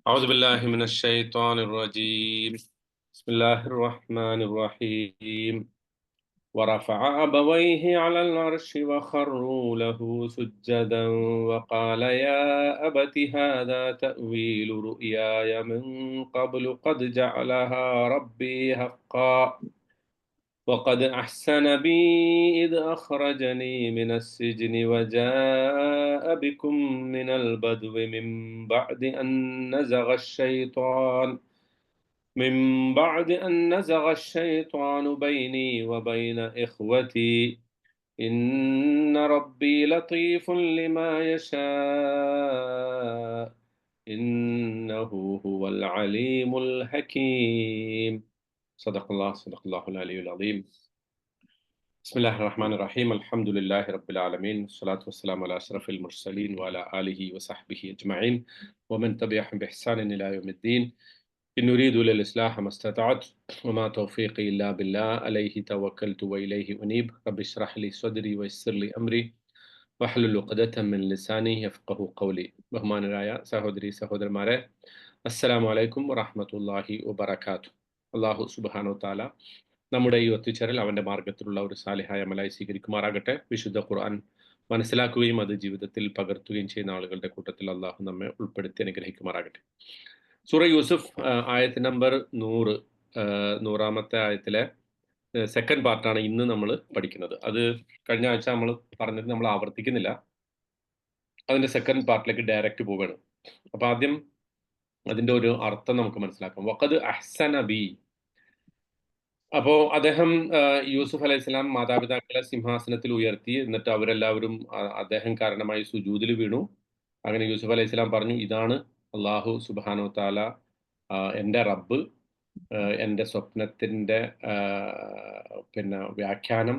أعوذ بالله من الشيطان الرجيم. بسم الله الرحمن الرحيم. ورفع أبويه على العرش وخروا له سجدا وقال يا أبت هذا تأويل رؤياي من قبل قد جعلها ربي حقا وقد أحسن بي إذ أخرجني من السجن وجاء بكم من البدو من بعد أن نزغ الشيطان بيني وبين إخوتي إن ربي لطيف لما يشاء إنه هو العليم الحكيم. صدق الله العلي العظيم. بسم الله الرحمن الرحيم. الحمد لله رب العالمين والصلاة والسلام على أشرف المرسلين وعلى آله وصحبه أجمعين ومن تبعهم بإحسان إلى يوم الدين. إن أريد إلا الإصلاح ما استطعت وما توفيقي إلا بالله عليه توكلت وإليه أنيب. رب اشرح لي صدري ويسر لي أمري واحلل عقدة من لساني يفقهوا قولي. ബഹുമാനരായ സഹോദരി സഹോദരന്മാരെ, അസ്സലാമു അലൈക്കും വറഹ്മത്തുള്ളാഹി വബറകാതുഹു. അല്ലാഹു സുബ്ഹാനഹു വ തആല നമ്മുടെ ഈ ഒത്തുചേരൽ അവന്റെ മാർഗത്തിലുള്ള ഒരു സാലിഹായ അമലായി സ്വീകരിക്കുമാറാകട്ടെ. വിശുദ്ധ ഖുർആൻ മനസ്സിലാക്കുകയും അത് ജീവിതത്തിൽ പകർത്തുകയും ചെയ്യുന്ന ആളുകളുടെ കൂട്ടത്തിൽ അള്ളാഹു നമ്മെ ഉൾപ്പെടുത്തി അനുഗ്രഹിക്കുമാറാകട്ടെ. സൂറ യൂസുഫ് ആയത്ത് നമ്പർ 100 ആയത്തിലെ സെക്കൻഡ് പാർട്ടാണ് ഇന്ന് നമ്മൾ പഠിക്കുന്നത്. അത് കഴിഞ്ഞ ആഴ്ച നമ്മൾ പറഞ്ഞത് നമ്മൾ ആവർത്തിക്കുന്നില്ല. അതിന്റെ സെക്കൻഡ് പാർട്ടിലേക്ക് ഡയറക്റ്റ് പോവുകയാണ്. അപ്പൊ ആദ്യം അതിന്റെ ഒരു അർത്ഥം നമുക്ക് മനസ്സിലാക്കാം. വഖദ് അഹ്സന ബി. അപ്പോ അദ്ദേഹം യൂസുഫ് അലൈഹിസ്സലാം മാതാപിതാക്കളെ സിംഹാസനത്തിൽ ഉയർത്തി, എന്നിട്ട് അവരെല്ലാവരും അദ്ദേഹം കാരണമായി സുജൂദിൽ വീണു. അങ്ങനെ യൂസുഫ് അലൈഹിസ്സലാം പറഞ്ഞു, ഇതാണ് അള്ളാഹു സുബ്ഹാനഹു വ തആല എൻ്റെ റബ്ബ്, എൻ്റെ സ്വപ്നത്തിൻ്റെ വ്യാഖ്യാനം,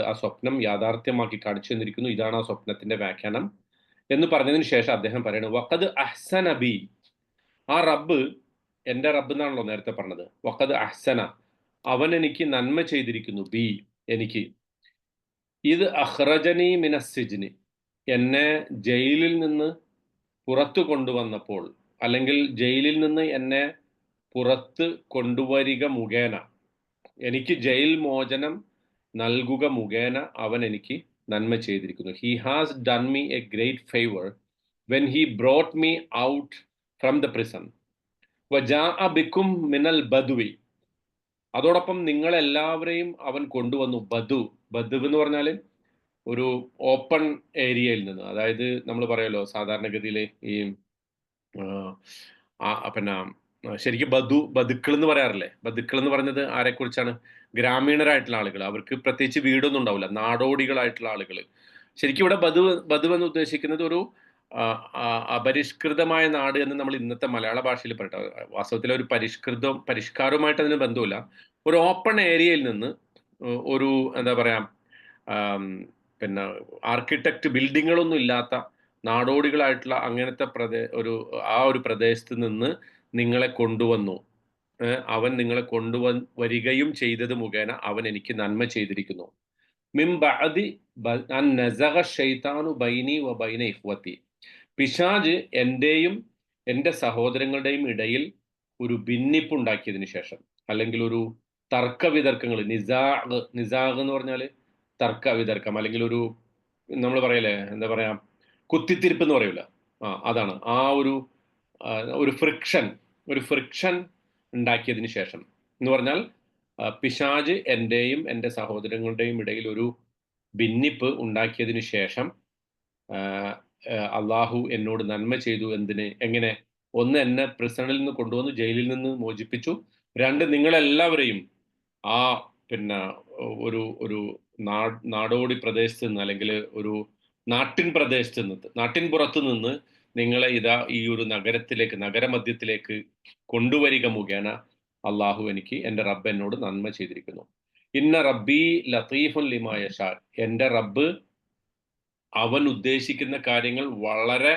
ആ സ്വപ്നം യാഥാർത്ഥ്യമാക്കി കാണിച്ചു തന്നിരിക്കുന്നു, ഇതാണ് ആ സ്വപ്നത്തിന്റെ വ്യാഖ്യാനം എന്ന് പറഞ്ഞതിന് ശേഷം അദ്ദേഹം പറയുന്നത് വഖദ് അഹ്സന ബി. ആ റബ്ബ്, എൻ്റെ റബ്ബ് എന്നാണല്ലോ നേരത്തെ പറഞ്ഞത്. വഖദ് അഹ്സന, അവൻ എനിക്ക് നന്മ ചെയ്തിരിക്കുന്നു, ബി എനിക്ക്. ഇത് അഖ്റജനി മിനസ്സിജ്നി, എന്നെ ജയിലിൽ നിന്ന് പുറത്തു കൊണ്ടുവന്നപ്പോൾ, അല്ലെങ്കിൽ ജയിലിൽ നിന്ന് എന്നെ പുറത്ത് കൊണ്ടുവരിക മുഖേന, എനിക്ക് ജയിൽ മോചനം നൽകുക മുഖേന അവൻ എനിക്ക് നന്മ ചെയ്തിരിക്കുന്നു. He has done me a great favour when he brought me out from the prison വജാഅ ബിക്കും മിനൽ ബദ്വി. അതോടൊപ്പം നിങ്ങളെല്ലാവരെയും അവൻ കൊണ്ടുവന്നു. ബദു എന്ന് പറഞ്ഞാൽ ഒരു ഓപ്പൺ ഏരിയയിൽ നിന്ന്, അതായത് നമ്മൾ പറയുമല്ലോ സാധാരണഗതിയിൽ ഈ ശരിക്കും ബദുക്കൾ എന്ന് പറയാറില്ലേ? ബദുക്കൾ എന്ന് പറഞ്ഞത് ആരെക്കുറിച്ചാണ്? ഗ്രാമീണരായിട്ടുള്ള ആളുകൾ. അവർക്ക് പ്രത്യേകിച്ച് വീടൊന്നും ഉണ്ടാവില്ല, നാടോടികളായിട്ടുള്ള ആളുകൾ. ശരിക്കും ഇവിടെ ബദു എന്ന് ഉദ്ദേശിക്കുന്നത് ഒരു അപരിഷ്കൃതമായ നാട് എന്ന് നമ്മൾ ഇന്നത്തെ മലയാള ഭാഷയിൽ പറയട്ടെ. വാസ്തവത്തിൽ ഒരു പരിഷ്കാരവുമായിട്ട് അതിന് ബന്ധമില്ല. ഒരു ഓപ്പൺ ഏരിയയിൽ നിന്ന് ഒരു എന്താ പറയാ, ആർക്കിടെക്ട് ബിൽഡിങ്ങുകളൊന്നും ഇല്ലാത്ത നാടോടികളായിട്ടുള്ള അങ്ങനത്തെ ഒരു പ്രദേശത്ത് നിന്ന് നിങ്ങളെ കൊണ്ടുവന്നു. അവൻ നിങ്ങളെ വരികയും ചെയ്തത് മുഖേന അവൻ എനിക്ക് നന്മ ചെയ്തിരിക്കുന്നു. മിൻ ബഅദി അൻ നസഗ ശൈത്താനു ബൈനി വ ബൈന ഇഖ്വതി. പിശാച് എന്റെയും എൻ്റെ സഹോദരങ്ങളുടെയും ഇടയിൽ ഒരു ഭിന്നിപ്പുണ്ടാക്കിയതിനു ശേഷം, അല്ലെങ്കിൽ ഒരു തർക്ക വിതർക്കങ്ങൾ, നിസാഗ് എന്ന് പറഞ്ഞാൽ തർക്ക വിതർക്കം, അല്ലെങ്കിൽ ഒരു നമ്മൾ പറയല്ലേ, എന്താ പറയാ, കുത്തിത്തിരിപ്പ് എന്ന് പറയൂല, അതാണ്. ആ ഒരു ഫ്രിക്ഷൻ ഉണ്ടാക്കിയതിന് ശേഷം എന്ന് പറഞ്ഞാൽ പിശാച് എന്റെയും എൻ്റെ സഹോദരങ്ങളുടെയും ഇടയിൽ ഒരു ഭിന്നിപ്പ് ഉണ്ടാക്കിയതിനു ശേഷം അള്ളാഹു എന്നോട് നന്മ ചെയ്തു. എങ്ങനെ? ഒന്ന്, എന്നെ പ്രിസണിൽ നിന്ന് കൊണ്ടുവന്നു, ജയിലിൽ നിന്ന് മോചിപ്പിച്ചു. രണ്ട്, നിങ്ങളെല്ലാവരെയും ആ ഒരു നാടോടി പ്രദേശത്ത് നിന്ന്, അല്ലെങ്കിൽ ഒരു നാട്ടിൻ പ്രദേശത്ത് നിന്ന്, നാട്ടിൻ പുറത്ത് നിന്ന് നിങ്ങളെ ഇതാ ഈ ഒരു നഗരമധ്യത്തിലേക്ക് കൊണ്ടുവരിക മുഖേന അള്ളാഹു എനിക്ക്, എൻ്റെ റബ്ബ് എന്നോട് നന്മ ചെയ്തിരിക്കുന്നു. ഇന്ന റബ്ബി ലത്തീഫുൻ ലിമാ യശാ. എൻ്റെ റബ്ബ് അവൻ ഉദ്ദേശിക്കുന്ന കാര്യങ്ങൾ വളരെ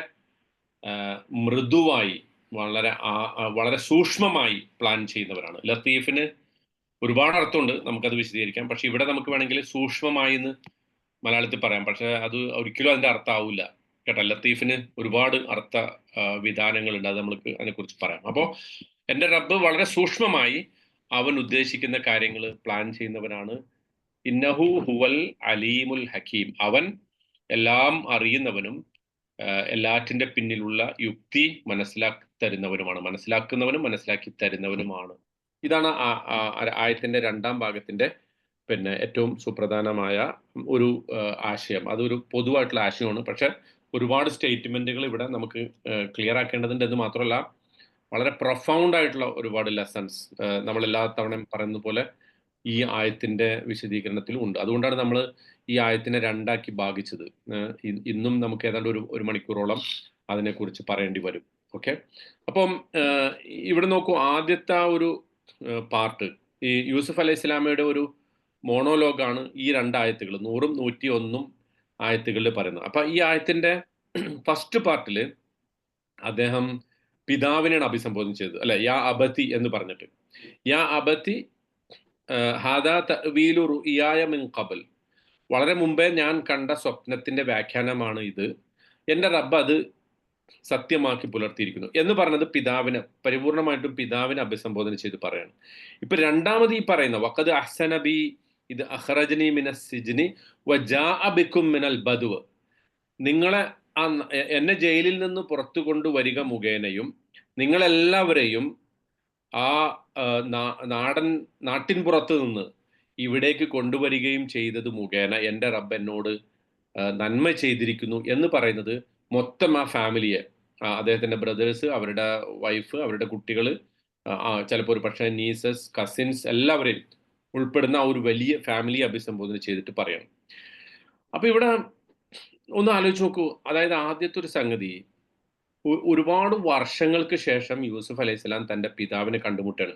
മൃദുവായി, വളരെ സൂക്ഷ്മമായി പ്ലാൻ ചെയ്യുന്നവരാണ്. ലത്തീഫിന് ഒരുപാട് അർത്ഥമുണ്ട്, നമുക്കത് വിശദീകരിക്കാം. പക്ഷെ ഇവിടെ നമുക്ക് വേണമെങ്കിൽ സൂക്ഷ്മമായി എന്ന് മലയാളത്തിൽ പറയാം. പക്ഷെ അത് ഒരിക്കലും അതിൻ്റെ അർത്ഥം ആവില്ല. കേട്ടോ. ലത്തീഫിന് ഒരുപാട് അർത്ഥ വിധാനങ്ങളുണ്ട്. അത് നമ്മൾക്ക് അതിനെക്കുറിച്ച് പറയാം. അപ്പോൾ എൻ്റെ റബ്ബ് വളരെ സൂക്ഷ്മമായി അവൻ ഉദ്ദേശിക്കുന്ന കാര്യങ്ങൾ പ്ലാൻ ചെയ്യുന്നവനാണ്. ഇന്നഹു ഹുവൽ അലീമുൽ ഹക്കീം. അവൻ എല്ലാം അറിയുന്നവനും എല്ലാറ്റിന്റെ പിന്നിലുള്ള യുക്തി മനസ്സിലാക്കി തരുന്നവനുമാണ്. മനസ്സിലാക്കുന്നവനും മനസ്സിലാക്കി തരുന്നവനുമാണ്. ഇതാണ് ആയത്തിന്റെ 2-ാം ഭാഗത്തിന്റെ ഏറ്റവും സുപ്രധാനമായ ഒരു ആശയം. അതൊരു പൊതുവായിട്ടുള്ള ആശയമാണ്. പക്ഷെ ഒരുപാട് സ്റ്റേറ്റ്മെന്റുകൾ ഇവിടെ നമുക്ക് ക്ലിയർ ആക്കേണ്ടതുണ്ട്. എന്ന് മാത്രമല്ല, വളരെ പ്രൊഫൗണ്ട് ആയിട്ടുള്ള ഒരുപാട് ലെസൺസ് നമ്മൾ എല്ലാ തവണയും പറയുന്ന പോലെ ഈ ആയത്തിന്റെ വിശദീകരണത്തിലും ഉണ്ട്. അതുകൊണ്ടാണ് നമ്മൾ ഈ ആയത്തിനെ 2ആക്കി ഭാഗിച്ചത്. ഇന്നും നമുക്ക് ഏതാണ്ട് ഒരു മണിക്കൂറോളം അതിനെക്കുറിച്ച് പറയേണ്ടി വരും. ഓക്കെ, അപ്പം ഇവിടെ നോക്കൂ, ആദ്യത്തെ ആ ഒരു പാർട്ട് ഈ യൂസുഫ് അലൈഹി സ്വലാമയുടെ ഒരു മോണോലോഗാണ് ഈ 2 ആയത്തുകൾ, 100ഉം 101ഉം ആയത്തുകളിൽ പറയുന്നത്. അപ്പൊ ഈ ആയത്തിന്റെ ഫസ്റ്റ് പാർട്ടിൽ അദ്ദേഹം പിതാവിനെയാണ് അഭിസംബോധന ചെയ്തത്, അല്ലെ? യാ അബതി എന്ന് പറഞ്ഞിട്ട്, യാ അബതി ഹാദാ തഅ്വീലു റുഇയായ മിൻ ഖബൽ. വളരെ മുമ്പേ ഞാൻ കണ്ട സ്വപ്നത്തിന്റെ വ്യാഖ്യാനമാണ് ഇത്. എൻ്റെ റബ്ബ് അത് സത്യമാക്കി പുലർത്തിയിരിക്കുന്നു എന്ന് പറഞ്ഞത് പിതാവിനെ, പരിപൂർണമായിട്ടും പിതാവിനെ അഭിസംബോധന ചെയ്ത് പറയാണ്. ഇപ്പൊ രണ്ടാമത് ഈ പറയുന്ന വഖദ് അഹ്സന ബി ഇത് അഖ്റജനി മിനസ് സിജ്നി വജാഅ ബിക്കും മിനൽ ബദ്വ്, നിങ്ങളെ എന്നെ ജയിലിൽ നിന്ന് പുറത്തു കൊണ്ടുവരിക മുഖേനയും നിങ്ങളെല്ലാവരെയും ആ നാട്ടിൻ പുറത്ത് നിന്ന് ഇവിടേക്ക് കൊണ്ടുവരികയും ചെയ്തത് മുഖേന എൻ്റെ റബ്ബ് എന്നോട് നന്മ ചെയ്തിരിക്കുന്നു എന്ന് പറയുന്നത് മൊത്തം ആ ഫാമിലിയെ, അദ്ദേഹത്തിന്റെ ബ്രദേഴ്സ്, അവരുടെ വൈഫ്, അവരുടെ കുട്ടികൾ, ചിലപ്പോൾ ഒരു പക്ഷേ നീസസ്, കസിൻസ്, എല്ലാവരെയും ഉൾപ്പെടുന്ന ആ ഒരു വലിയ ഫാമിലിയെ അഭിസംബോധന ചെയ്തിട്ട് പറയണം. അപ്പൊ ഇവിടെ ഒന്ന് ആലോചിച്ച് നോക്കൂ. അതായത് ആദ്യത്തെ ഒരു സംഗതി, ഒരുപാട് വർഷങ്ങൾക്ക് ശേഷം യൂസുഫ് അലൈഹി സ്വലാം തന്റെ പിതാവിനെ കണ്ടുമുട്ടാണ്.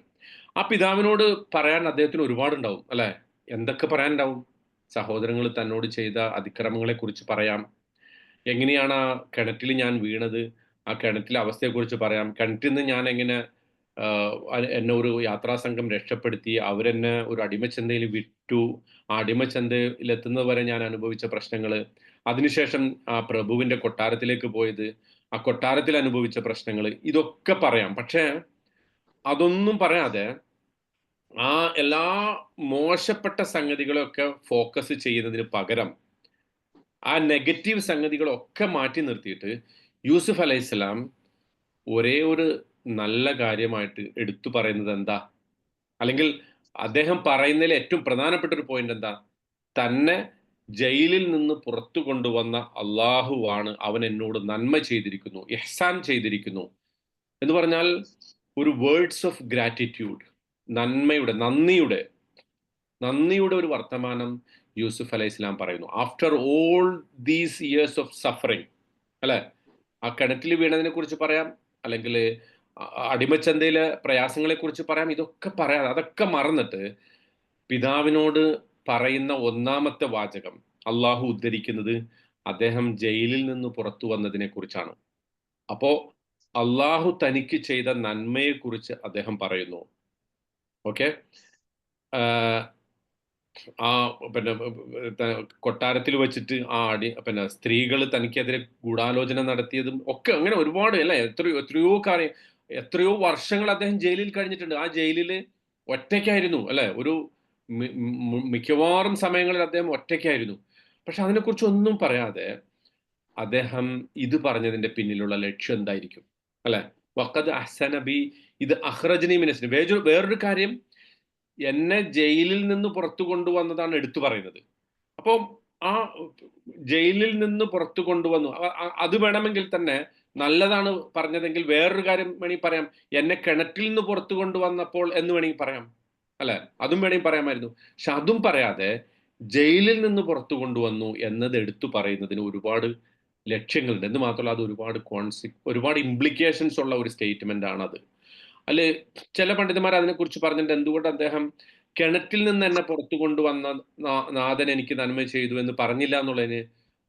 ആ പിതാവിനോട് പറയാൻ അദ്ദേഹത്തിന് ഒരുപാടുണ്ടാവും, അല്ലെ? എന്തൊക്കെ പറയാനുണ്ടാവും? സഹോദരങ്ങൾ തന്നോട് ചെയ്ത അതിക്രമങ്ങളെ കുറിച്ച് പറയാം. എങ്ങനെയാണ് ആ കിണറ്റിൽ ഞാൻ വീണത്, ആ കിണറ്റിലെ അവസ്ഥയെക്കുറിച്ച് പറയാം. കിണറ്റിൽ നിന്ന് ഞാൻ എങ്ങനെ എന്നെ ഒരു യാത്രാ സംഘം രക്ഷപ്പെടുത്തി, അവരെന്നെ ഒരു അടിമച്ചന്തയിൽ വിറ്റു, ആ അടിമച്ചന്തയിലെത്തുന്നത് വരെ ഞാൻ അനുഭവിച്ച പ്രശ്നങ്ങൾ, അതിനുശേഷം ആ പ്രഭുവിന്റെ കൊട്ടാരത്തിലേക്ക് പോയത്, ആ കൊട്ടാരത്തിൽ അനുഭവിച്ച പ്രശ്നങ്ങൾ, ഇതൊക്കെ പറയാം. പക്ഷേ അതൊന്നും പറയാതെ ആ എല്ലാ മോശപ്പെട്ട സംഗതികളൊക്കെ ഫോക്കസ് ചെയ്യുന്നതിന് പകരം ആ നെഗറ്റീവ് സംഗതികളൊക്കെ മാറ്റി നിർത്തിയിട്ട് യൂസുഫ് അലൈഹിസ്സലാം ഒരേ ഒരു നല്ല കാര്യമായിട്ട് എടുത്തു പറയുന്നത് എന്താ? അല്ലെങ്കിൽ അദ്ദേഹം പറയുന്നതിൽ ഏറ്റവും പ്രധാനപ്പെട്ട ഒരു പോയിന്റ് എന്താ? തന്നെ ജയിലിൽ നിന്ന് പുറത്തു കൊണ്ടുവന്ന അള്ളാഹുവാണ്, അവൻ എന്നോട് നന്മ ചെയ്തിരിക്കുന്നു, ഇഹ്സാൻ ചെയ്തിരിക്കുന്നു എന്ന് പറഞ്ഞാൽ ഒരു വേർഡ്സ് ഓഫ് ഗ്രാറ്റിറ്റ്യൂഡ്, നന്ദിയുടെ ഒരു വർത്തമാനം യൂസുഫ് അലൈഹി സ്വലാം പറയുന്നു. After all these years of suffering, അല്ലെ? ആ കിണറ്റിൽ വീണതിനെ കുറിച്ച് പറയാം, അല്ലെങ്കിൽ അടിമച്ചന്തയിലെ പ്രയാസങ്ങളെ കുറിച്ച് പറയാം. ഇതൊക്കെ പറയാം, അതൊക്കെ മറന്നിട്ട് പിതാവിനോട് പറയുന്ന ഒന്നാമത്തെ വാചകം അള്ളാഹു ഉദ്ധരിക്കുന്നത് അദ്ദേഹം ജയിലിൽ നിന്ന് പുറത്തു വന്നതിനെ കുറിച്ചാണ്. അപ്പോ അള്ളാഹു തനിക്ക് ചെയ്ത നന്മയെ കുറിച്ച് അദ്ദേഹം പറയുന്നു. ഓക്കെ, ആ കൊട്ടാരത്തിൽ വെച്ചിട്ട് സ്ത്രീകൾ തനിക്കെതിരെ ഗൂഢാലോചന നടത്തിയതും ഒക്കെ, അങ്ങനെ ഒരുപാട്, അല്ലെ? എത്രയോ വർഷങ്ങൾ അദ്ദേഹം ജയിലിൽ കഴിഞ്ഞിട്ടുണ്ട്. ആ ജയിലിൽ ഒറ്റയ്ക്കായിരുന്നു, അല്ലെ? ഒരു മിക്കവാറും സമയങ്ങളിൽ അദ്ദേഹം ഒറ്റയ്ക്കായിരുന്നു. പക്ഷെ അതിനെക്കുറിച്ച് ഒന്നും പറയാതെ അദ്ദേഹം ഇത് പറഞ്ഞതിന്റെ പിന്നിലുള്ള ലക്ഷ്യം എന്തായിരിക്കും, അല്ലെ? വഖദ് അഹ്സന ബി ഇത് അഖ്റജനി മിനസ്. വേറൊരു കാര്യം, എന്നെ ജയിലിൽ നിന്ന് പുറത്തു കൊണ്ടുവന്നതാണ് എടുത്തു പറയുന്നത്. അപ്പോൾ ആ ജയിലിൽ നിന്ന് പുറത്തു കൊണ്ടുവന്നു, അത് വേണമെങ്കിൽ തന്നെ നല്ലതാണ് പറഞ്ഞതെങ്കിൽ വേറൊരു കാര്യം വേണമെങ്കിൽ പറയാം, എന്നെ കിണറ്റിൽ നിന്ന് പുറത്തു കൊണ്ടുവന്നപ്പോൾ എന്ന് വേണമെങ്കിൽ പറയാം, അല്ലെ? അതും വേണമെങ്കിൽ പറയാമായിരുന്നു. പക്ഷെ അതും പറയാതെ ജയിലിൽ നിന്ന് പുറത്തു കൊണ്ടുവന്നു എന്നത് എടുത്തു പറയുന്നതിന് ഒരുപാട് ലക്ഷ്യങ്ങളുണ്ട്. എന്ന് മാത്രമല്ല, അത് ഒരുപാട് ഇംപ്ലിക്കേഷൻസ് ഉള്ള ഒരു സ്റ്റേറ്റ്മെന്റ് ആണ് അത്. അല്ലെ? ചില പണ്ഡിതന്മാർ അതിനെക്കുറിച്ച് പറഞ്ഞിട്ട് എന്തുകൊണ്ട് അദ്ദേഹം കിണറ്റിൽ നിന്ന് എന്നെ പുറത്തു കൊണ്ടുവന്ന നാഥൻ എനിക്ക് നന്മ ചെയ്തു എന്ന് പറഞ്ഞില്ല എന്നുള്ളതിന്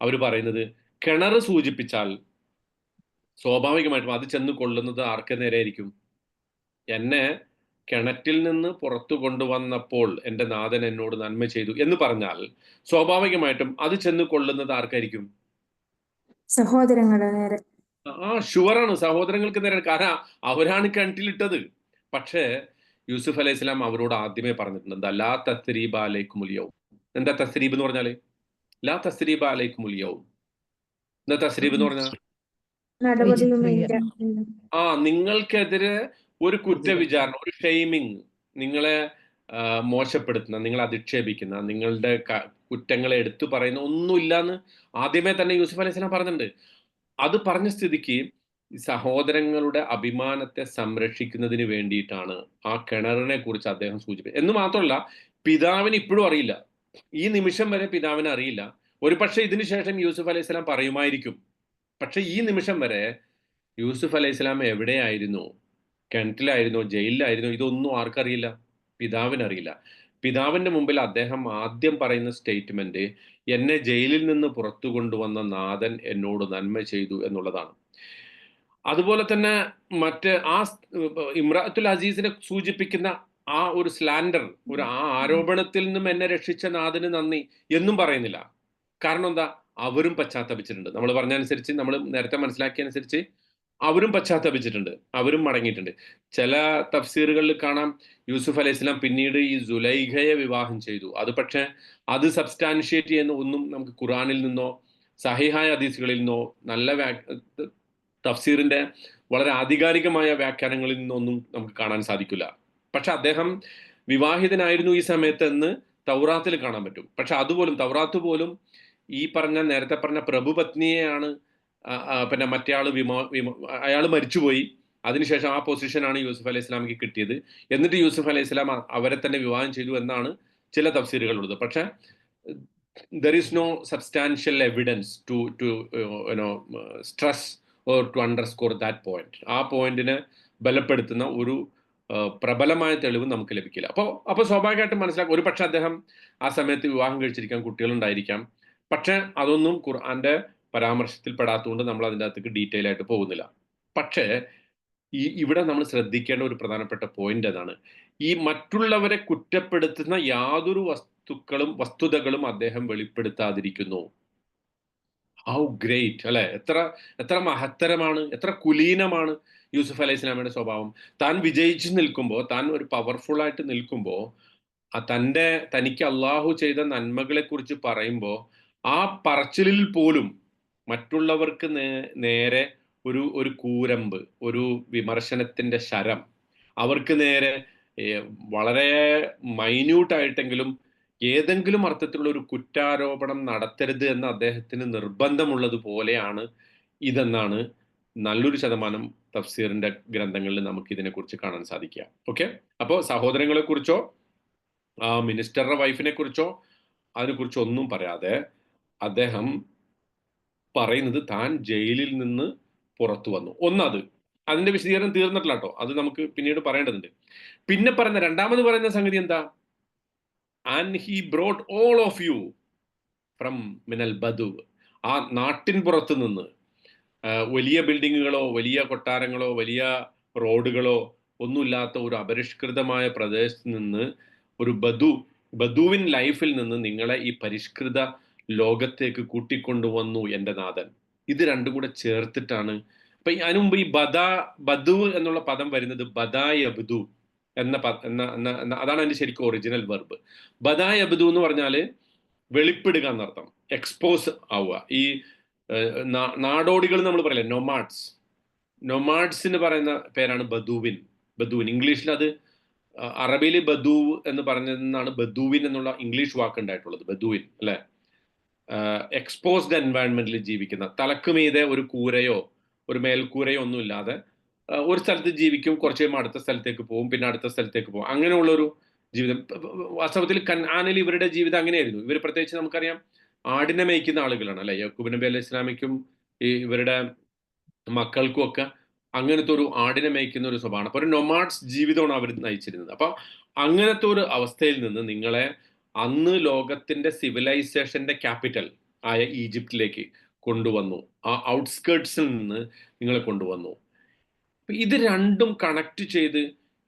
അവർ പറയുന്നത്, കിണർ സൂചിപ്പിച്ചാൽ സ്വാഭാവികമായിട്ടും അത് ചെന്ന് കൊള്ളുന്നത് ആർക്ക് നേരെയായിരിക്കും? എന്നെ കിണറ്റിൽ നിന്ന് പുറത്തു കൊണ്ടുവന്നപ്പോൾ എൻ്റെ നാഥൻ എന്നോട് നന്മ ചെയ്തു എന്ന് പറഞ്ഞാൽ സ്വാഭാവികമായിട്ടും അത് ചെന്ന് കൊള്ളുന്നത് ആർക്കായിരിക്കും? സഹോദരങ്ങളുടെ നേരെ. ഷുവറാണ്, സഹോദരങ്ങൾക്ക് നേരെ. കാരണം അവരാണ് കിണറ്റിലിട്ടത്. പക്ഷേ യൂസുഫ് അലൈഹി സ്വലാം അവരോട് ആദ്യമേ പറഞ്ഞിട്ടുണ്ട്, എന്താ ലാ തസ്രീബ അലൈക്കുമുൽ യൗം. എന്താ തസ്രീബ് എന്ന് പറഞ്ഞാല്? ലാ തസ്രീബ അലൈക്കുമുൽ യൗം. എന്താ തസ്രീബ് എന്ന് പറഞ്ഞാൽ? നടപടിയുമില്ല. നിങ്ങൾക്കെതിരെ ഒരു കുറ്റവിചാരണ, ഒരു ഷെയ്മിങ്, നിങ്ങളെ മോശപ്പെടുത്തുന്ന, നിങ്ങളെ അധിക്ഷേപിക്കുന്ന, നിങ്ങളുടെ കുറ്റങ്ങളെ എടുത്തു പറയുന്ന ഒന്നുമില്ലാന്ന് ആദ്യമേ തന്നെ യൂസുഫ് അലൈഹി സ്വലാം പറഞ്ഞിട്ടുണ്ട്. അത് പറഞ്ഞ സ്ഥിതിക്ക് സഹോദരങ്ങളുടെ അഭിമാനത്തെ സംരക്ഷിക്കുന്നതിന് വേണ്ടിയിട്ടാണ് ആ കിണറിനെ കുറിച്ച് അദ്ദേഹം സൂചിപ്പിച്ചത്. എന്ന് മാത്രമല്ല, പിതാവിന് ഇപ്പോഴും അറിയില്ല. ഈ നിമിഷം വരെ പിതാവിന് അറിയില്ല. ഒരു പക്ഷേ ഇതിനു ശേഷം യൂസുഫ് അലൈഹി സ്വലാം പറയുമായിരിക്കും. പക്ഷെ ഈ നിമിഷം വരെ യൂസുഫ് അലൈഹി സ്വലാം എവിടെയായിരുന്നു? കിണറ്റിലായിരുന്നോ, ജയിലിലായിരുന്നോ? ഇതൊന്നും ആർക്കറിയില്ല? പിതാവിനറിയില്ല. പിതാവിന്റെ മുമ്പിൽ അദ്ദേഹം ആദ്യം പറയുന്ന സ്റ്റേറ്റ്മെന്റ്, എന്നെ ജയിലിൽ നിന്ന് പുറത്തു കൊണ്ടുവന്ന നാഥൻ എന്നോട് നന്മ ചെയ്തു എന്നുള്ളതാണ്. അതുപോലെ തന്നെ മറ്റ് ഇമ്രാത്തുൽ അസീസിനെ സൂചിപ്പിക്കുന്ന ആ ഒരു സ്ലാൻഡർ, ഒരു ആരോപണത്തിൽ നിന്നും എന്നെ രക്ഷിച്ച നാഥന് നന്ദി എന്നും പറയുന്നില്ല. കാരണം എന്താ? അവരും പശ്ചാത്തപിച്ചിട്ടുണ്ട്. നമ്മൾ പറഞ്ഞനുസരിച്ച്, നമ്മൾ നേരത്തെ മനസ്സിലാക്കിയ അനുസരിച്ച് അവരും പശ്ചാത്തപിച്ചിട്ടുണ്ട്, അവരും മടങ്ങിയിട്ടുണ്ട്. ചില തഫ്സീറുകളിൽ കാണാം യൂസുഫ് അലൈഹി സ്വലാം പിന്നീട് ഈ സുലൈഖയെ വിവാഹം ചെയ്തു. അത് പക്ഷേ അത് സബ്സ്റ്റാൻഷിയേറ്റ് ചെയ്യുന്ന ഒന്നും നമുക്ക് ഖുറാനിൽ നിന്നോ സഹിഹായ ഹദീസുകളിൽ നിന്നോ നല്ല തഫ്സീറിന്റെ വളരെ ആധികാരികമായ വ്യാഖ്യാനങ്ങളിൽ നിന്നൊന്നും നമുക്ക് കാണാൻ സാധിക്കില്ല. പക്ഷെ അദ്ദേഹം വിവാഹിതനായിരുന്നു ഈ സമയത്ത് എന്ന് തൗറാത്തിൽ കാണാൻ പറ്റും. പക്ഷെ അതുപോലും, തൗറാത്ത് പോലും ഈ നേരത്തെ പറഞ്ഞ പ്രഭുപത്നിയെയാണ്, പിന്നെ മറ്റേ ആള് അയാൾ മരിച്ചുപോയി. അതിനുശേഷം ആ പൊസിഷനാണ് യൂസുഫ് അലൈഹി സ്വലാമിക്ക് കിട്ടിയത്. എന്നിട്ട് യൂസുഫ് അലൈഹി സ്വലാം അവരെ തന്നെ വിവാഹം ചെയ്തു എന്നാണ് ചില തഫ്സീറുകളുള്ളത്. പക്ഷെ there is no substantial evidence to stress or to underscore that point. ആ പോയിന്റിനെ ബലപ്പെടുത്തുന്ന ഒരു പ്രബലമായ തെളിവ് നമുക്ക് ലഭിക്കില്ല. അപ്പോൾ സ്വാഭാവികമായിട്ടും മനസ്സിലാക്കും, ഒരു പക്ഷെ അദ്ദേഹം ആ സമയത്ത് വിവാഹം കഴിച്ചിരിക്കാം, കുട്ടികളുണ്ടായിരിക്കാം. പക്ഷെ അതൊന്നും ഖുർആന്റെ പരാമർശത്തിൽ പെടാത്തതുകൊണ്ട് നമ്മൾ അതിൻ്റെ അകത്തേക്ക് ഡീറ്റെയിൽ ആയിട്ട് പോകുന്നില്ല. പക്ഷേ ഇവിടെ നമ്മൾ ശ്രദ്ധിക്കേണ്ട ഒരു പ്രധാനപ്പെട്ട പോയിന്റ് അതാണ്, ഈ മറ്റുള്ളവരെ കുറ്റപ്പെടുത്തുന്ന യാതൊരു വസ്തുതകളും അദ്ദേഹം വെളിപ്പെടുത്താതിരിക്കുന്നു. ഹൗ ഗ്രേറ്റ് അല്ലെ! എത്ര മഹത്തരമാണ്, എത്ര കുലീനമാണ് യൂസുഫ് അലൈഹി സ്വലാമയുടെ സ്വഭാവം. താൻ വിജയിച്ചു നിൽക്കുമ്പോൾ, താൻ ഒരു പവർഫുൾ ആയിട്ട് നിൽക്കുമ്പോൾ, തനിക്ക് അള്ളാഹു ചെയ്ത നന്മകളെ കുറിച്ച് പറയുമ്പോൾ, ആ പറച്ചിലിൽ പോലും മറ്റുള്ളവർക്ക് നേരെ ഒരു കൂരമ്പ്, ഒരു വിമർശനത്തിന്റെ ശരം, അവർക്ക് നേരെ വളരെ മൈന്യൂട്ടായിട്ടെങ്കിലും ഏതെങ്കിലും അർത്ഥത്തിലുള്ള ഒരു കുറ്റാരോപണം നടത്തരുത് എന്ന് അദ്ദേഹത്തിന് നിർബന്ധമുള്ളത് പോലെയാണ് ഇതെന്നാണ് നല്ലൊരു ശതമാനം തഫ്സീറിന്റെ ഗ്രന്ഥങ്ങളിൽ നമുക്ക് ഇതിനെക്കുറിച്ച് കാണാൻ സാധിക്കുക. ഓക്കെ, അപ്പോൾ സഹോദരങ്ങളെ കുറിച്ചോ മിനിസ്റ്ററുടെ വൈഫിനെ കുറിച്ചോ അതിനെക്കുറിച്ചോ ഒന്നും പറയാതെ അദ്ദേഹം പറയുന്നത് താൻ ജയിലിൽ നിന്ന് പുറത്തു വന്നു. ഒന്നത്, അതിന്റെ വിശദീകരണം തീർന്നിട്ടില്ല കേട്ടോ, അത് നമുക്ക് പിന്നീട് പറയേണ്ടതുണ്ട്. പിന്നെ രണ്ടാമത് പറയുന്ന സംഗതി എന്താ? And he brought all of you from മിനൽ ബദു. ആ നാട്ടിൻ പുറത്ത് നിന്ന്, വലിയ ബിൽഡിങ്ങുകളോ വലിയ കൊട്ടാരങ്ങളോ വലിയ റോഡുകളോ ഒന്നുമില്ലാത്ത ഒരു അപരിഷ്കൃതമായ പ്രദേശത്ത് നിന്ന്, ഒരു ബദുവിൻ ലൈഫിൽ നിന്ന് നിങ്ങളെ ഈ പരിഷ്കൃത ലോകത്തേക്ക് കൂട്ടിക്കൊണ്ടുവന്നു എൻ്റെ നാഥൻ. ഇത് രണ്ടും കൂടെ ചേർത്തിട്ടാണ്. അപ്പൊ അതിനു മുമ്പ് ഈ ബദു എന്നുള്ള പദം വരുന്നത് ബദായബ്ദു എന്ന അതാണ് അതിന്റെ ശരിക്കും ഒറിജിനൽ വെർബ്. ബദായബ്ദു എന്ന് പറഞ്ഞാല് വെളിപ്പെടുക എന്നർത്ഥം, എക്സ്പോസ് ആവുക. ഈ നാടോടികൾ നമ്മൾ പറയില്ലേ, നൊമാഡ്സിന് പറയുന്ന പേരാണ് ബദൂവിൻ. ഇംഗ്ലീഷിൽ അത്, അറബിയിൽ ബദൂ എന്ന് പറഞ്ഞതെന്നാണ് ബദൂവിൻ എന്നുള്ള ഇംഗ്ലീഷ് വാക്ക് ഉണ്ടായിട്ടുള്ളത്. ബദൂവിൻ അല്ലെ, എക്സ്പോസ്ഡ് എൻവയൺമെന്റിൽ ജീവിക്കുന്ന, തലക്കുമീതെ ഒരു കൂരയോ ഒരു മേൽക്കൂരയോ ഒന്നും ഇല്ലാതെ ഒരു സ്ഥലത്ത് ജീവിക്കും, കുറച്ച് കഴിയുമ്പോൾ അടുത്ത സ്ഥലത്തേക്ക് പോകും, പിന്നെ അടുത്ത സ്ഥലത്തേക്ക് പോകും, അങ്ങനെയുള്ളൊരു ജീവിതം. വാസ്തവത്തിൽ കനാനിൽ ഇവരുടെ ജീവിതം അങ്ങനെയായിരുന്നു. ഇവർ പ്രത്യേകിച്ച് നമുക്കറിയാം ആടിനെ മേയ്ക്കുന്ന ആളുകളാണ് അല്ലെ. യാക്കൂബ് നബി അലൈഹി ഇസ്ലാമിക്കും ഇവരുടെ മക്കൾക്കും ഒക്കെ അങ്ങനത്തെ ഒരു ആടിനെ മേയ്ക്കുന്ന ഒരു സ്വഭാവമാണ്. അപ്പൊ ഒരു നൊമാഡ്സ് ജീവിതമാണ് അവർ നയിച്ചിരുന്നത്. അപ്പൊ അങ്ങനത്തെ ഒരു അവസ്ഥയിൽ നിന്ന് നിങ്ങളെ അന്ന് ലോകത്തിന്റെ സിവിലൈസേഷന്റെ ക്യാപിറ്റൽ ആയ ഈജിപ്തിലേക്ക് കൊണ്ടുവന്നു, ആ ഔട്ട്സ്കേർട്സിൽ നിന്ന് നിങ്ങളെ കൊണ്ടുവന്നു. ഇത് രണ്ടും കണക്ട് ചെയ്ത്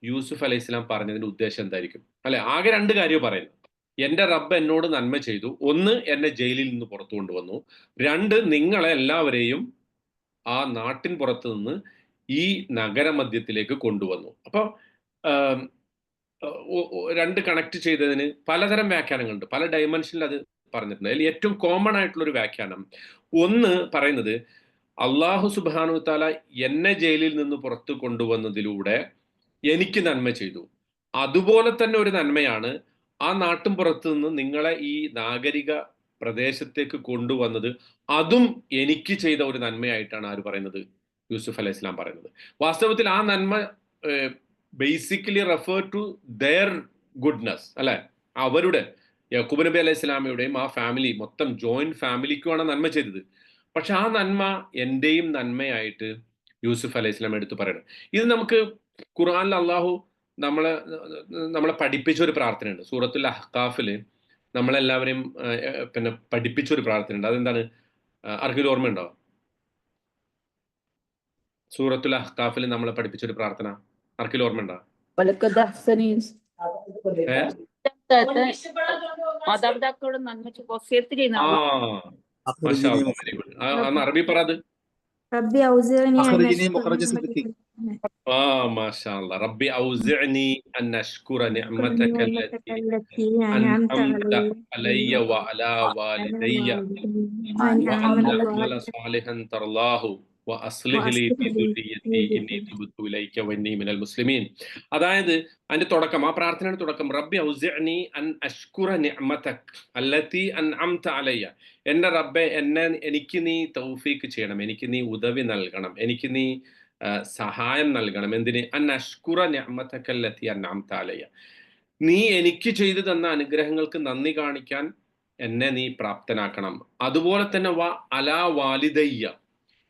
യൂസുഫ് അലൈഹി സ്വലാം പറഞ്ഞതിന്റെ ഉദ്ദേശം എന്തായിരിക്കും അല്ലെ? ആകെ രണ്ട് കാര്യം പറയുന്നത്. എൻ്റെ റബ്ബ് എന്നോട് നന്മ ചെയ്തു. ഒന്ന്, എന്നെ ജയിലിൽ നിന്ന് പുറത്തു കൊണ്ടുവന്നു. രണ്ട്, നിങ്ങളെ എല്ലാവരെയും ആ നാട്ടിൻ പുറത്ത് നിന്ന് ഈ നഗരമധ്യത്തിലേക്ക് കൊണ്ടുവന്നു. അപ്പൊ ആം, രണ്ട് കണക്ട് ചെയ്തതിന് പലതരം വ്യാഖ്യാനങ്ങളുണ്ട്. പല ഡയമെൻഷനിൽ അത് പറഞ്ഞിട്ടുണ്ട്. അതിൽ ഏറ്റവും കോമൺ ആയിട്ടുള്ള ഒരു വ്യാഖ്യാനം, ഒന്ന് പറയുന്നത്, അള്ളാഹു സുബ്ഹാനഹു വതആല എന്നെ ജയിലിൽ നിന്ന് പുറത്തു കൊണ്ടുവന്നതിലൂടെ എനിക്ക് നന്മ ചെയ്തു. അതുപോലെ തന്നെ ഒരു നന്മയാണ് ആ നാട്ടും പുറത്ത് നിന്ന് നിങ്ങളെ ഈ നാഗരിക പ്രദേശത്തേക്ക് കൊണ്ടുവന്നത്. അതും എനിക്ക് ചെയ്ത ഒരു നന്മയായിട്ടാണ് ആര് പറയുന്നത്? യൂസുഫ് അലൈഹി ഇസ്ലാം പറയുന്നത്. വാസ്തവത്തിൽ ആ നന്മ basically refer to their goodness, അല്ലെ? അവരുടെ, യാക്കൂബ് നബി അലൈഹി സ്വലാമയുടെയും ആ ഫാമിലി, മൊത്തം ജോയിന്റ് ഫാമിലിക്കുമാണ് നന്മ ചെയ്തത്. പക്ഷെ ആ നന്മ എന്റെയും നന്മയായിട്ട് യൂസുഫ് അലൈഹി സ്വലാം എടുത്തു പറയണം. ഇത് നമുക്ക് ഖുർആനിൽ അള്ളാഹു നമ്മളെ നമ്മളെ പഠിപ്പിച്ച ഒരു പ്രാർത്ഥനയുണ്ട്. സൂറത്തുൽ അഹ്കാഫിൽ നമ്മളെല്ലാവരെയും പിന്നെ പഠിപ്പിച്ച ഒരു പ്രാർത്ഥനയുണ്ട്. അതെന്താണ്? ആർക്കെങ്കിലും ഓർമ്മയുണ്ടോ? സൂറത്തുൽ അഹ്കാഫിൽ നമ്മളെ പഠിപ്പിച്ച ഒരു പ്രാർത്ഥന ആർക്കെങ്കിലും ഓർമ്മയുണ്ടോ? ولقد أحسنين ഏഹ് മാതാപിതാക്കളോട് നന്മ വസിയത്ത് ചെയ്യുന്ന ആ മാഷാ أخرجني അല്ലാഹ്, വെരി ഗുഡ്. അന്ന് അറബി പറ അത്. ربي أوزعني أن أخرجني أشكر مخرج صدقي. ആ മാഷാ അല്ലാഹ്. റബ്ബി ഔസിഅനി അൻ അഷ്കുറ നിഅമതക نعمتك അല്ലതി التي أنعمت അൻഅംത علي അലയ്യ വഅലാ وعلى വാലിദയ്യ والدي وأن وأن أعمل أعمل صالحا صالحا ترضاه وأصلح لي في وأصلح لي ذريتي إني تبت إليك وإني من المسلمين. അതായത് അതിന്റെ തുടക്കം, ആ പ്രാർത്ഥനയുടെ തുടക്കം, റബ്ബി ഔസിഅനി അൻ അഷ്കുറ നിഅമതക് അല്ലതി അൻഅംത അലയ്യ. എന്റെ റബ്ബെ, എനിക്ക് നീ തൗഫീക്ക് ചെയ്യണം, എനിക്ക് നീ ഉദവി നൽകണം, എനിക്ക് നീ സഹായം നൽകണം. എന്തിന്? അൻ അഷ്കുറ നിഅമതക അല്ലതി അൻഅംത അലയ്യ. നീ എനിക്ക് ചെയ്തു തന്ന അനുഗ്രഹങ്ങൾക്ക് നന്ദി കാണിക്കാൻ എന്നെ നീ പ്രാപ്തനാക്കണം. അതുപോലെ തന്നെ അലാ വാലിദയ്യ,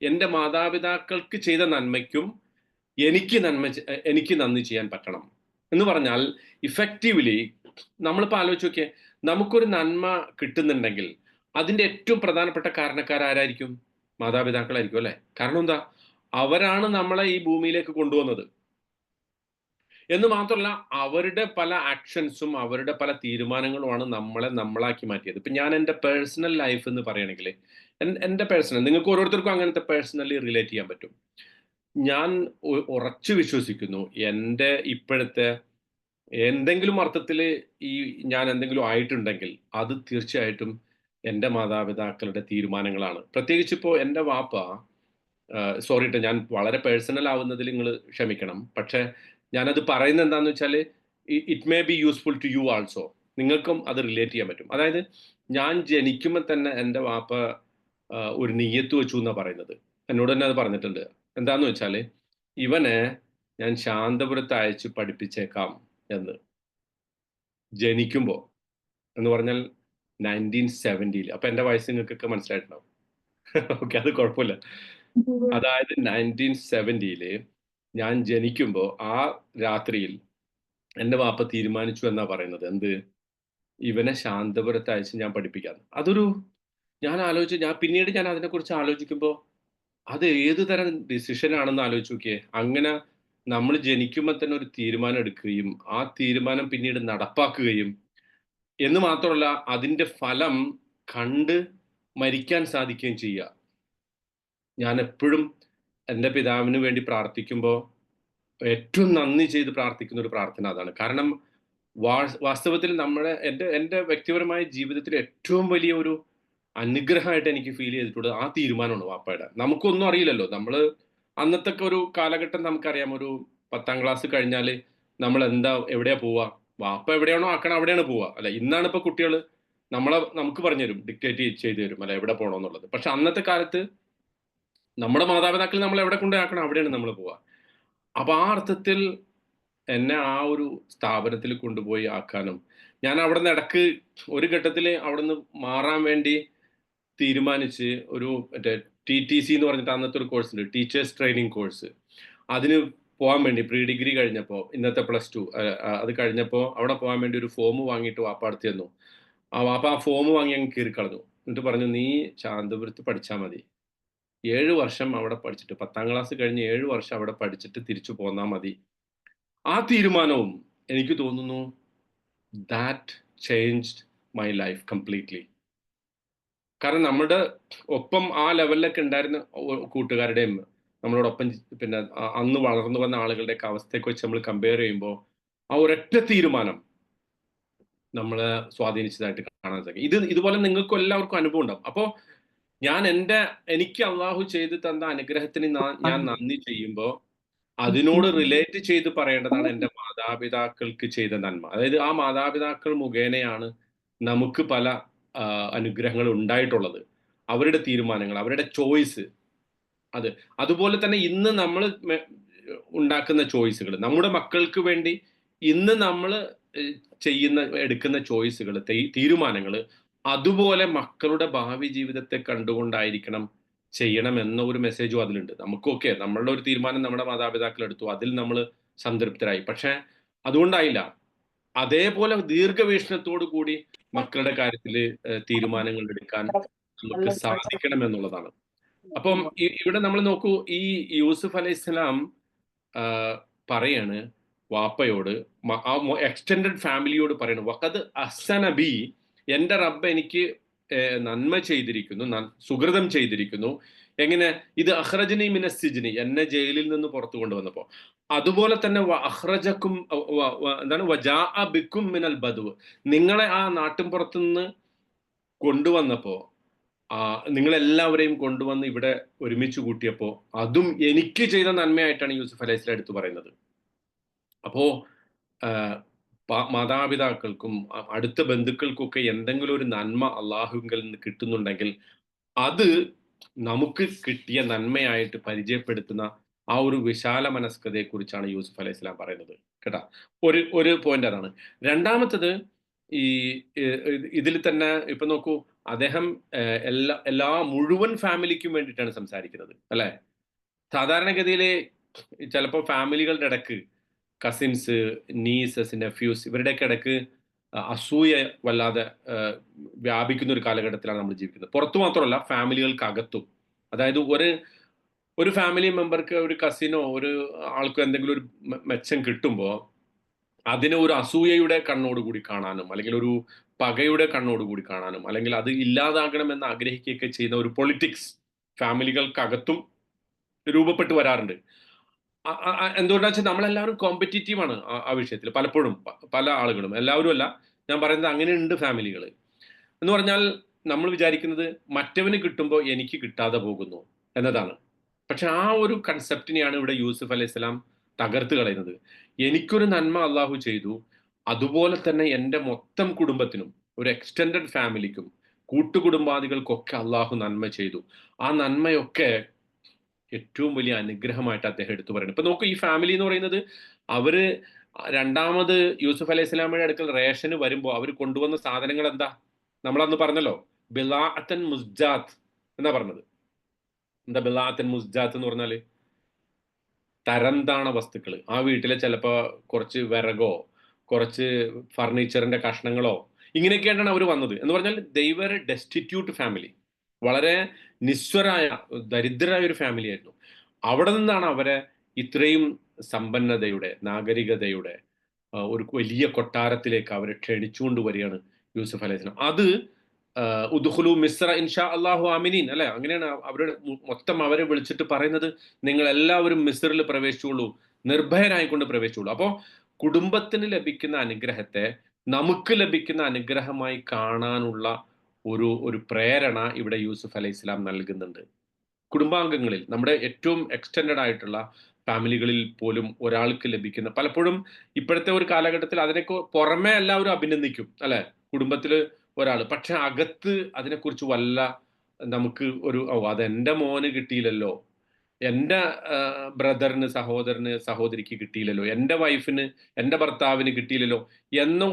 എൻ്റെ മാതാപിതാക്കൾക്ക് ചെയ്ത നന്മയ്ക്കും എനിക്ക് നന്ദി ചെയ്യാൻ പറ്റണം എന്ന് പറഞ്ഞാൽ, ഇഫക്റ്റീവ്ലി നമ്മളിപ്പോൾ ആലോചിച്ച് നോക്കിയേ, നമുക്കൊരു നന്മ കിട്ടുന്നുണ്ടെങ്കിൽ അതിന്റെ ഏറ്റവും പ്രധാനപ്പെട്ട കാരണക്കാരായിരിക്കും? മാതാപിതാക്കളായിരിക്കും, അല്ലെ? കാരണം എന്താ? അവരാണ് നമ്മളെ ഈ ഭൂമിയിലേക്ക് കൊണ്ടുവന്നത്. എന്ന് മാത്രമല്ല, അവരുടെ പല ആക്ഷൻസും അവരുടെ പല തീരുമാനങ്ങളുമാണ് നമ്മളാക്കി മാറ്റിയത്. ഇപ്പൊ ഞാൻ എൻ്റെ പേഴ്സണൽ ലൈഫ് എന്ന് പറയുകയാണെങ്കിൽ, എൻ്റെ പേഴ്സണൽ, നിങ്ങൾക്ക് ഓരോരുത്തർക്കും അങ്ങനത്തെ പേഴ്സണലി റിലേറ്റ് ചെയ്യാൻ പറ്റും. ഞാൻ ഉറച്ചു വിശ്വസിക്കുന്നു, എൻ്റെ ഇപ്പോഴത്തെ എന്തെങ്കിലും അർത്ഥത്തിൽ ഈ ഞാൻ എന്തെങ്കിലും ആയിട്ടുണ്ടെങ്കിൽ അത് തീർച്ചയായിട്ടും എൻ്റെ മാതാപിതാക്കളുടെ തീരുമാനങ്ങളാണ്. പ്രത്യേകിച്ച് ഇപ്പോൾ എൻ്റെ വാപ്പ, സോറി ട്ടോ, ഞാൻ വളരെ പേഴ്സണൽ ആവുന്നതിൽ നിങ്ങൾ ക്ഷമിക്കണം. പക്ഷെ ഞാനത് പറയുന്നത് എന്താണെന്ന് വെച്ചാൽ, it may be useful to you also. നിങ്ങൾക്കും അത് റിലേറ്റ് ചെയ്യാൻ പറ്റും. അതായത്, ഞാൻ ജനിക്കുമ്പോൾ തന്നെ എൻ്റെ വാപ്പ ഒരു നിയ്യത്ത് വെച്ചു എന്നാണ് പറയുന്നത്. എന്നോട് തന്നെ അത് പറഞ്ഞിട്ടുണ്ട്. എന്താന്ന് വെച്ചാൽ, ഇവനെ ഞാൻ ശാന്തപുരത്ത് അയച്ച് പഠിപ്പിച്ചേക്കാം എന്ന്. ജനിക്കുമ്പോൾ എന്ന് പറഞ്ഞാൽ 1970. അപ്പൊ എൻ്റെ വയസ്സ് നിങ്ങൾക്കൊക്കെ മനസ്സിലായിട്ടുണ്ടാവും. ഓക്കെ, അത് കുഴപ്പമില്ല. അതായത് 1970 ഞാൻ ജനിക്കുമ്പോൾ ആ രാത്രിയിൽ എൻ്റെ വാപ്പ തീരുമാനിച്ചു എന്നാ പറയുന്നത്. എന്ത്? ഇവനെ ശാന്തപുരത്ത് അയച്ച് ഞാൻ പഠിപ്പിക്കാം. പിന്നീട് ഞാൻ അതിനെക്കുറിച്ച് ആലോചിക്കുമ്പോൾ, അത് ഏത് തരം ഡിസിഷൻ ആണെന്ന് ആലോചിച്ച് നോക്കിയേ. അങ്ങനെ നമ്മൾ ജനിക്കുമ്പോൾ തന്നെ ഒരു തീരുമാനം എടുക്കുകയും ആ തീരുമാനം പിന്നീട് നടപ്പാക്കുകയും, എന്ന് മാത്രമല്ല അതിന്റെ ഫലം കണ്ട് മരിക്കാൻ സാധിക്കുകയും ചെയ്യുക. ഞാൻ എപ്പോഴും എൻ്റെ പിതാവിന് വേണ്ടി പ്രാർത്ഥിക്കുമ്പോൾ ഏറ്റവും നന്ദി ചെയ്ത് പ്രാർത്ഥിക്കുന്ന ഒരു പ്രാർത്ഥന അതാണ്. കാരണം വാസ്തവത്തിൽ എൻ്റെ വ്യക്തിപരമായ ജീവിതത്തിൽ ഏറ്റവും വലിയ ഒരു അനുഗ്രഹമായിട്ട് എനിക്ക് ഫീൽ ചെയ്തിട്ടുള്ളത് ആ തീരുമാനമാണ് വാപ്പയുടെ. നമുക്കൊന്നും അറിയില്ലല്ലോ. അന്നത്തെ ഒരു കാലഘട്ടം നമുക്കറിയാം. ഒരു 10ാം ക്ലാസ് കഴിഞ്ഞാൽ നമ്മൾ എവിടെയാ പോവുക? വാപ്പ എവിടെയാണോ ആക്കണം അവിടെയാണ് പോവുക, അല്ലെ? ഇന്നാണ് ഇപ്പൊ കുട്ടികൾ നമുക്ക് പറഞ്ഞുതരും, ഡിക്റ്റേറ്റ് ചെയ്തു തരും, അല്ലെ, എവിടെ പോകണമെന്നുള്ളത്. പക്ഷെ അന്നത്തെ കാലത്ത് നമ്മുടെ മാതാപിതാക്കൾ നമ്മൾ എവിടെ കൊണ്ടുപോയി അവിടെയാണ് നമ്മൾ പോവുക. അപ്പൊ ആ അർത്ഥത്തിൽ എന്നെ ആ ഒരു സ്ഥാപനത്തിൽ കൊണ്ടുപോയി ആക്കാനും, ഞാൻ അവിടെ നിന്ന് ഇടക്ക് ഒരു ഘട്ടത്തിൽ അവിടെ നിന്ന് മാറാൻ വേണ്ടി തീരുമാനിച്ച് ഒരു മറ്റേ TTC എന്ന് പറഞ്ഞിട്ട് അന്നത്തെ ഒരു കോഴ്സ് ഉണ്ട്, ടീച്ചേഴ്സ് ട്രെയിനിങ് കോഴ്സ്. അതിന് പോകാൻ വേണ്ടി പ്രീ ഡിഗ്രി കഴിഞ്ഞപ്പോൾ, ഇന്നത്തെ +2 അത് കഴിഞ്ഞപ്പോൾ അവിടെ പോകാൻ വേണ്ടി ഒരു ഫോം വാങ്ങിയിട്ട് വാപ്പ അടുത്ത് തന്നു. വാപ്പ ആ ഫോം വാങ്ങി അങ്ങ് കീറിക്കളഞ്ഞു. എന്നിട്ട് പറഞ്ഞു, നീ ശാന്തപുരത്ത് പഠിച്ചാൽ മതി, 7 വർഷം അവിടെ പഠിച്ചിട്ട്, 10ാം ക്ലാസ് കഴിഞ്ഞ് 7 വർഷം അവിടെ പഠിച്ചിട്ട് തിരിച്ചു പോന്നാൽ മതി. ആ തീരുമാനവും എനിക്ക് തോന്നുന്നു that changed my life completely. കാരണം നമ്മുടെ ഒപ്പം ആ ലെവലിലൊക്കെ ഉണ്ടായിരുന്ന കൂട്ടുകാരുടെയും നമ്മളോടൊപ്പം പിന്നെ അന്ന് വളർന്നു വന്ന ആളുകളുടെയൊക്കെ അവസ്ഥയൊക്കെ വെച്ച് നമ്മൾ കമ്പയർ ചെയ്യുമ്പോൾ ആ ഒരൊറ്റ തീരുമാനം നമ്മളെ സ്വാധീനിച്ചതായിട്ട് കാണാൻ സാധിക്കും. ഇതുപോലെ നിങ്ങൾക്കും എല്ലാവർക്കും അനുഭവം ഉണ്ടാവും. അപ്പോൾ എനിക്ക് അള്ളാഹു ചെയ്തു തന്ന അനുഗ്രഹത്തിന് ഞാൻ നന്ദി ചെയ്യുമ്പോൾ അതിനോട് റിലേറ്റ് ചെയ്ത് പറയേണ്ടതാണ് എൻ്റെ മാതാപിതാക്കൾക്ക് ചെയ്ത നന്മ. അതായത് ആ മാതാപിതാക്കൾ മുഖേനയാണ് നമുക്ക് പല അനുഗ്രഹങ്ങൾ ഉണ്ടായിട്ടുള്ളത്. അവരുടെ തീരുമാനങ്ങൾ, അവരുടെ ചോയ്സ്, അതുപോലെ തന്നെ ഇന്ന് നമ്മൾ ഉണ്ടാക്കുന്ന ചോയ്സുകൾ, നമ്മുടെ മക്കൾക്ക് വേണ്ടി ഇന്ന് നമ്മൾ എടുക്കുന്ന ചോയ്സുകൾ, തീരുമാനങ്ങൾ അതുപോലെ മക്കളുടെ ഭാവി ജീവിതത്തെ കണ്ടുകൊണ്ടായിരിക്കണം ചെയ്യണം എന്ന ഒരു മെസ്സേജും അതിലുണ്ട്. നമുക്കൊക്കെ നമ്മളുടെ ഒരു തീരുമാനം നമ്മുടെ മാതാപിതാക്കൾ എടുത്തു, അതിൽ നമ്മൾ സംതൃപ്തരായി. പക്ഷെ അതുകൊണ്ടായില്ല, അതേപോലെ ദീർഘവീക്ഷണത്തോടു കൂടി മക്കളുടെ കാര്യത്തിൽ തീരുമാനങ്ങൾ എടുക്കാൻ നമുക്ക് സാധിക്കണം എന്നുള്ളതാണ്. അപ്പം ഇവിടെ നമ്മൾ നോക്കൂ, ഈ യൂസുഫ് അലൈഹിസ്സലാം പറയാണ് വാപ്പയോട്, ആ എക്സ്റ്റെൻഡഡ് ഫാമിലിയോട് പറയണു, വഖദ് അഹ്സന ബി, എൻ്റെ റബ്ബ് എനിക്ക് നന്മ ചെയ്തിരിക്കുന്നു, സുഹൃതം ചെയ്തിരിക്കുന്നു. എങ്ങനെ? ഇത് അഖ്റജനി മിനസ് സിജ്നി, എന്നെ ജയിലിൽ നിന്ന് പുറത്തു കൊണ്ടുവന്നപ്പോ. അതുപോലെ തന്നെ അഖ്റജക്കും എന്താണ് വജാഅ ബിക്കും മിനൽ ബദ്വ്, നിങ്ങളെ ആ നാട്ടിൻ പുറത്തു നിന്ന് കൊണ്ടുവന്നപ്പോ, നിങ്ങളെല്ലാവരെയും കൊണ്ടുവന്ന് ഇവിടെ ഒരുമിച്ച് കൂട്ടിയപ്പോൾ അതും എനിക്ക് ചെയ്ത നന്മയായിട്ടാണ് യൂസുഫ് അലൈഹിസ്സലാം എടുത്തു പറയുന്നത്. അപ്പോ മാതാപിതാക്കൾക്കും അടുത്ത ബന്ധുക്കൾക്കൊക്കെ എന്തെങ്കിലും ഒരു നന്മ അള്ളാഹുവിൽ നിന്ന് കിട്ടുന്നുണ്ടെങ്കിൽ അത് നമുക്ക് കിട്ടിയ നന്മയായിട്ട് പരിചയപ്പെടുത്തുന്ന ആ ഒരു വിശാല മനസ്കതയെ കുറിച്ചാണ് യൂസുഫ് അലൈഹിസ്സലാം പറയുന്നത് കേട്ടാ. ഒരു പോയിന്റ് അതാണ്. രണ്ടാമത്തത്, ഇതിൽ തന്നെ ഇപ്പൊ നോക്കൂ, അദ്ദേഹം എല്ലാ മുഴുവൻ ഫാമിലിക്കും വേണ്ടിയിട്ടാണ് സംസാരിക്കുന്നത് അല്ലെ. സാധാരണഗതിയിൽ ചിലപ്പോൾ ഫാമിലികളുടെ ഇടക്ക് കസിൻസ്, നീസസ്, നെഫ്യൂസ്, ഇവരുടെയൊക്കെ ഇടക്ക് അസൂയ വല്ലാതെ വ്യാപിക്കുന്ന ഒരു കാലഘട്ടത്തിലാണ് നമ്മൾ ജീവിക്കുന്നത്. പുറത്തു മാത്രമല്ല, ഫാമിലികൾക്കകത്തും. അതായത് ഒരു ഫാമിലി മെമ്പർക്ക്, ഒരു കസിനോ ഒരു ആൾക്കോ എന്തെങ്കിലും ഒരു മെച്ചം കിട്ടുമ്പോൾ അതിനെ ഒരു അസൂയയുടെ കണ്ണോടുകൂടി കാണാനും, അല്ലെങ്കിൽ ഒരു പകയുടെ കണ്ണോടുകൂടി കാണാനും, അല്ലെങ്കിൽ അത് ഇല്ലാതാകണമെന്ന് ആഗ്രഹിക്കുകയൊക്കെ ചെയ്യുന്ന ഒരു പൊളിറ്റിക്സ് ഫാമിലികൾക്കകത്തും രൂപപ്പെട്ടു വരാറുണ്ട്. എന്തുകൊണ്ടാ വെച്ചാൽ നമ്മളെല്ലാവരും കോമ്പറ്റീറ്റീവ് ആണ് ആ വിഷയത്തിൽ. പലപ്പോഴും പല ആളുകളും, എല്ലാവരും അല്ല ഞാൻ പറയുന്നത്, അങ്ങനെയുണ്ട് ഫാമിലികൾ. എന്ന് പറഞ്ഞാൽ നമ്മൾ വിചാരിക്കുന്നത് മറ്റവന് കിട്ടുമ്പോൾ എനിക്ക് കിട്ടാതെ പോകുന്നു എന്നതാണ്. പക്ഷെ ആ ഒരു കൺസെപ്റ്റിനെയാണ് ഇവിടെ യൂസുഫ് അലൈഹിസ്സലാം തകർത്ത് കളയുന്നത്. എനിക്കൊരു നന്മ അള്ളാഹു ചെയ്തു, അതുപോലെ തന്നെ എൻ്റെ മൊത്തം കുടുംബത്തിനും, ഒരു എക്സ്റ്റെൻഡഡ് ഫാമിലിക്കും, കൂട്ടുകുടുംബാദികൾക്കൊക്കെ അള്ളാഹു നന്മ ചെയ്തു. ആ നന്മയൊക്കെ ഏറ്റവും വലിയ അനുഗ്രഹമായിട്ട് അദ്ദേഹം എടുത്തു പറയുന്നത്. ഇപ്പൊ നോക്കൂ, ഈ ഫാമിലി എന്ന് പറയുന്നത്, അവര് രണ്ടാമത് യൂസുഫ് അലൈഹിസ്സലാമയുടെ അടുക്കൽ റേഷന് വരുമ്പോൾ അവർ കൊണ്ടുവന്ന സാധനങ്ങൾ എന്താ? നമ്മളന്ന് പറഞ്ഞല്ലോ, ബിലാഅത്തൻ മുസ്ജാത്ത് എന്നാ പറഞ്ഞത്. എന്താ ബിലാഅത്തൻ മുസ്ജാത്ത് എന്ന് പറഞ്ഞാല്? തരംതാണ വസ്തുക്കൾ. ആ വീട്ടിലെ ചിലപ്പോ കുറച്ച് വിറകോ കുറച്ച് ഫർണിച്ചറിന്റെ കഷ്ണങ്ങളോ ഇങ്ങനെയൊക്കെയായിട്ടാണ് അവർ വന്നത്. എന്ന് പറഞ്ഞാൽ ദൈവ ഡെസ്റ്റിറ്റ്യൂട്ട് ഫാമിലി, വളരെ നിസ്വരായ ദരിദ്രരായ ഒരു ഫാമിലി ആയിരുന്നു. അവിടെ നിന്നാണ് അവരെ ഇത്രയും സമ്പന്നതയുടെ, നാഗരികതയുടെ ഒരു വലിയ കൊട്ടാരത്തിലേക്ക് അവരെ ക്ഷണിച്ചുകൊണ്ട് വരികയാണ് യൂസുഫ് അലൈഹിസ്സലാം. അത് ഉദ്ഖുലു മിസ്ര ഇൻഷാ അല്ലാഹു ആമിനീൻ അല്ലെ, അങ്ങനെയാണ് അവരുടെ മൊത്തം അവരെ വിളിച്ചിട്ട് പറയുന്നത്, നിങ്ങൾ എല്ലാവരും മിസ്റിൽ പ്രവേശിച്ചുള്ളൂ, നിർഭയരായിക്കൊണ്ട് പ്രവേശിച്ചുള്ളൂ. അപ്പോൾ കുടുംബത്തിന് ലഭിക്കുന്ന അനുഗ്രഹത്തെ നമുക്ക് ലഭിക്കുന്ന അനുഗ്രഹമായി കാണാനുള്ള ഒരു പ്രേരണ ഇവിടെ യൂസുഫ് അലൈഹിസ്സലാം നൽകുന്നുണ്ട്. കുടുംബാംഗങ്ങളിൽ, നമ്മുടെ ഏറ്റവും എക്സ്റ്റെൻഡഡ് ആയിട്ടുള്ള ഫാമിലികളിൽ പോലും ഒരാൾക്ക് ലഭിക്കുന്ന, പലപ്പോഴും ഇപ്പോഴത്തെ ഒരു കാലഘട്ടത്തിൽ അതിനൊക്കെ പുറമെ എല്ലാവരും അഭിനന്ദിക്കും അല്ലെ, കുടുംബത്തിൽ ഒരാൾ, പക്ഷെ അകത്ത് അതിനെക്കുറിച്ച് വല്ല നമുക്ക് അതെന്റെ മോന് കിട്ടിയില്ലല്ലോ, എൻ്റെ ബ്രദറിന്, സഹോദരിക്ക് കിട്ടിയില്ലല്ലോ, എൻ്റെ വൈഫിന്, എൻ്റെ ഭർത്താവിന് കിട്ടിയില്ലല്ലോ എന്ന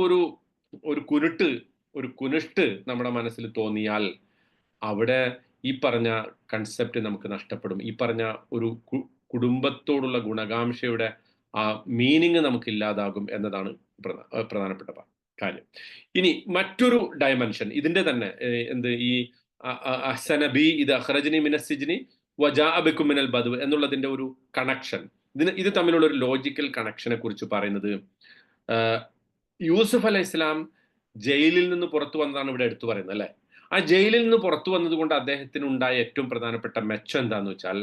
ഒരു കുനിഷ്ട് നമ്മുടെ മനസ്സിൽ തോന്നിയാൽ അവിടെ ഈ പറഞ്ഞ കൺസെപ്റ്റ് നമുക്ക് നഷ്ടപ്പെടും. ഈ പറഞ്ഞ ഒരു കുടുംബത്തോടുള്ള ഗുണകാംക്ഷയുടെ ആ മീനിങ് നമുക്ക് ഇല്ലാതാകും എന്നതാണ് പ്രധാനപ്പെട്ട കാര്യം. ഇനി മറ്റൊരു ഡയമെൻഷൻ ഇതിന്റെ തന്നെ, ഈ അഹ്സന ബി ഇത് അഖ്റജനി മിനസ് സിജ്നി വജാഅ ബിക്കും മിനൽ ബദ്വ് എന്നുള്ളതിന്റെ ഒരു കണക്ഷൻ, ഇത് തമ്മിലുള്ള ഒരു ലോജിക്കൽ കണക്ഷനെ കുറിച്ച് പറയുന്നത്, യൂസുഫ് അലൈഹിസ്സലാം ജയിലിൽ നിന്ന് പുറത്തു വന്നതാണ് ഇവിടെ എടുത്തു പറയുന്നത് അല്ലെ. ആ ജയിലിൽ നിന്ന് പുറത്തു വന്നതുകൊണ്ട് അദ്ദേഹത്തിന് ഉണ്ടായ ഏറ്റവും പ്രധാനപ്പെട്ട മെച്ചം എന്താന്ന് വെച്ചാൽ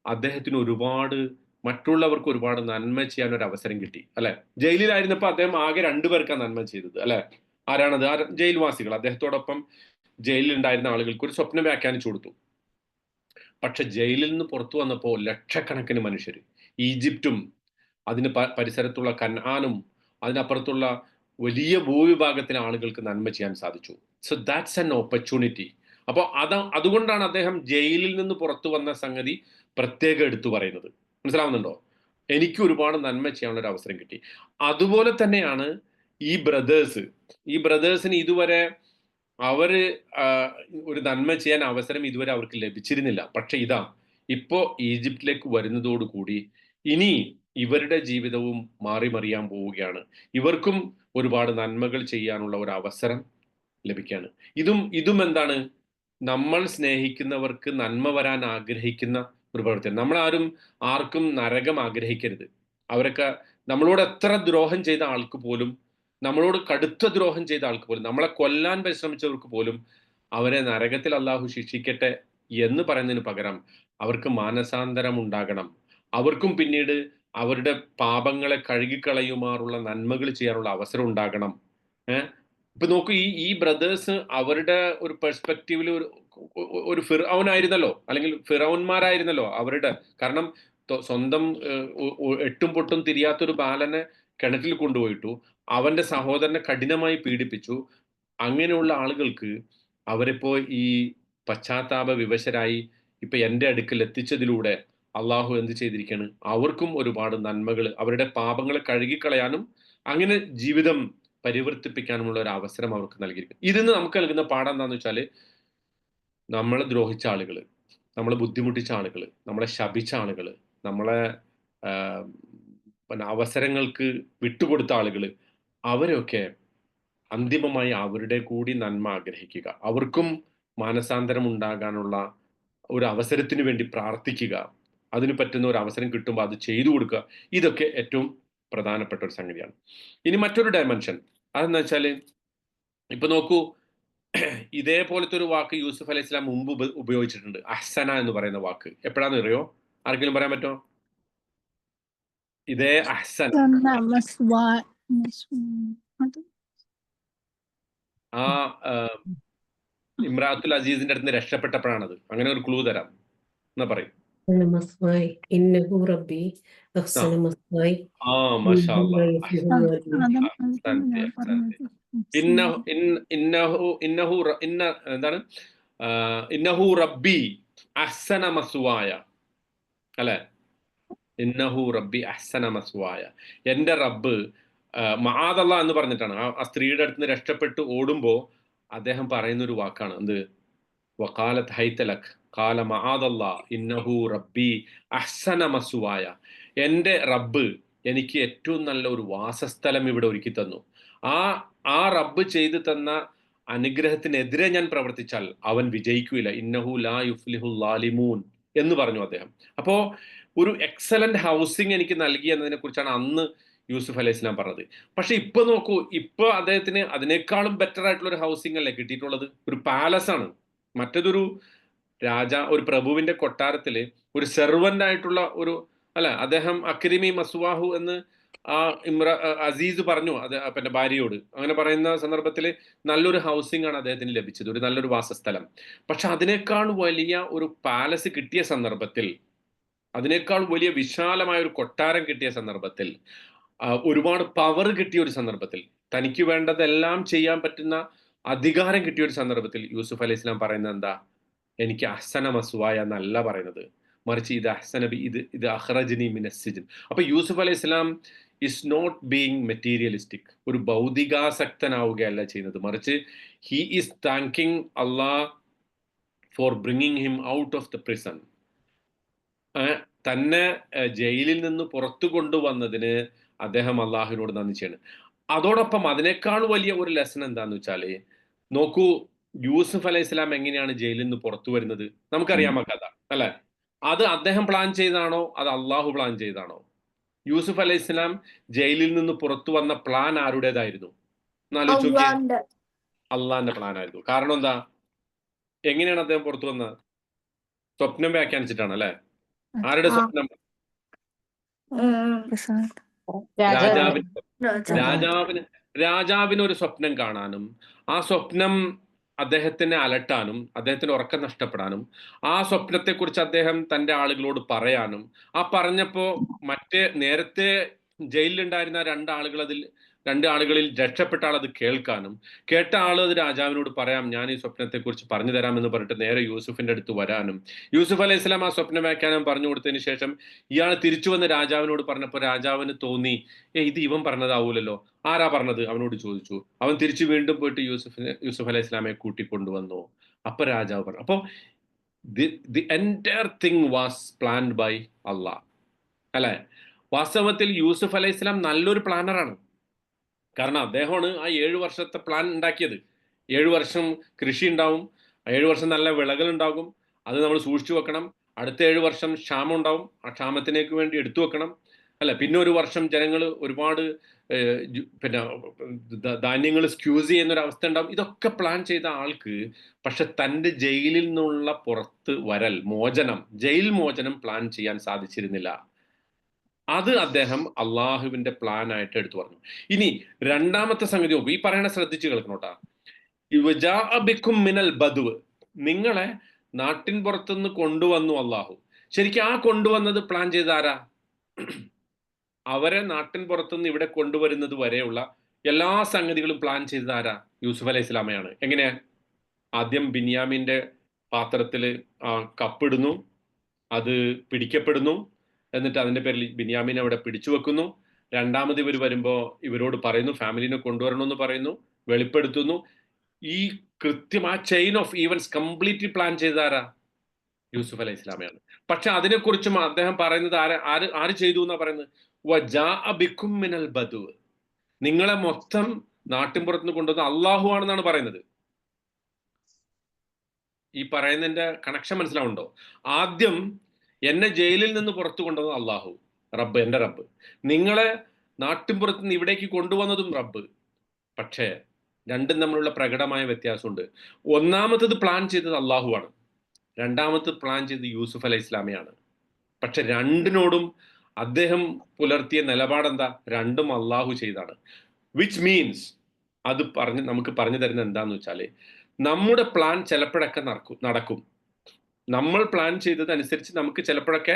അദ്ദേഹത്തിന് മറ്റുള്ളവർക്ക് ഒരുപാട് നന്മ ചെയ്യാൻ ഒരു അവസരം കിട്ടി അല്ലെ. ജയിലിലായിരുന്നപ്പോൾ അദ്ദേഹം ആകെ 2 പേർക്കാണ് നന്മ ചെയ്തത് അല്ലെ. ആരാണത്? ജയിൽവാസികൾ. അദ്ദേഹത്തോടൊപ്പം ജയിലിൽ ഉണ്ടായിരുന്ന ആളുകൾക്ക് ഒരു സ്വപ്നം വ്യാഖ്യാനിച്ചു കൊടുത്തു. പക്ഷെ ജയിലിൽ നിന്ന് പുറത്തു വന്നപ്പോൾ ലക്ഷക്കണക്കിന് മനുഷ്യർ, ഈജിപ്തും അതിന് പരിസരത്തുള്ള കനാനും അതിനപ്പുറത്തുള്ള വലിയ ഭൂവിഭാഗത്തിലെ ആളുകൾക്ക് നന്മ ചെയ്യാൻ സാധിച്ചു. So that's an opportunity. അപ്പോൾ അതുകൊണ്ടാണ് അദ്ദേഹം ജയിലിൽ നിന്ന് പുറത്തു വന്ന സംഗതി പ്രത്യേകം എടുത്തു പറയുന്നത്. മനസ്സിലാവുന്നുണ്ടോ? എനിക്ക് ഒരുപാട് നന്മ ചെയ്യാനുള്ള ഒരു അവസരം കിട്ടി. അതുപോലെ തന്നെയാണ് ഈ ബ്രദേഴ്സിന് ഇതുവരെ അവര് ഒരു നന്മ ചെയ്യാൻ അവസരം ഇതുവരെ അവർക്ക് ലഭിച്ചിരുന്നില്ല. പക്ഷെ ഇപ്പോ ഈജിപ്തിലേക്ക് വരുന്നതോടുകൂടി ഇനി ഇവരുടെ ജീവിതവും മറിയാൻ പോവുകയാണ്. ഇവർക്കും ഒരുപാട് നന്മകൾ ചെയ്യാനുള്ള ഒരു അവസരം ലഭിക്കുകയാണ്. ഇതും എന്താണ്? നമ്മൾ സ്നേഹിക്കുന്നവർക്ക് നന്മ വരാൻ ആഗ്രഹിക്കുന്ന ഒരു പ്രവർത്തനം. ആർക്കും നരകം ആഗ്രഹിക്കരുത്. അവരൊക്കെ നമ്മളോട് എത്ര ദ്രോഹം ചെയ്ത ആൾക്ക് പോലും, നമ്മളോട് കടുത്ത ദ്രോഹം ചെയ്ത ആൾക്ക് പോലും, നമ്മളെ കൊല്ലാൻ പരിശ്രമിച്ചവർക്ക് പോലും അവരെ നരകത്തിൽ അള്ളാഹു ശിക്ഷിക്കട്ടെ എന്ന് പറയുന്നതിന് പകരം അവർക്ക് മാനസാന്തരം ഉണ്ടാകണം. അവർക്കും പിന്നീട് അവരുടെ പാപങ്ങളെ കഴുകിക്കളയുമാറുള്ള നന്മകൾ ചെയ്യാനുള്ള അവസരം ഉണ്ടാകണം. ഇപ്പൊ നോക്കൂ, ഈ ബ്രദേഴ്സ് അവരുടെ ഒരു പെർസ്പെക്റ്റീവിൽ ഒരു ഫിറഔനായിരുന്നല്ലോ, അല്ലെങ്കിൽ ഫിറൗന്മാരായിരുന്നല്ലോ അവരുടെ. കാരണം സ്വന്തം എട്ടും പൊട്ടും തിരിയാത്തൊരു ബാലനെ കിണറ്റിൽ കൊണ്ടുപോയിട്ടു, അവന്റെ സഹോദരനെ കഠിനമായി പീഡിപ്പിച്ചു. അങ്ങനെയുള്ള ആളുകൾക്ക് അവരിപ്പോ ഈ പശ്ചാത്താപ വിവശരായി ഇപ്പൊ എൻ്റെ അടുക്കൽ എത്തിച്ചതിലൂടെ അള്ളാഹു എന്ത് ചെയ്തിരിക്കുകയാണ്? അവർക്കും ഒരുപാട് നന്മകൾ, അവരുടെ പാപങ്ങളെ കഴുകിക്കളയാനും അങ്ങനെ ജീവിതം പരിവർത്തിപ്പിക്കാനുമുള്ള ഒരു അവസരം അവർക്ക് നൽകിയിരിക്കും. ഇതിന്ന് നമുക്ക് നൽകുന്ന പാഠം എന്താണെന്ന് വെച്ചാൽ, നമ്മളെ ദ്രോഹിച്ച ആളുകൾ, നമ്മളെ ബുദ്ധിമുട്ടിച്ച ആളുകൾ, നമ്മളെ ശപിച്ച ആളുകൾ, നമ്മളെ അവസരങ്ങൾക്ക് വിട്ടുകൊടുത്ത ആളുകൾ, അവരൊക്കെ അന്തിമമായി അവരുടെ കൂടി നന്മ ആഗ്രഹിക്കുക, അവർക്കും മാനസാന്തരം ഉണ്ടാകാനുള്ള ഒരു അവസരത്തിന് വേണ്ടി പ്രാർത്ഥിക്കുക, അതിന് പറ്റുന്ന ഒരു അവസരം കിട്ടുമ്പോൾ അത് ചെയ്തു കൊടുക്കുക. ഇതൊക്കെ ഏറ്റവും പ്രധാനപ്പെട്ട ഒരു സംഗതിയാണ്. ഇനി മറ്റൊരു ഡയമെൻഷൻ അതെന്ന് വെച്ചാൽ, ഇപ്പൊ നോക്കൂ, ഇതേപോലത്തെ ഒരു വാക്ക് യൂസുഫ് അലൈഹി സ്വലാം മുമ്പ് ഉപയോഗിച്ചിട്ടുണ്ട്. അഹ്സന എന്ന് പറയുന്ന വാക്ക് എപ്പോഴാന്ന് അറിയോ? ആർക്കെങ്കിലും പറയാൻ പറ്റുമോ? ഇതേ അഹ്സന ആ ഇമ്രാത്തുൽ അസീസിന്റെ അടുത്ത് നിന്ന് രക്ഷപ്പെട്ടപ്പോഴാണത്. അങ്ങനെ ഒരു ക്ലൂ തരാം എന്നാ പറയും. എന്താണ്? ഇന്നഹു റബ്ബി അഹ്സന മസ്വായ അല്ലെ. ഇന്നഹു റബ്ബി അഹ്സന മസ്വായ, എന്റെ റബ്ബ് മആദല്ലാ എന്ന് പറഞ്ഞിട്ടാണ് ആ സ്ത്രീയുടെ അടുത്ത് നിന്ന് രക്ഷപ്പെട്ട് ഓടുമ്പോ അദ്ദേഹം പറയുന്ന ഒരു വാക്കാണ് എന്ത്? വഖാലത് ഹൈതലക് ഖാല മആദല്ലാ ഇന്നഹു റബ്ബി അഹ്സന മസ്വായ, എൻ്റെ റബ്ബ് എനിക്ക് ഏറ്റവും നല്ല ഒരു വാസസ്ഥലം ഇവിടെ ഒരുക്കി തന്നു. ആ റബ്ബ് ചെയ്തു തന്ന അനുഗ്രഹത്തിനെതിരെ ഞാൻ പ്രവർത്തിച്ചാൽ അവൻ വിജയിക്കുകയില്ല. ഇന്നഹു ലാ യുഫ്ലിഹുൽ ലാലിമൂൻ എന്ന് പറഞ്ഞു അദ്ദേഹം. അപ്പോ ഒരു എക്സലന്റ് ഹൗസിംഗ് എനിക്ക് നൽകി എന്നതിനെ കുറിച്ചാണ് അന്ന് യൂസുഫ് അലൈഹി സ്വലാം പറഞ്ഞത്. പക്ഷെ ഇപ്പൊ നോക്കൂ, ഇപ്പൊ അദ്ദേഹത്തിന് അതിനേക്കാളും ബെറ്റർ ആയിട്ടുള്ള ഒരു ഹൗസിംഗ് അല്ലേ കിട്ടിയിട്ടുള്ളത്? ഒരു പാലസ് ആണ്. മറ്റതൊരു ഒരു പ്രഭുവിന്റെ കൊട്ടാരത്തില് ഒരു സെർവന്റ് ആയിട്ടുള്ള ഒരു അല്ല, അദ്ദേഹം അക്രിമി മസ്വാഹു എന്ന് അസീസ് പറഞ്ഞു പിന്നെ ഭാര്യയോട്. അങ്ങനെ പറയുന്ന സന്ദർഭത്തിൽ നല്ലൊരു ഹൗസിംഗ് ആണ് അദ്ദേഹത്തിന് ലഭിച്ചത്, ഒരു നല്ലൊരു വാസസ്ഥലം. പക്ഷെ അതിനേക്കാൾ വലിയ ഒരു പാലസ് കിട്ടിയ സന്ദർഭത്തിൽ, അതിനേക്കാൾ വലിയ വിശാലമായ ഒരു കൊട്ടാരം കിട്ടിയ സന്ദർഭത്തിൽ, ഒരുപാട് പവർ കിട്ടിയ ഒരു സന്ദർഭത്തിൽ, തനിക്ക് വേണ്ടതെല്ലാം ചെയ്യാൻ പറ്റുന്ന അധികാരം കിട്ടിയ ഒരു സന്ദർഭത്തിൽ യൂസുഫ് അലൈഹി സ്വലാം പറയുന്നത് എന്താ? എനിക്ക് അഹ്സന മസ്വായ എന്നല്ല പറയുന്നത്, മറിച്ച് ഇത് അഹ്സനബി, ഇത് അഖ്റജ്നി മിനസ് സിജ്ൻ. അപ്പൊ യൂസുഫ് അലൈഹി സ്വലാം ഇസ് നോട്ട് ബീങ് മെറ്റീരിയലിസ്റ്റിക്, ഒരു ഭൗതികാസക്തനാവുകയല്ല ചെയ്യുന്നത്, മറിച്ച് he is thanking Allah for bringing him out of the prison. തന്നെ ജയിലിൽ നിന്ന് പുറത്തു കൊണ്ടുവന്നതിന് അദ്ദേഹം അള്ളാഹുവിനോട് നന്ദി ചെയ്യണം. അതോടൊപ്പം അതിനേക്കാൾ വലിയ ഒരു ലെസൺ എന്താന്ന് വെച്ചാല്, നോക്കൂ, യൂസുഫ് അലൈഹി സ്വലാം എങ്ങനെയാണ് ജയിലിൽ നിന്ന് പുറത്തു വരുന്നത്? നമുക്കറിയാമോ കഥ അല്ലെ? അത് അദ്ദേഹം പ്ലാൻ ചെയ്താണോ അത് അള്ളാഹു പ്ലാൻ ചെയ്താണോ? യൂസുഫ് അലൈഹി സ്വലാം ജയിലിൽ നിന്ന് പുറത്തു വന്ന പ്ലാൻ ആരുടേതായിരുന്നു? അള്ളാന്റെ പ്ലാൻ ആയിരുന്നു. കാരണം എന്താ? എങ്ങനെയാണ് അദ്ദേഹം പുറത്തു വന്നത്? സ്വപ്നം വ്യാഖ്യാനിച്ചിട്ടാണ് അല്ലെ? ആരുടെ ആ. സ്വപ്നം? രാജാവ് രാജാവിന് രാജാവിന് ഒരു സ്വപ്നം കാണാനും ആ സ്വപ്നം അദ്ദേഹത്തിനെ അലട്ടാനും അദ്ദേഹത്തിന് ഉറക്കം നഷ്ടപ്പെടാനും ആ സ്വപ്നത്തെക്കുറിച്ച് അദ്ദേഹം തന്റെ ആളുകളോട് പറയാനും ആ പറഞ്ഞപ്പോ നേരത്തെ ജയിലിലുണ്ടായിരുന്ന രണ്ടാളുകളിൽ രക്ഷപ്പെട്ട ആൾ അത് കേൾക്കാനും കേട്ട ആൾ അത് രാജാവിനോട് പറയാം, ഞാൻ ഈ സ്വപ്നത്തെക്കുറിച്ച് പറഞ്ഞു തരാമെന്ന് പറഞ്ഞിട്ട് നേരെ യൂസുഫിന്റെ അടുത്ത് വരാനും യൂസുഫ് അലൈഹി സ്വലാം ആ സ്വപ്നം വ്യാഖ്യാനം പറഞ്ഞു കൊടുത്തതിന് ശേഷം ഇയാൾ തിരിച്ചു വന്ന് രാജാവിനോട് പറഞ്ഞപ്പോൾ രാജാവിന് തോന്നി, ഇത് ഇവൻ പറഞ്ഞതാവൂലല്ലോ, ആരാ പറഞ്ഞത് അവനോട് ചോദിച്ചു. അവൻ തിരിച്ചു വീണ്ടും പോയിട്ട് യൂസുഫ് അലൈഹി ഇസ്ലാമെ കൂട്ടിക്കൊണ്ടുവന്നു. അപ്പൊ രാജാവ് പറഞ്ഞു. അപ്പോ the entire thing was planned by Allah അല്ലെ? വാസ്തവത്തിൽ യൂസുഫ് അലൈഹി ഇസ്ലാം നല്ലൊരു പ്ലാനറാണ്. കാരണം അദ്ദേഹമാണ് ആ 7 വർഷത്തെ പ്ലാൻ ഉണ്ടാക്കിയത്. 7 വർഷം കൃഷി ഉണ്ടാവും, 7 വർഷം നല്ല വിളകൾ ഉണ്ടാകും, അത് നമ്മൾ സൂക്ഷിച്ചു വെക്കണം. അടുത്ത 7 വർഷം ക്ഷാമം ഉണ്ടാവും, ആ ക്ഷാമത്തിനേക്ക് വേണ്ടി എടുത്തു വെക്കണം അല്ല. പിന്നെ ഒരു വർഷം ജനങ്ങൾ ഒരുപാട് പിന്നെ ധാന്യങ്ങൾ സ്ക്യൂസ് ചെയ്യുന്ന ഒരു അവസ്ഥ ഉണ്ടാവും. ഇതൊക്കെ പ്ലാൻ ചെയ്ത ആൾക്ക് പക്ഷെ തൻ്റെ ജയിലിൽ നിന്നുള്ള പുറത്ത് വരൽ, ജയിൽ മോചനം പ്ലാൻ ചെയ്യാൻ സാധിച്ചിരുന്നില്ല. അത് അദ്ദേഹം അള്ളാഹുവിന്റെ പ്ലാൻ ആയിട്ട് എടുത്തു പറഞ്ഞു. ഇനി രണ്ടാമത്തെ സംഗതി നോക്കൂ, ഈ പറയണ ശ്രദ്ധിച്ചു കേൾക്കണോട്ടാ. മിനൽ ബദുവ്, നിങ്ങളെ നാട്ടിൻ പുറത്തുനിന്ന് കൊണ്ടുവന്നു അള്ളാഹു. ശരിക്കും ആ കൊണ്ടുവന്നത് പ്ലാൻ ചെയ്ത ആരാ? അവരെ നാട്ടിൻ പുറത്തുനിന്ന് ഇവിടെ കൊണ്ടുവരുന്നത് വരെയുള്ള എല്ലാ സംഗതികളും പ്ലാൻ ചെയ്തത് ആരാ? യൂസുഫ് അലൈഹി ഇസ്ലാമയാണ്. എങ്ങനെയാ? ആദ്യം ബിന്യാമിന്റെ പാത്രത്തിൽ കപ്പിടുന്നു, അത് പിടിക്കപ്പെടുന്നു, എന്നിട്ട് അതിന്റെ പേരിൽ ബിന്യാമിനെ അവിടെ പിടിച്ചു വെക്കുന്നു. രണ്ടാമത് ഇവർ വരുമ്പോൾ ഇവരോട് പറയുന്നു ഫാമിലിനെ കൊണ്ടുവരണമെന്ന് പറയുന്നു, വെളിപ്പെടുത്തുന്നു. ഈ കൃത്യം ആ chain of events completely plan ചെയ്താരാ? യൂസുഫ് അലൈഹി ഇസ്ലാമയാണ്. പക്ഷെ അതിനെക്കുറിച്ചും അദ്ദേഹം പറയുന്നത് ആര് ചെയ്തു എന്നാ പറയുന്നത്? മിനൽ ബദു, നിങ്ങളെ മൊത്തം നാട്ടിൻപുറത്തുനിന്ന് കൊണ്ടുവന്ന അള്ളാഹു ആണെന്നാണ് പറയുന്നത്. ഈ പറയുന്നതിന്റെ കണക്ഷൻ മനസ്സിലാവുണ്ടോ? ആദ്യം എന്നെ ജയിലിൽ നിന്ന് പുറത്തു കൊണ്ടുവന്നത് അള്ളാഹു, റബ്ബ്, എൻ്റെ റബ്ബ്. നിങ്ങളെ നാട്ടിൻപുറത്ത് നിന്ന് ഇവിടേക്ക് കൊണ്ടുവന്നതും റബ്ബ്. പക്ഷേ രണ്ടും തമ്മിലുള്ള പ്രകടമായ വ്യത്യാസമുണ്ട്. ഒന്നാമത്തത് പ്ലാൻ ചെയ്തത് അള്ളാഹു ആണ്, രണ്ടാമത്തത് പ്ലാൻ ചെയ്തത് യൂസുഫ് അലൈഹി ഇസ്ലാമിയാണ്. പക്ഷെ രണ്ടിനോടും അദ്ദേഹം പുലർത്തിയ നിലപാടെന്താ? രണ്ടും അള്ളാഹു ചെയ്താണ്. വിച്ച് മീൻസ് അത് നമുക്ക് പറഞ്ഞു തരുന്നത് എന്താന്ന് വെച്ചാല്, നമ്മുടെ പ്ലാൻ ചിലപ്പോഴൊക്കെ നടക്കും. നമ്മൾ പ്ലാൻ ചെയ്തതനുസരിച്ച് നമുക്ക് ചിലപ്പോഴൊക്കെ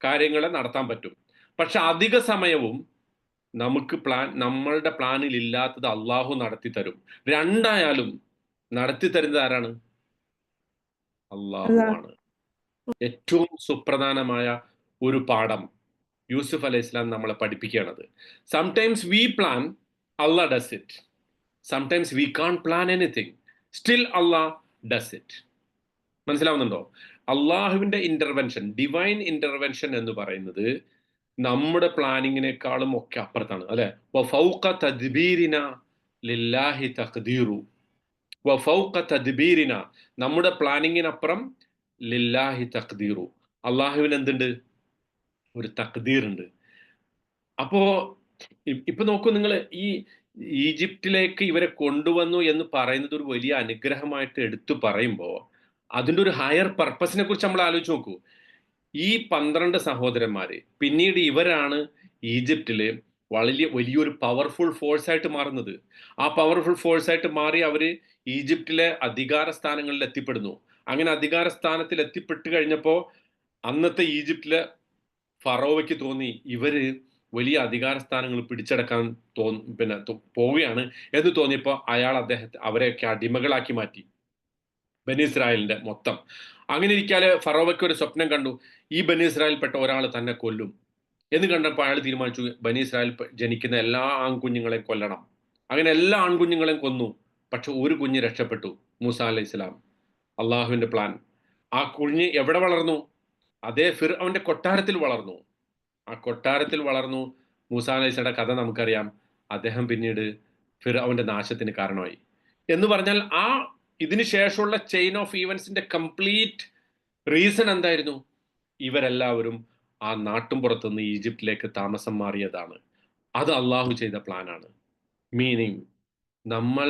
കാര്യങ്ങളെ നടത്താൻ പറ്റും. പക്ഷെ അധിക സമയവും നമ്മളുടെ പ്ലാനിൽ ഇല്ലാത്തത് അള്ളാഹു നടത്തി തരും. രണ്ടായാലും നടത്തി തരുന്നത് ആരാണ്? അള്ളാഹു ആണ്. ഏറ്റവും സുപ്രധാനമായ ഒരു പാഠം യൂസുഫ് അലൈഹി ഇസ്ലാം നമ്മളെ പഠിപ്പിക്കുകയാണത്. Sometimes we plan, Allah does it. Sometimes we can't plan anything, still Allah does it. മനസ്സിലാവുന്നുണ്ടോ? അള്ളാഹുവിന്റെ ഇന്റർവെൻഷൻ, ഡിവൈൻ ഇന്റർവെൻഷൻ എന്ന് പറയുന്നത് നമ്മുടെ പ്ലാനിങ്ങിനേക്കാളും ഒക്കെ അപ്പുറത്താണ് അല്ലെ? വഫൗഖ തദ്ബീരിന ലില്ലാഹി തഖ്ദീറു. വഫൗഖ തദ്ബീരിന, നമ്മുടെ പ്ലാനിങ്ങിനപ്പുറം ലില്ലാഹി തഖ്ദീറു, അള്ളാഹുവിന് എന്തുണ്ട്? ഒരു തഖ്ദീർ ഉണ്ട്. അപ്പോ ഇപ്പൊ നോക്കൂ നിങ്ങൾ, ഈ ഈജിപ്തിലേക്ക് ഇവരെ കൊണ്ടുവന്നു എന്ന് പറയുന്നത് ഒരു വലിയ അനുഗ്രഹമായിട്ട് എടുത്തു പറയുമ്പോൾ അതിൻ്റെ ഒരു ഹയർ പർപ്പസിനെ കുറിച്ച് നമ്മൾ ആലോചിച്ച് നോക്കൂ. ഈ 12 സഹോദരന്മാര് പിന്നീട് ഇവരാണ് ഈജിപ്തില് വലിയൊരു പവർഫുൾ ഫോഴ്സ് ആയിട്ട് മാറുന്നത്. ആ പവർഫുൾ ഫോഴ്സ് ആയിട്ട് മാറി അവര് ഈജിപ്തിലെ അധികാര സ്ഥാനങ്ങളിൽ എത്തിപ്പെടുന്നു. അങ്ങനെ അധികാര സ്ഥാനത്തിൽ എത്തിപ്പെട്ട് കഴിഞ്ഞപ്പോൾ അന്നത്തെ ഈജിപ്തിലെ ഫറോവയ്ക്ക് തോന്നി ഇവര് വലിയ അധികാര സ്ഥാനങ്ങൾ പിടിച്ചെടുക്കാൻ പോവുകയാണ് എന്ന് തോന്നിയപ്പോൾ അയാൾ അവരെയൊക്കെ അടിമകളാക്കി മാറ്റി, ബനി ഇസ്രായേലിന്റെ മൊത്തം. അങ്ങനെ ഇരിക്കാതെ ഫറോവയ്ക്ക് ഒരു സ്വപ്നം കണ്ടു, ഈ ബനി ഇസ്രായേൽപ്പെട്ട ഒരാൾ തന്നെ കൊല്ലും എന്ന് കണ്ടപ്പോൾ അയാൾ തീരുമാനിച്ചു ബനി ഇസ്രായേൽ ജനിക്കുന്ന എല്ലാ ആൺകുഞ്ഞുങ്ങളെയും കൊല്ലണം. അങ്ങനെ എല്ലാ ആൺകുഞ്ഞുങ്ങളെയും കൊന്നു. പക്ഷെ ഒരു കുഞ്ഞ് രക്ഷപ്പെട്ടു, മൂസ അലൈഹി ഇസ്ലാം. അള്ളാഹുവിന്റെ പ്ലാൻ. ആ കുഞ്ഞ് എവിടെ വളർന്നു? അതേ ഫിർഔന്റെ കൊട്ടാരത്തിൽ വളർന്നു. ആ കൊട്ടാരത്തിൽ വളർന്നു. മൂസ അലൈഹി ഇസ്ലാമിന്റെ കഥ നമുക്കറിയാം. അദ്ദേഹം പിന്നീട് ഫിർഔന്റെ നാശത്തിന് കാരണമായി. എന്ന് പറഞ്ഞാൽ ഇതിന് ശേഷമുള്ള ചെയിൻ ഓഫ് ഈവൻസിന്റെ കംപ്ലീറ്റ് റീസൺ എന്തായിരുന്നു? ഇവരെല്ലാവരും ആ നാട്ടുംപുറത്തുനിന്ന് ഈജിപ്തിലേക്ക് താമസം മാറിയതാണ്. അത് അള്ളാഹു ചെയ്ത പ്ലാനാണ്. മീനിങ് നമ്മൾ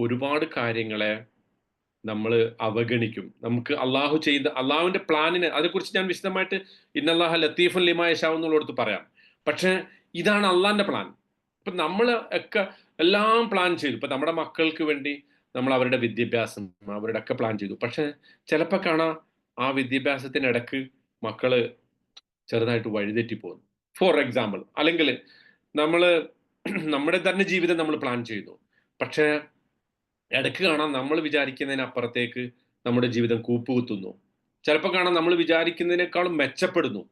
ഒരുപാട് കാര്യങ്ങളെ നമ്മൾ അവഗണിക്കും. നമുക്ക് അള്ളാഹു ചെയ്ത അള്ളാഹുവിന്റെ പ്ലാനിനെ അതേക്കുറിച്ച് ഞാൻ വിശദമായിട്ട് ഇന്നല്ലാഹ ലത്തീഫുൻ ലിമാ യശാഉ എന്നുള്ളിടത്ത് പറയാം. പക്ഷെ ഇതാണ് അള്ളാന്റെ പ്ലാൻ. ഇപ്പൊ നമ്മൾ ഒക്കെ എല്ലാം പ്ലാൻ ചെയ്തു. ഇപ്പൊ നമ്മുടെ മക്കൾക്ക് വേണ്ടി നമ്മൾ അവരുടെ വിദ്യാഭ്യാസം അവരുടെ ഒക്കെ പ്ലാൻ ചെയ്തു. പക്ഷെ ചിലപ്പോൾ കാണാം ആ വിദ്യാഭ്യാസത്തിനിടക്ക് മക്കള് ചെറുതായിട്ട് വഴിതെറ്റി പോകുന്നു. ഫോർ എക്സാമ്പിൾ, അല്ലെങ്കിൽ നമ്മൾ നമ്മുടെ തന്നെ ജീവിതം നമ്മൾ പ്ലാൻ ചെയ്തു. പക്ഷെ ഇടയ്ക്ക് കാണാം നമ്മൾ വിചാരിക്കുന്നതിനപ്പുറത്തേക്ക് നമ്മുടെ ജീവിതം കൂപ്പുകുത്തുന്നു. ചിലപ്പോൾ കാണാം നമ്മൾ വിചാരിക്കുന്നതിനേക്കാളും മെച്ചപ്പെടുന്നു.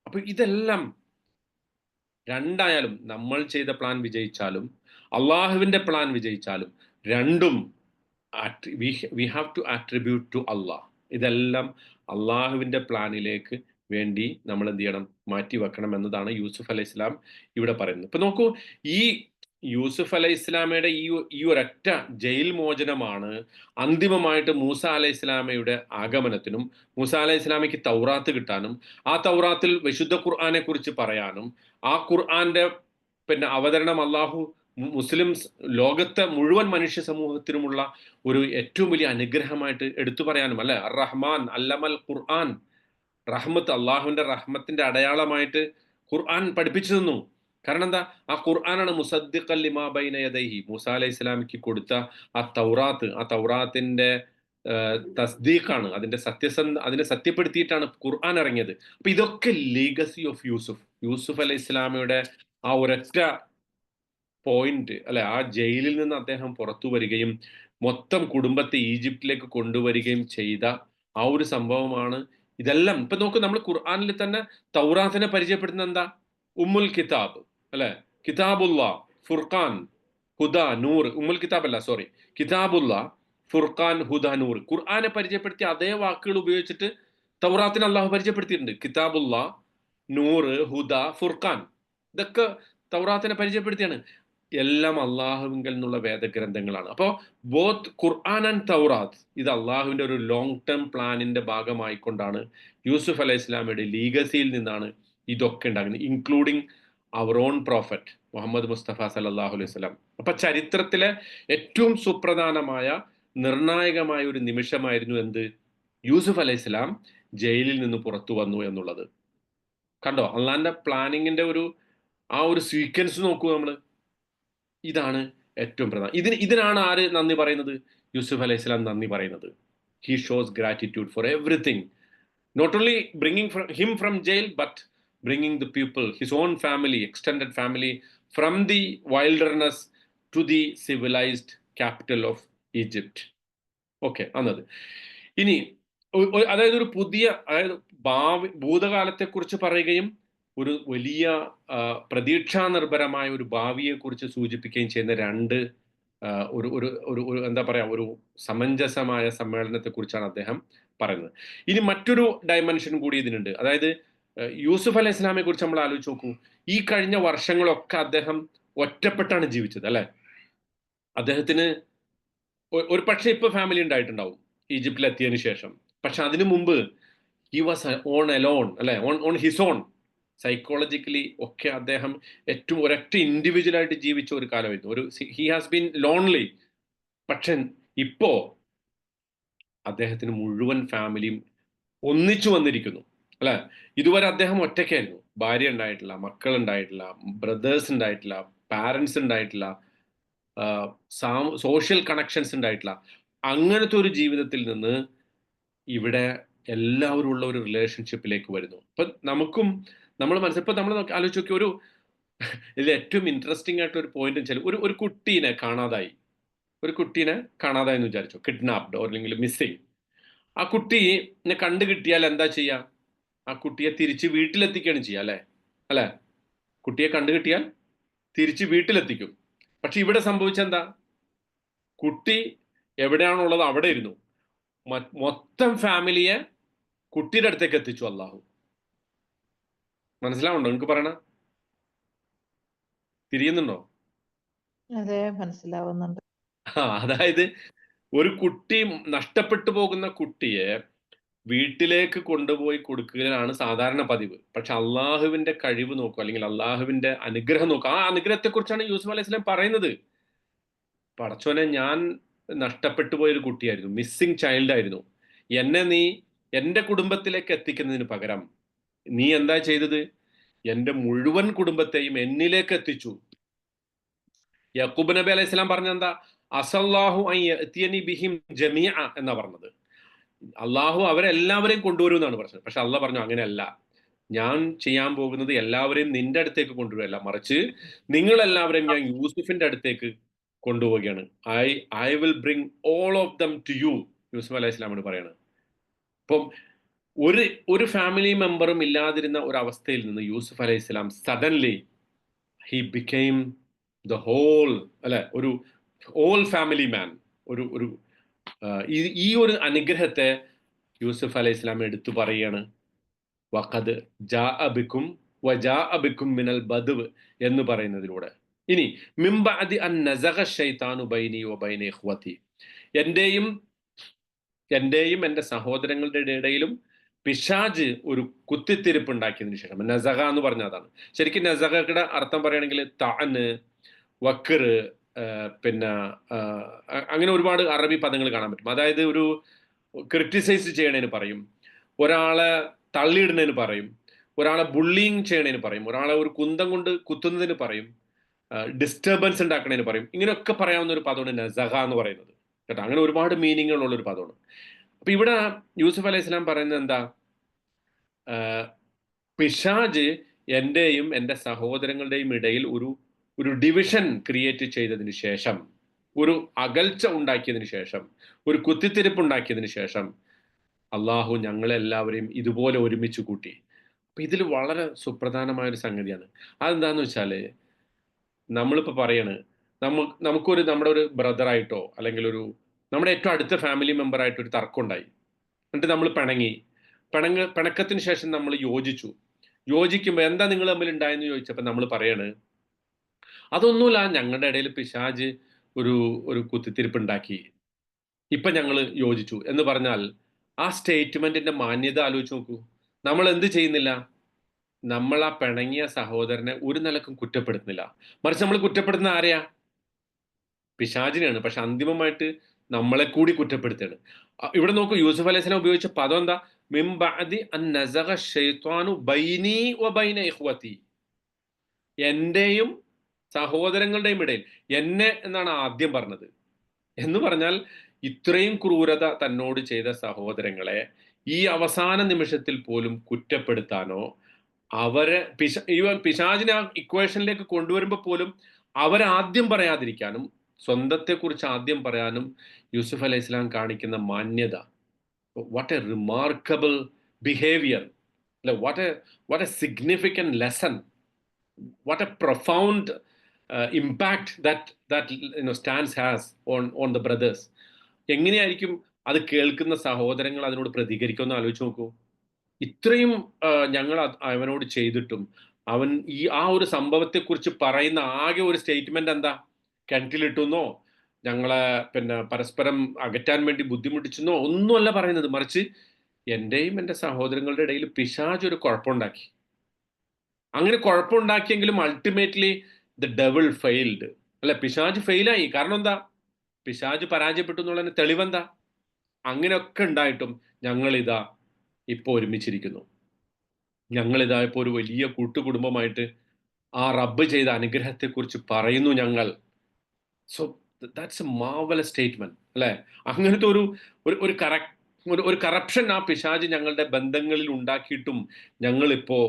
അപ്പൊ ഇതെല്ലാം രണ്ടായാലും നമ്മൾ ചെയ്ത പ്ലാൻ വിജയിച്ചാലും അള്ളാഹുവിന്റെ പ്ലാൻ വിജയിച്ചാലും രണ്ടും we have to attribute to Allah. ഇതെല്ലാം അള്ളാഹുവിന്റെ പ്ലാനിലേക്ക് വേണ്ടി നമ്മൾ എന്ത് ചെയ്യണം, മാറ്റി വെക്കണം എന്നതാണ് യൂസുഫ് അലൈഹി ഇസ്ലാം ഇവിടെ പറയുന്നത്. ഇപ്പൊ നോക്കൂ, ഈ യൂസുഫ് അലൈഹി ഇസ്ലാമയുടെ ഈ ഒരൊറ്റ ജയിൽ മോചനമാണ് അന്തിമമായിട്ട് മൂസ അലൈഹി ഇസ്ലാമയുടെ ആഗമനത്തിനും മൂസ അലൈഹി ഇസ്ലാമയ്ക്ക് തൗറാത്ത് കിട്ടാനും ആ തൗറാത്തിൽ വിശുദ്ധ ഖുർആനെ കുറിച്ച് പറയാനും ആ ഖുർആന്റെ അവതരണം അള്ളാഹു മുസ്ലിംസ് ലോകത്തെ മുഴുവൻ മനുഷ്യ സമൂഹത്തിനുമുള്ള ഒരു ഏറ്റവും വലിയ അനുഗ്രഹമായിട്ട് എടുത്തു പറയാനും, അല്ലെ, അർ റഹ്മാൻ അല്ലമൽ ഖുർആൻ, റഹ്മത്ത്, അള്ളാഹുവിന്റെ റഹ്മത്തിന്റെ അടയാളമായിട്ട് ഖുർആൻ പഠിപ്പിച്ചു തന്നു. കാരണം എന്താ, ആ ഖുർആനാണ് മുസദ്ദിഖൻ ലിമാ ബൈന യദൈഹി, മൂസ അലൈഹി ഇസ്ലാമിക്ക് കൊടുത്ത ആ തൗറാത്തിന്റെ തസ്ദീഖാണ്, അതിനെ സത്യപ്പെടുത്തിയിട്ടാണ് ഖുർആൻ ഇറങ്ങിയത്. അപ്പൊ ഇതൊക്കെ ലീഗസി ഓഫ് യൂസുഫ് അലൈഹി ഇസ്ലാമയുടെ ആ ഒരൊറ്റ പോയിന്റ്, അല്ലെ, ആ ജയിലിൽ നിന്ന് അദ്ദേഹം പുറത്തു വരികയും മൊത്തം കുടുംബത്തെ ഈജിപ്തിലേക്ക് കൊണ്ടുവരികയും ചെയ്ത ആ ഒരു സംഭവമാണ് ഇതെല്ലാം. ഇപ്പൊ നോക്കൂ, നമ്മൾ ഖുർആനിൽ തന്നെ തൗറാത്തിനെ പരിചയപ്പെടുത്തുന്ന എന്താ, ഉമ്മുൽ കിതാബ്, അല്ലെ, കിതാബുള്ള, ഫുർഖാൻ, ഹുദ, നൂർ. ഉമ്മുൽ കിതാബ് അല്ല, സോറി, കിതാബുള്ള, ഫുർഖാൻ, ഹുദ, നൂർ. ഖുർആനെ പരിചയപ്പെടുത്തിയ അതേ വാക്കുകൾ ഉപയോഗിച്ചിട്ട് തൗറാത്തിനെ അള്ളാഹു പരിചയപ്പെടുത്തിയിട്ടുണ്ട്. കിതാബുള്ള, നൂർ, ഹുദ, ഫുർഖാൻ, ഇതൊക്കെ തൗറാത്തിനെ പരിചയപ്പെടുത്തിയാണ്. എല്ലാം അള്ളാഹുവിങ്കിൽ നിന്നുള്ള വേദഗ്രന്ഥങ്ങളാണ്. അപ്പോൾ ബോത്ത് ഖുർആൻ ആൻഡ് തൗറാത്ത് ഇത് അള്ളാഹുവിന്റെ ഒരു ലോങ് ടേം പ്ലാനിന്റെ ഭാഗമായിക്കൊണ്ടാണ് യൂസുഫ് അലൈഹി ഇസ്ലാമയുടെ ലീഗസിയിൽ നിന്നാണ് ഇതൊക്കെ ഉണ്ടാകുന്നത്, including our own prophet Muhammad Mustafa സല്ലല്ലാഹു അലൈഹി വസല്ലം. അപ്പൊ ചരിത്രത്തിലെ ഏറ്റവും സുപ്രധാനമായ നിർണായകമായ ഒരു നിമിഷമായിരുന്നു എന്ത്, യൂസുഫ് അലൈഹി ഇസ്ലാം ജയിലിൽ നിന്ന് പുറത്തു വന്നു എന്നുള്ളത്. കണ്ടോ, അള്ളാന്റെ പ്ലാനിങ്ങിന്റെ ആ ഒരു സീക്വൻസ് നോക്കൂ നമ്മൾ. ഇതാണ് ഏറ്റവും പ്രധാനം. ഇതിനാണ് ആര് നന്ദി പറയുന്നത്, യൂസുഫ് അലൈഹി ഇസ്ലാം നന്ദി പറയുന്നത്. He shows gratitude for everything, not only bringing him from jail but bringing the people, his own family, extended family, from the wilderness to the civilised capital of Egypt. Okay, അന്നത് ഇനി അതായത് ഒരു പുതിയ, അതായത് ഭൂതകാലത്തെക്കുറിച്ച് പറയുകയും ഒരു വലിയ പ്രതീക്ഷാനിർഭരമായ ഒരു ഭാവിയെക്കുറിച്ച് സൂചിപ്പിക്കുകയും ചെയ്യുന്ന രണ്ട് എന്താ പറയാ, ഒരു സമഞ്ജസമായ സമ്മേളനത്തെക്കുറിച്ചാണ് അദ്ദേഹം പറയുന്നത്. ഇനി മറ്റൊരു ഡയമെൻഷൻ കൂടി ഇതിനുണ്ട്. അതായത് യൂസുഫ് അലൈഹി ഇസ്ലാമെ കുറിച്ച് നമ്മൾ ആലോചിച്ച് നോക്കൂ. ഈ കഴിഞ്ഞ വർഷങ്ങളൊക്കെ അദ്ദേഹം ഒറ്റപ്പെട്ടാണ് ജീവിച്ചത്, അല്ലെ. അദ്ദേഹത്തിന് ഒരു പക്ഷേ ഇപ്പൊ ഫാമിലി ഉണ്ടായിട്ടുണ്ടാവും ഈജിപ്തിൽ എത്തിയതിനു ശേഷം. പക്ഷെ അതിനു മുമ്പ് ഹി വാസ് ഓൺ അലോൺ, അല്ലെ, ഓൺ ഹിസ് ഓൺ. സൈക്കോളജിക്കലി ഒക്കെ അദ്ദേഹം ഏറ്റവും ഒരൊറ്റ ഇൻഡിവിജ്വൽ ആയിട്ട് ജീവിച്ച ഒരു കാലമായിരുന്നു. He has been lonely. പക്ഷെ ഇപ്പോ അദ്ദേഹത്തിന് മുഴുവൻ ഫാമിലിയും ഒന്നിച്ചു വന്നിരിക്കുന്നു, അല്ലെ. ഇതുവരെ അദ്ദേഹം ഒറ്റയ്ക്കായിരുന്നു. ഭാര്യ ഉണ്ടായിട്ടില്ല, മക്കൾ ഉണ്ടായിട്ടില്ല, ബ്രദേഴ്സ് ഉണ്ടായിട്ടില്ല, പാരൻസ് ഉണ്ടായിട്ടില്ല, സോഷ്യൽ കണക്ഷൻസ് ഉണ്ടായിട്ടില്ല. അങ്ങനത്തെ ഒരു ജീവിതത്തിൽ നിന്ന് ഇവിടെ എല്ലാവരും ഉള്ള ഒരു റിലേഷൻഷിപ്പിലേക്ക് വരുന്നു. അപ്പൊ നമുക്കും നമ്മൾ ഇപ്പൊ നമ്മൾ ആലോചിച്ച് നോക്കി, ഇതിൽ ഏറ്റവും ഇൻട്രസ്റ്റിംഗ് ആയിട്ട് ഒരു പോയിന്റ് വെച്ചാൽ ഒരു കുട്ടീനെ കാണാതായി എന്ന് വിചാരിച്ചു, കിഡ്നാപ്ഡ് അല്ലെങ്കിൽ മിസ്സിങ്. ആ കുട്ടീനെ കണ്ടു കിട്ടിയാൽ എന്താ ചെയ്യുക, ആ കുട്ടിയെ തിരിച്ച് വീട്ടിലെത്തിക്കുകയാണ് ചെയ്യുക, അല്ലെ. കുട്ടിയെ കണ്ടു കിട്ടിയാൽ തിരിച്ച് വീട്ടിലെത്തിക്കും. പക്ഷെ ഇവിടെ സംഭവിച്ചെന്താ, കുട്ടി എവിടെയാണുള്ളത് അവിടെ ഇരുന്നു. മൊത്തം ഫാമിലിയെ കുട്ടിയുടെ അടുത്തേക്ക് എത്തിച്ചു അള്ളാഹു. മനസ്സിലാവുണ്ടോ നിങ്ങൾക്ക് പറയണ? തിരിയുന്നുണ്ടോ? അതെ, മനസ്സിലാവുന്നുണ്ട്. അതായത് ഒരു കുട്ടി, നഷ്ടപ്പെട്ടു പോകുന്ന കുട്ടിയെ വീട്ടിലേക്ക് കൊണ്ടുപോയി കൊടുക്കുകയാണ് സാധാരണ പതിവ്. പക്ഷെ അള്ളാഹുവിന്റെ കഴിവ് നോക്കുക, അല്ലെങ്കിൽ അള്ളാഹുവിന്റെ അനുഗ്രഹം നോക്കുക. ആ അനുഗ്രഹത്തെ കുറിച്ചാണ് യൂസുഫ് അലൈഹി സ്വലാം പറയുന്നത്. പടച്ചോനെ, ഞാൻ നഷ്ടപ്പെട്ടു പോയൊരു കുട്ടിയായിരുന്നു, മിസ്സിംഗ് ചൈൽഡ് ആയിരുന്നു. എന്നെ നീ എൻ്റെ കുടുംബത്തിലേക്ക് എത്തിക്കുന്നതിന് പകരം നീ എന്താ ചെയ്തത്? എൻ്റെ മുഴുവൻ കുടുംബത്തെയും എന്നിലേക്ക് എത്തിച്ചു. യാക്കൂബ് നബി അലൈഹി സ്വലാം പറഞ്ഞെന്താ? അസല്ലാഹു അൻ യഅ്തിയനി ബിഹിം ജമീഅ എന്നാ പറഞ്ഞത്. അള്ളാഹു അവരെല്ലാവരെയും കൊണ്ടുവരും എന്നാണ് പറഞ്ഞത്. പക്ഷെ അള്ളാഹ് പറഞ്ഞു അങ്ങനെയല്ല, ഞാൻ ചെയ്യാൻ പോകുന്നത് എല്ലാവരെയും നിന്റെ അടുത്തേക്ക് കൊണ്ടുവരില്ല, മറിച്ച് നിങ്ങളെല്ലാവരെയും ഞാൻ യൂസുഫിന്റെ അടുത്തേക്ക് കൊണ്ടുപോവുകയാണ്. I will bring all of them to you, Yusuf അലൈഹി സ്വലാമോട് പറയാണ്. അപ്പം ഒരു ഫാമിലി മെമ്പറും ഇല്ലാതിരുന്ന ഒരു അവസ്ഥയിൽ നിന്ന് യൂസുഫ് അലൈഹി സ്വലാം suddenly he became the whole, അല്ലെ, ഒരു ഓൾ ഫാമിലി മാൻ. ഒരു ഈ ഒരു അനുഗ്രഹത്തെ യൂസുഫ് അലൈഹി സ്വലാം എടുത്തു പറയുകയാണ്. വഖദ് ജാഅ ബിക്കും വജാഅ ബിക്കും മിനൽ ബദ്വ് എന്ന് പറയുന്നതിലൂടെ. ഇനി മിൻ ബഅദി അൻ നസഗ ശൈത്താനു ബൈനി വബൈന ഇഖ്വതി, എന്റെയും എൻ്റെ സഹോദരങ്ങളുടെ ഇടയിലും പിശാജ് ഒരു കുത്തിത്തിരിപ്പ് ഉണ്ടാക്കിയതിനു ശേഷം. നസഗ എന്ന് പറഞ്ഞ അതാണ്. ശരിക്കും നസഗയുടെ അർത്ഥം പറയുകയാണെങ്കിൽ തഅന്, വക്കർ, പിന്നെ അങ്ങനെ ഒരുപാട് അറബി പദങ്ങൾ കാണാൻ പറ്റും. അതായത് ഒരു ക്രിറ്റിസൈസ് ചെയ്യണതിന് പറയും, ഒരാളെ തള്ളിയിടുന്നതിന് പറയും, ഒരാളെ ബുള്ളിങ് ചെയ്യണതിന് പറയും, ഒരാളെ ഒരു കുന്തം കൊണ്ട് കുത്തുന്നതിന് പറയും, ഡിസ്റ്റർബൻസ് ഉണ്ടാക്കണതിന് പറയും. ഇങ്ങനെയൊക്കെ പറയാവുന്ന ഒരു പദമാണ് നസഗ എന്ന് പറയുന്നത് കേട്ടോ. അങ്ങനെ ഒരുപാട് മീനിങ്ങുള്ള ഒരു പദമാണ്. അപ്പൊ ഇവിടെ യൂസുഫ് അലൈഹി സ്വലാം പറയുന്നത് എന്താ? പിശാജ് എൻ്റെയും എൻ്റെ സഹോദരങ്ങളുടെയും ഇടയിൽ ഒരു ഡിവിഷൻ ക്രിയേറ്റ് ചെയ്തതിന് ശേഷം, ഒരു അകൽച്ച ഉണ്ടാക്കിയതിന് ശേഷം, ഒരു കുത്തിത്തിരിപ്പ് ഉണ്ടാക്കിയതിന് ശേഷം അള്ളാഹു ഞങ്ങളെല്ലാവരെയും ഇതുപോലെ ഒരുമിച്ച് കൂട്ടി. അപ്പൊ ഇതിൽ വളരെ സുപ്രധാനമായ ഒരു സംഗതിയാണ്. അതെന്താന്ന് വെച്ചാല്, നമ്മളിപ്പോ പറയാണ് നമ്മുടെ ഒരു ബ്രദറായിട്ടോ അല്ലെങ്കിൽ നമ്മുടെ ഏറ്റവും അടുത്ത ഫാമിലി മെമ്പറായിട്ടോ ഒരു തർക്കം ഉണ്ടായി. എന്നിട്ട് നമ്മൾ പിണക്കത്തിന് ശേഷം നമ്മൾ യോജിക്കുമ്പോൾ എന്താ നിങ്ങൾ തമ്മിൽ ഉണ്ടായെന്ന് ചോദിച്ചപ്പോൾ നമ്മൾ പറയാണ്, അതൊന്നുമില്ല, ഞങ്ങളുടെ ഇടയിൽ പിശാജ് ഒരു കുത്തിത്തിരിപ്പ് ഉണ്ടാക്കി, ഇപ്പൊ ഞങ്ങൾ യോജിച്ചു എന്ന് പറഞ്ഞാൽ ആ സ്റ്റേറ്റ്മെന്റിന്റെ മാന്യത ആലോചിച്ച് നോക്കൂ. നമ്മൾ എന്ത് ചെയ്യുന്നില്ല? നമ്മൾ ആ പിണങ്ങിയ സഹോദരനെ ഒരു നിലക്കും കുറ്റപ്പെടുത്തുന്നില്ല, മറിച്ച് നമ്മൾ കുറ്റപ്പെടുത്തുന്ന ആരെയാ? പിശാചിനെയാണ്. പക്ഷെ അന്തിമമായിട്ട് നമ്മളെ കൂടി കുറ്റപ്പെടുത്തുകയാണ്. ഇവിടെ നോക്കൂ, യൂസുഫ് അലൈഹി സ്വലാം ഉപയോഗിച്ച പദം എന്താ? മിൻ ബഅദി അൻ നസഗ ശൈത്വാനു ബൈനി വബൈന ഇഖ്വതി, എന്റെയും സഹോദരങ്ങളുടെയും ഇടയിൽ. എന്നെ എന്നാണ് ആദ്യം പറഞ്ഞത്. എന്ന് പറഞ്ഞാൽ ഇത്രയും ക്രൂരത തന്നോട് ചെയ്ത സഹോദരങ്ങളെ ഈ അവസാന നിമിഷത്തിൽ പോലും കുറ്റപ്പെടുത്താനോ അവരെ പിശാചിനെ ആ ഇക്വേഷനിലേക്ക് കൊണ്ടുവരുമ്പോൾ പോലും അവരാദ്യം പറയാതിരിക്കാനും സ്വന്തത്തെക്കുറിച്ച് ആദ്യം പറയാനും യൂസുഫ് അലൈഹി സ്വലാം കാണിക്കുന്ന മാന്യത, വാട്ട് എ റിമാർക്കബിൾ ബിഹേവിയർ, അല്ലെ, what A significant lesson, what a profound impact that stance has on the brothers. എങ്ങനെയായിരിക്കും അത് കേൾക്കുന്ന സഹോദരങ്ങൾ അതിനോട് പ്രതികരിക്കുമെന്ന് ആലോചിച്ച് നോക്കൂ. ഇത്രയും ഞങ്ങൾ അവനോട് ചെയ്തിട്ടും അവൻ ആ ഒരു സംഭവത്തെക്കുറിച്ച് പറയുന്ന ആകെ ഒരു സ്റ്റേറ്റ്മെന്റ് എന്താ? കിണറ്റിലിട്ടുന്നോ, ഞങ്ങളെ പരസ്പരം അകറ്റാൻ വേണ്ടി ബുദ്ധിമുട്ടിച്ചെന്നോ ഒന്നുമല്ല പറയുന്നത്, മറിച്ച് എൻ്റെയും എൻ്റെ സഹോദരങ്ങളുടെ ഇടയിൽ പിശാച് ഒരു കുഴപ്പമുണ്ടാക്കി. അങ്ങനെ കുഴപ്പമുണ്ടാക്കിയെങ്കിലും അൾട്ടിമേറ്റ്ലി ദ ഡെവിൾ ഫെയിൽഡ്, അല്ലെ, പിശാജ് ഫെയിലായി. കാരണം എന്താ? പിശാജ് പരാജയപ്പെട്ടു എന്നുള്ളതിന് തെളിവെന്താ? അങ്ങനെയൊക്കെ ഉണ്ടായിട്ടും ഞങ്ങളിതാ ഇപ്പോൾ ഒരുമിച്ചിരിക്കുന്നു. ഞങ്ങളിതാ ഇപ്പോൾ ഒരു വലിയ കൂട്ടുകുടുംബമായിട്ട് ആ റബ്ബ് ചെയ്ത അനുഗ്രഹത്തെക്കുറിച്ച് പറയുന്നു ഞങ്ങൾ. So that's A marvellous statement, അല്ലെ? അങ്ങനത്തെ ഒരു കറപ്ഷൻ ആ പിശാജ് ഞങ്ങളുടെ ബന്ധങ്ങളിൽ ഉണ്ടാക്കിയിട്ടും ഞങ്ങളിപ്പോ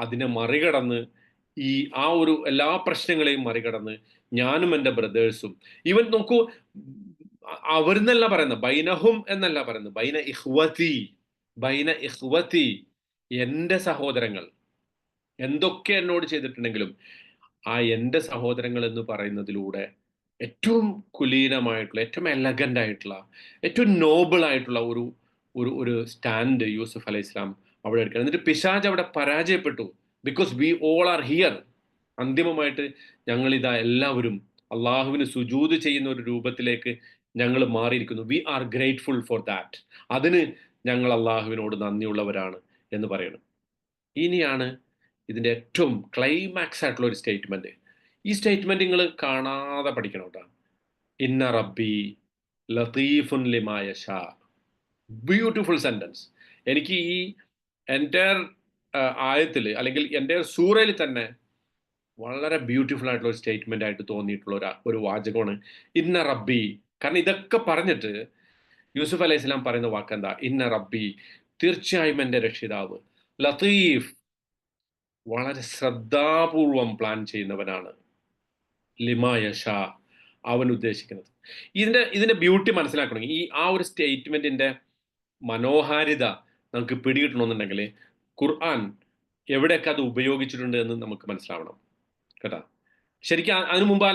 അതിനെ മറികടന്ന് ആ ഒരു എല്ലാ പ്രശ്നങ്ങളെയും മറികടന്ന് ഞാനും എൻ്റെ ബ്രദേഴ്സും, ഇവൻ നോക്കൂ, അവരെന്നല്ല പറയുന്നത്, ബൈനഹും എന്നല്ല പറയുന്നത്, ബൈന ഇഖ്വതി, എൻ്റെ സഹോദരങ്ങൾ എന്തൊക്കെ എന്നോട് ചെയ്തിട്ടുണ്ടെങ്കിലും ആ എൻ്റെ സഹോദരങ്ങൾ എന്ന് പറയുന്നതിലൂടെ ഏറ്റവും കുലീനമായിട്ടുള്ള, ഏറ്റവും എലഗന്റ് ആയിട്ടുള്ള, ഏറ്റവും നോബിൾ ആയിട്ടുള്ള ഒരു സ്റ്റാൻഡ് യൂസുഫ് അലൈഹി സ്വലാം അവിടെ എടുക്കണം. എന്നിട്ട് പിശാജ് അവിടെ പരാജയപ്പെട്ടു. Because we all are here. അന്തിമമായിട്ട് ഞങ്ങളിതാ എല്ലാവരും അള്ളാഹുവിന് സുജൂദ് ചെയ്യുന്ന ഒരു രൂപത്തിലേക്ക് ഞങ്ങൾ മാറിയിരിക്കുന്നു. We are grateful for that. അതിന് ഞങ്ങൾ അള്ളാഹുവിനോട് നന്ദിയുള്ളവരാണ് എന്ന് പറയണം. ഇനിയാണ് ഇതിൻ്റെ ഏറ്റവും ക്ലൈമാക്സ് ആയിട്ടുള്ള ഒരു സ്റ്റേറ്റ്മെന്റ്. ഈ സ്റ്റേറ്റ്മെന്റ് നിങ്ങൾ കാണാതെ പഠിക്കണം കേട്ടോ. ഇന്ന റബ്ബി ലതീഫുൻ ലിമാ യശാ. Beautiful sentence. എനിക്ക് ഈ എൻറ്റയർ ആയത്തിൽ അല്ലെങ്കിൽ എൻ്റെ സൂറയിൽ തന്നെ വളരെ ബ്യൂട്ടിഫുൾ ആയിട്ടുള്ള ഒരു സ്റ്റേറ്റ്മെന്റ് ആയിട്ട് തോന്നിയിട്ടുള്ള ഒരു വാചകമാണ് ഇന്ന റബ്ബി. കാരണം ഇതൊക്കെ പറഞ്ഞിട്ട് യൂസുഫ് അലൈഹി സ്വലാം പറയുന്ന വാക്കെന്താ? ഇന്ന റബ്ബി, തീർച്ചയായും എൻ്റെ രക്ഷിതാവ്, ലതീഫ്, വളരെ ശ്രദ്ധാപൂർവം പ്ലാൻ ചെയ്യുന്നവനാണ്, ലിമാ യശാ, അവൻ ഉദ്ദേശിക്കുന്നത്. ഇതിന്റെ ബ്യൂട്ടി മനസ്സിലാക്കണമെങ്കിൽ ഈ ഒരു സ്റ്റേറ്റ്മെന്റിന്റെ മനോഹാരിത നമുക്ക് പിടികിട്ടണമെന്നുണ്ടെങ്കിൽ ഖുർആൻ എവിടെയൊക്കെ അത് ഉപയോഗിച്ചിട്ടുണ്ട് എന്ന് നമുക്ക് മനസ്സിലാവണം കേട്ടോ. ശരിക്കും അതിനു മുമ്പ് ആ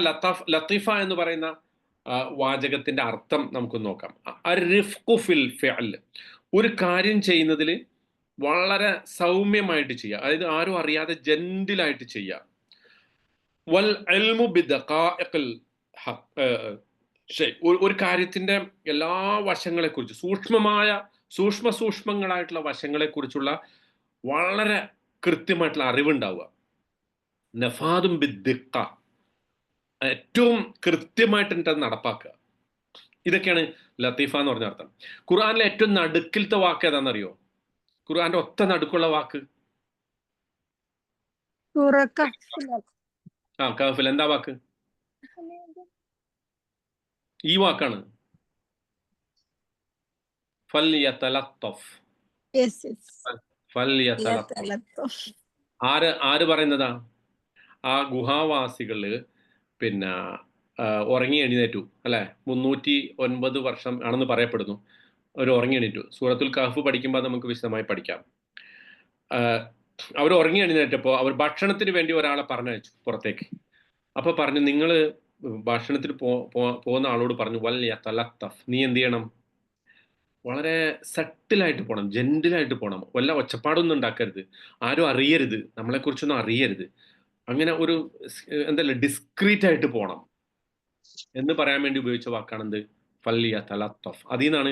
ലത്തീഫ എന്ന് പറയുന്ന വാചകത്തിന്റെ അർത്ഥം നമുക്കൊന്ന് നോക്കാം. അർറിഫ്ഖു ഫിൽ ഫിഅൽ, ഒരു കാര്യം ചെയ്യുന്നതിൽ വളരെ സൗമ്യമായിട്ട് ചെയ്യുക, അതായത് ആരും അറിയാതെ ജെന്റിലായിട്ട് ചെയ്യുക. വൽ ഇൽമു ബിദഖാഇഖിൽ ഒരു കാര്യത്തിന്റെ എല്ലാ വശങ്ങളെക്കുറിച്ച് സൂക്ഷ്മങ്ങളായിട്ടുള്ള വശങ്ങളെക്കുറിച്ചുള്ള വളരെ കൃത്യമായിട്ടുള്ള അറിവുണ്ടാവുക. നഫാദും ബിദ്ദിഖ, ഏറ്റവും കൃത്യമായിട്ട് നടപ്പാക്കുക. ഇതൊക്കെയാണ് ലത്തീഫ എന്ന് പറഞ്ഞ അർത്ഥം. ഖുർആനിലെ ഏറ്റവും നടുക്കിലത്തെ വാക്ക് ഏതാണെന്നറിയോ? ഖുർആന്റെ ഒത്ത നടുക്കുള്ള വാക്ക് കഹ്ഫിൽ. എന്താ വാക്ക്? ഈ വാക്കാണ്, ആര് പറയുന്നതാ? ആ ഗുഹാവാസികള് പിന്നെ ഉറങ്ങി എഴുന്നേറ്റു അല്ലെ, 309 വർഷം ആണെന്ന് പറയപ്പെടുന്നു. അവർ ഉറങ്ങി എണീറ്റു. സൂറത്തുൽ കഹ്ഫ് പഠിക്കുമ്പോൾ നമുക്ക് വിശദമായി പഠിക്കാം. അവർ ഉറങ്ങി എഴുന്നേറ്റപ്പോൾ അവർ ഭക്ഷണത്തിന് വേണ്ടി ഒരാളെ പറഞ്ഞയച്ചു പുറത്തേക്ക്. അപ്പൊ പറഞ്ഞു, നിങ്ങൾ ഭക്ഷണത്തിന് പോകുന്ന ആളോട് പറഞ്ഞു, വല്യ തലത്തഫ്, നീ എന്ത് ചെയ്യണം? വളരെ സെറ്റിലായിട്ട് പോകണം, ജെന്റിലായിട്ട് പോകണം, വല്ല ഒച്ചപ്പാടൊന്നും ഉണ്ടാക്കരുത്, ആരും അറിയരുത്, നമ്മളെക്കുറിച്ചൊന്നും അറിയരുത്, അങ്ങനെ ഒരു എന്തല്ല ഡിസ്ക്രീറ്റ് ആയിട്ട് പോകണം എന്ന് പറയാൻ വേണ്ടി ഉപയോഗിച്ച വാക്കാണെന്ത്? ഫല്ലിയ തലത്തഫ്. അതിൽ നിന്നാണ്,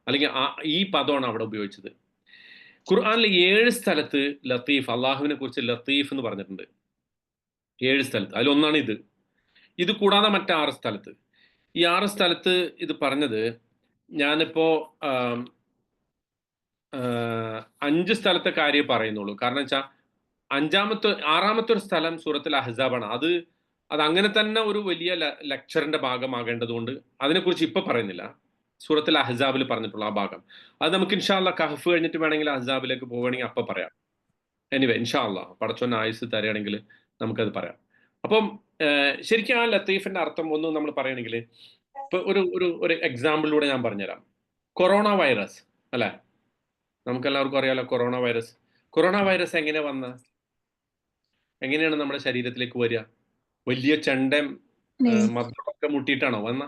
അല്ലെങ്കിൽ ഈ പദമാണ് അവിടെ ഉപയോഗിച്ചത്. ഖുർആനിൽ 7 സ്ഥലത്ത് ലത്തീഫ്, അള്ളാഹുവിനെ കുറിച്ച് ലത്തീഫ് എന്ന് പറഞ്ഞിട്ടുണ്ട്. 7 സ്ഥലത്ത്. അതിലൊന്നാണ് ഇത് കൂടാതെ മറ്റ് 6 സ്ഥലത്ത്. ഈ 6 സ്ഥലത്ത് ഇത് പറഞ്ഞത് ഞാനിപ്പോ 5 സ്ഥലത്തെ കാര്യം പറയുന്നുള്ളൂ. കാരണം വെച്ചാൽ 6-ാമത്തെ ഒരു സ്ഥലം സൂറത്തുൽ അഹ്സാബാണ്. അത് അങ്ങനെ തന്നെ ഒരു വലിയ ലെക്ചറിന്റെ ഭാഗമാകേണ്ടത് കൊണ്ട് അതിനെക്കുറിച്ച് ഇപ്പൊ പറയുന്നില്ല. സൂറത്തുൽ അഹ്സാബിൽ പറഞ്ഞിട്ടുള്ള ആ ഭാഗം അത് നമുക്ക് ഇൻഷാ അല്ലാഹ് കഹ്ഫ് കഴിഞ്ഞിട്ട് വേണമെങ്കിൽ അഹ്സാബിലേക്ക് പോവുകയാണെങ്കിൽ അപ്പൊ പറയാം. എനിവേ ഇൻഷാ അല്ലാഹ് പടച്ചോൻ ആയുസ് തരികയാണെങ്കിൽ നമുക്കത് പറയാം. അപ്പം ശരിക്കും ആ ലത്തീഫിന്റെ അർത്ഥം ഒന്ന് നമ്മൾ പറയുകയാണെങ്കിൽ ഇപ്പൊ ഒരു എക്സാമ്പിളിലൂടെ ഞാൻ പറഞ്ഞുതരാം. കൊറോണ വൈറസ് അല്ലെ, നമുക്കെല്ലാവർക്കും അറിയാലോ കൊറോണ വൈറസ് എങ്ങനെയാണ് നമ്മുടെ ശരീരത്തിലേക്ക് വരിക? വലിയ ചെണ്ടയും മദ്ദളമൊക്കെ മുട്ടിയിട്ടാണോ വന്ന?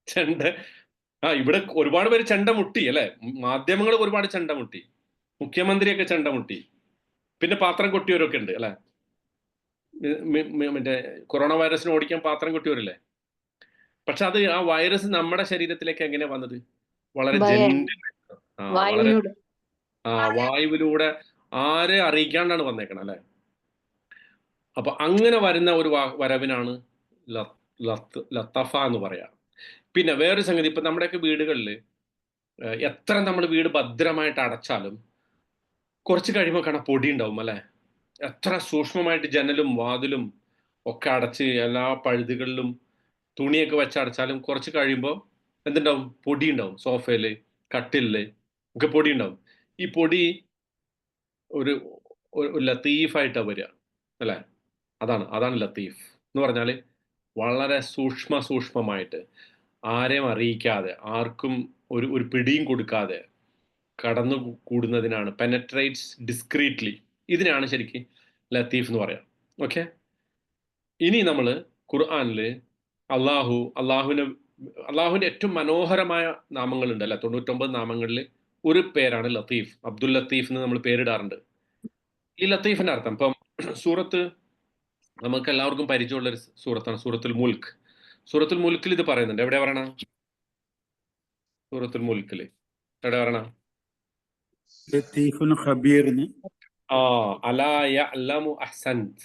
ചെണ്ട ഇവിടെ ഒരുപാട് പേര് ചെണ്ട മുട്ടി അല്ലെ, മാധ്യമങ്ങൾ ഒരുപാട് ചെണ്ട മുട്ടി, മുഖ്യമന്ത്രിയൊക്കെ ചെണ്ട മുട്ടി, പിന്നെ പാത്രം കൊട്ടിയവരൊക്കെ ഉണ്ട് അല്ലെ. മറ്റേ കൊറോണ വൈറസിനെ ഓടിക്കാൻ പാത്രം കൊട്ടിയവരല്ലേ. പക്ഷെ അത് ആ വൈറസ് നമ്മുടെ ശരീരത്തിലേക്ക് എങ്ങനെയാ വന്നത്? വളരെ വായുവിലൂടെ ആരെ അറിയിക്കാണ്ടാണ് വന്നേക്കണം അല്ലെ. അപ്പൊ അങ്ങനെ വരുന്ന ഒരു വരവിനാണ് ലത്തഫ എന്ന് പറയാം. പിന്നെ വേറൊരു സംഗതി, ഇപ്പൊ നമ്മുടെയൊക്കെ വീടുകളിൽ എത്ര നമ്മൾ വീട് ഭദ്രമായിട്ട് അടച്ചാലും കുറച്ച് കഴിയുമ്പോൾ കാണാൻ പൊടി ഉണ്ടാവും അല്ലെ. എത്ര സൂക്ഷ്മമായിട്ട് ജനലും വാതിലും ഒക്കെ അടച്ച് എല്ലാ പഴുതുകളിലും തുണിയൊക്കെ വെച്ചടച്ചാലും കുറച്ച് കഴിയുമ്പോൾ എന്തുണ്ടാവും? പൊടി ഉണ്ടാവും. സോഫയില്, കട്ടിലില് ഒക്കെ പൊടി ഉണ്ടാവും. ഈ പൊടി ഒരു ലത്തീഫായിട്ടാണ് വരിക അല്ലെ. അതാണ് ലത്തീഫ് എന്ന് പറഞ്ഞാൽ വളരെ സൂക്ഷ്മമായിട്ട് ആരെയും അറിയിക്കാതെ, ആർക്കും ഒരു പിടിയും കൊടുക്കാതെ കടന്നു കൂടുന്നതിനാണ് പെനട്രേറ്റ്സ് ഡിസ്ക്രീറ്റ്ലി. ഇതിനാണ് ശരിക്കും ലത്തീഫ് എന്ന് പറയാം. ഓക്കെ, ഇനി നമ്മൾ ഖുർആനിൽ അള്ളാഹുവിന്റെ ഏറ്റവും മനോഹരമായ നാമങ്ങളുണ്ട് അല്ലെ. 99 നാമങ്ങളിൽ ഒരു പേരാണ് ലത്തീഫ്. അബ്ദുൽ ലത്തീഫ് എന്ന് നമ്മൾ പേരിടാറുണ്ട്. ഈ ലത്തീഫിന്റെ അർത്ഥം ഇപ്പം സൂറത്ത് നമുക്ക് എല്ലാവർക്കും പരിചയമുള്ള ഒരു സൂറത്താണ് സൂറത്തുൽ മുൽക്ക്. സൂറത്തുൽ മുൽക്കിൽ ഇത് പറയുന്നുണ്ട്. എവിടെ പറയണ? സൂറത്തുൽ മുൽക്കിൽ എവിടെ പറയണ? ലത്തീഫുൻ ഖബീർ. അലാ യഅലമു അഹ്സൻത്,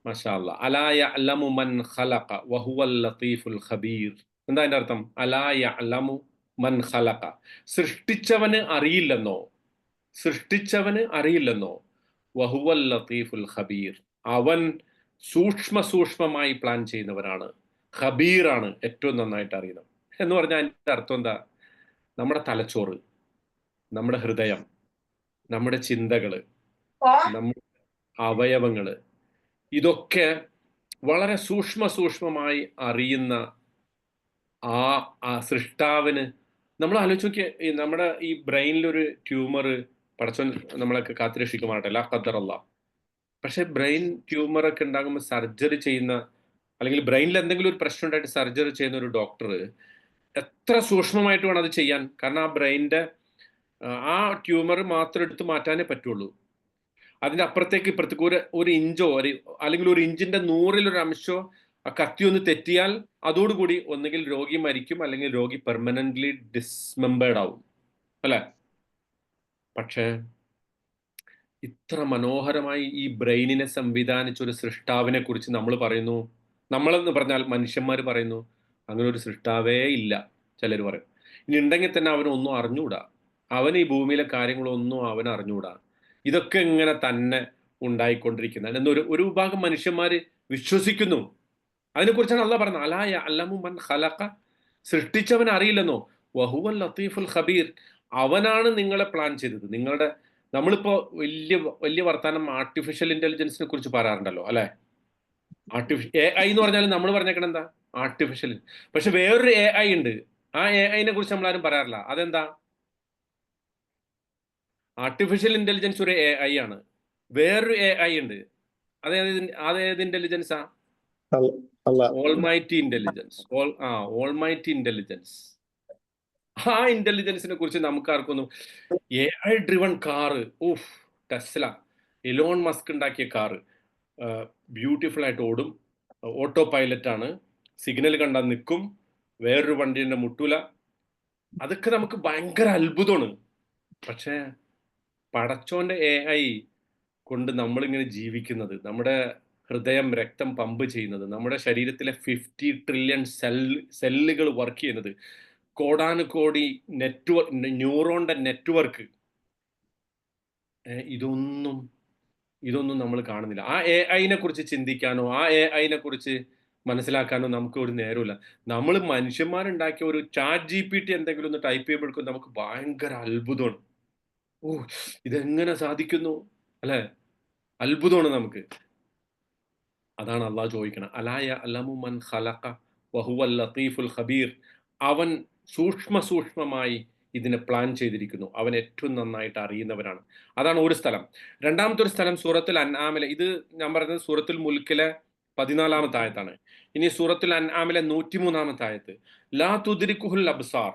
മാഷാ അല്ലാ. അലാ യഅലമു മൻ ഖലഖ വഹുവൽ ലത്തീഫുൽ ഖബീർ. എന്താ അതിന്റെ അർത്ഥം? അലാ യഅലമു മൻ ഖലഖ. സൃഷ്ടിച്ചവന് അറിയില്ലെന്നോ? സൃഷ്ടിച്ചവന് അറിയില്ലെന്നോ? വഹുവൽ ലത്തീഫുൽ ഖബീർ. അവൻ സൂക്ഷ്മമായി പ്ലാൻ ചെയ്യുന്നവനാണ്. ഖബീറാണ്, ഏറ്റവും നന്നായിട്ട് അറിയുന്നത്. എന്ന് പറഞ്ഞാൽ അതിന്റെ അർത്ഥം എന്താ? നമ്മുടെ തലച്ചോറ്, നമ്മുടെ ഹൃദയം, നമ്മുടെ ചിന്തകള്, നമ്മുടെ അവയവങ്ങള്, ഇതൊക്കെ വളരെ സൂക്ഷ്മമായി അറിയുന്ന ആ ആ സൃഷ്ടാവിന് നമ്മൾ ആലോചിച്ച് നോക്കിയ നമ്മുടെ ഈ ബ്രെയിനിലൊരു ട്യൂമർ പടച്ചോൻ നമ്മളൊക്കെ കാത്തുരക്ഷിക്കുമാറട്ടെ, ലാ ഖദർ അല്ലാ. പക്ഷെ ബ്രെയിൻ ട്യൂമർ ഒക്കെ ഉണ്ടാകുമ്പോൾ സർജറി ചെയ്യുന്ന, അല്ലെങ്കിൽ ബ്രെയിനിൽ എന്തെങ്കിലും ഒരു പ്രശ്നം ഉണ്ടായിട്ട് സർജറി ചെയ്യുന്ന ഒരു ഡോക്ടർ എത്ര സൂക്ഷ്മമായിട്ട് വേണം അത് ചെയ്യാൻ. കാരണം ആ ബ്രെയിനിന്റെ ആ ട്യൂമർ മാത്രം എടുത്ത് മാറ്റാനേ പറ്റുള്ളൂ. അതിന്റെ അപ്പുറത്തേക്ക് ഇപ്പുറത്തേക്ക് ഒരു ഇഞ്ചോ അല്ലെങ്കിൽ ഒരു ഇഞ്ചിന്റെ 100-ൽ 1 അംശമോ ആ കത്തി ഒന്ന് തെറ്റിയാൽ അതോടുകൂടി ഒന്നുകിൽ രോഗി മരിക്കും, അല്ലെങ്കിൽ രോഗി പെർമനന്റ്ലി ഡിസ്മെമ്പേർഡ് ആവും, അല്ലെ? പക്ഷേ ഇത്ര മനോഹരമായി ഈ ബ്രെയിനിനെ സംവിധാനിച്ച ഒരു സൃഷ്ടാവിനെ കുറിച്ച് നമ്മൾ പറയുന്നു. നമ്മളെന്ന് പറഞ്ഞാൽ മനുഷ്യന്മാർ പറയുന്നു അങ്ങനെ ഒരു സൃഷ്ടാവേ ഇല്ല. ചിലർ പറയും ഇനി ഉണ്ടെങ്കിൽ തന്നെ അവനൊന്നും അറിഞ്ഞുകൂടാ, അവൻ ഈ ഭൂമിയിലെ കാര്യങ്ങളൊന്നും അവൻ അറിഞ്ഞുകൂടാ, ഇതൊക്കെ ഇങ്ങനെ തന്നെ ഉണ്ടായിക്കൊണ്ടിരിക്കുന്നതാണ് എന്നൊരു വിഭാഗം മനുഷ്യന്മാർ വിശ്വസിക്കുന്നു. അതിനെക്കുറിച്ചാണ് അള്ളാഹ് പറഞ്ഞത്, അലാ യഅലമു മൻ ഖലഖ. സൃഷ്ടിച്ചവൻ അറിയില്ലെന്നോ? വഹുവൽ ലത്തീഫുൽ ഖബീർ. അവനാണ് നിങ്ങളെ പ്ലാൻ ചെയ്തത്. നമ്മളിപ്പോ വലിയ വലിയ വർത്താനം ആർട്ടിഫിഷ്യൽ ഇന്റലിജൻസിനെ കുറിച്ച് പറയാറുണ്ടല്ലോ, അല്ലെ? AI എന്ന് പറഞ്ഞാൽ നമ്മൾ പറഞ്ഞേക്കണം എന്താ? ആർട്ടിഫിഷ്യൽ. പക്ഷെ വേറൊരു AI ഉണ്ട്. ആ AIനെ കുറിച്ച് നമ്മൾ ആരും പറയാറില്ല. അതെന്താ? ആർട്ടിഫിഷ്യൽ ഇന്റലിജൻസ് ഒരു AI ആണ്. വേറൊരു AI ഉണ്ട്. അതേത് ഇന്റലിജൻസാ? Almighty intelligence. Almighty intelligence. ആ ഇന്റലിജൻസിനെ കുറിച്ച് നമുക്ക് ആർക്കൊന്നും. AI driven car, Tesla, Elon Musk ഉണ്ടാക്കിയ കാറ് ബ്യൂട്ടിഫുൾ ആയിട്ട് ഓടും, ഓട്ടോ പൈലറ്റ് ആണ്, സിഗ്നൽ കണ്ടാൽ നിൽക്കും, വേറൊരു വണ്ടിന്റെ മുട്ടൂല. അതൊക്കെ നമുക്ക് ഭയങ്കര അത്ഭുതമാണ്. പക്ഷേ പടച്ചോന്റെ AI കൊണ്ട് നമ്മളിങ്ങനെ ജീവിക്കുന്നത്, നമ്മുടെ ഹൃദയം രക്തം പമ്പ് ചെയ്യുന്നത്, നമ്മുടെ ശരീരത്തിലെ 50 ട്രില്യൺ സെല്ലുകൾ വർക്ക് ചെയ്യുന്നത്, കോടാനുകോടി ന്യൂറോണിന്റെ നെറ്റ്വർക്ക്, ഇതൊന്നും നമ്മൾ കാണുന്നില്ല. ആ AIനെ കുറിച്ച് ചിന്തിക്കാനോ ആ AIനെ കുറിച്ച് മനസ്സിലാക്കാനോ നമുക്ക് ഒരു നേരമില്ല. നമ്മൾ മനുഷ്യന്മാരുണ്ടാക്കിയ ഒരു ചാറ്റ് GPT എന്തെങ്കിലും ഒന്ന് ടൈപ്പ് ചെയ്യുമ്പോഴേക്കും നമുക്ക് ഭയങ്കര അത്ഭുതമാണ്. ഇതെങ്ങനെ സാധിക്കുന്നു, അല്ലെ? അത്ഭുതമാണ് നമുക്ക്. അതാണ് അള്ളാഹ് ചോദിക്കണം, അലാ യഅലമു മൻ ഖലഖ വഹുവൽ ലത്തീഫുൽ ഖബീർ. അവൻ സൂക്ഷ്മമായി ഇതിനെ പ്ലാൻ ചെയ്തിരിക്കുന്നു. അവൻ ഏറ്റവും നന്നായിട്ട് അറിയുന്നവനാണ്. അതാണ് ഒരു സ്ഥലം. രണ്ടാമത്തെ ഒരു സ്ഥലം സൂറത്തുൽ അൻആമിലെ, ഇത് ഞാൻ പറയുന്നത് സൂറത്തുൽ മുൽക്കിലെ 14-ാമത്തെ ആയത്താണ്. ഇനി സൂറത്തുൽ അൻആമിലെ 103-ാമത്തെ ആയത്ത്, ലാ തുദ്രിക്കുഹുൽ അബ്സാർ.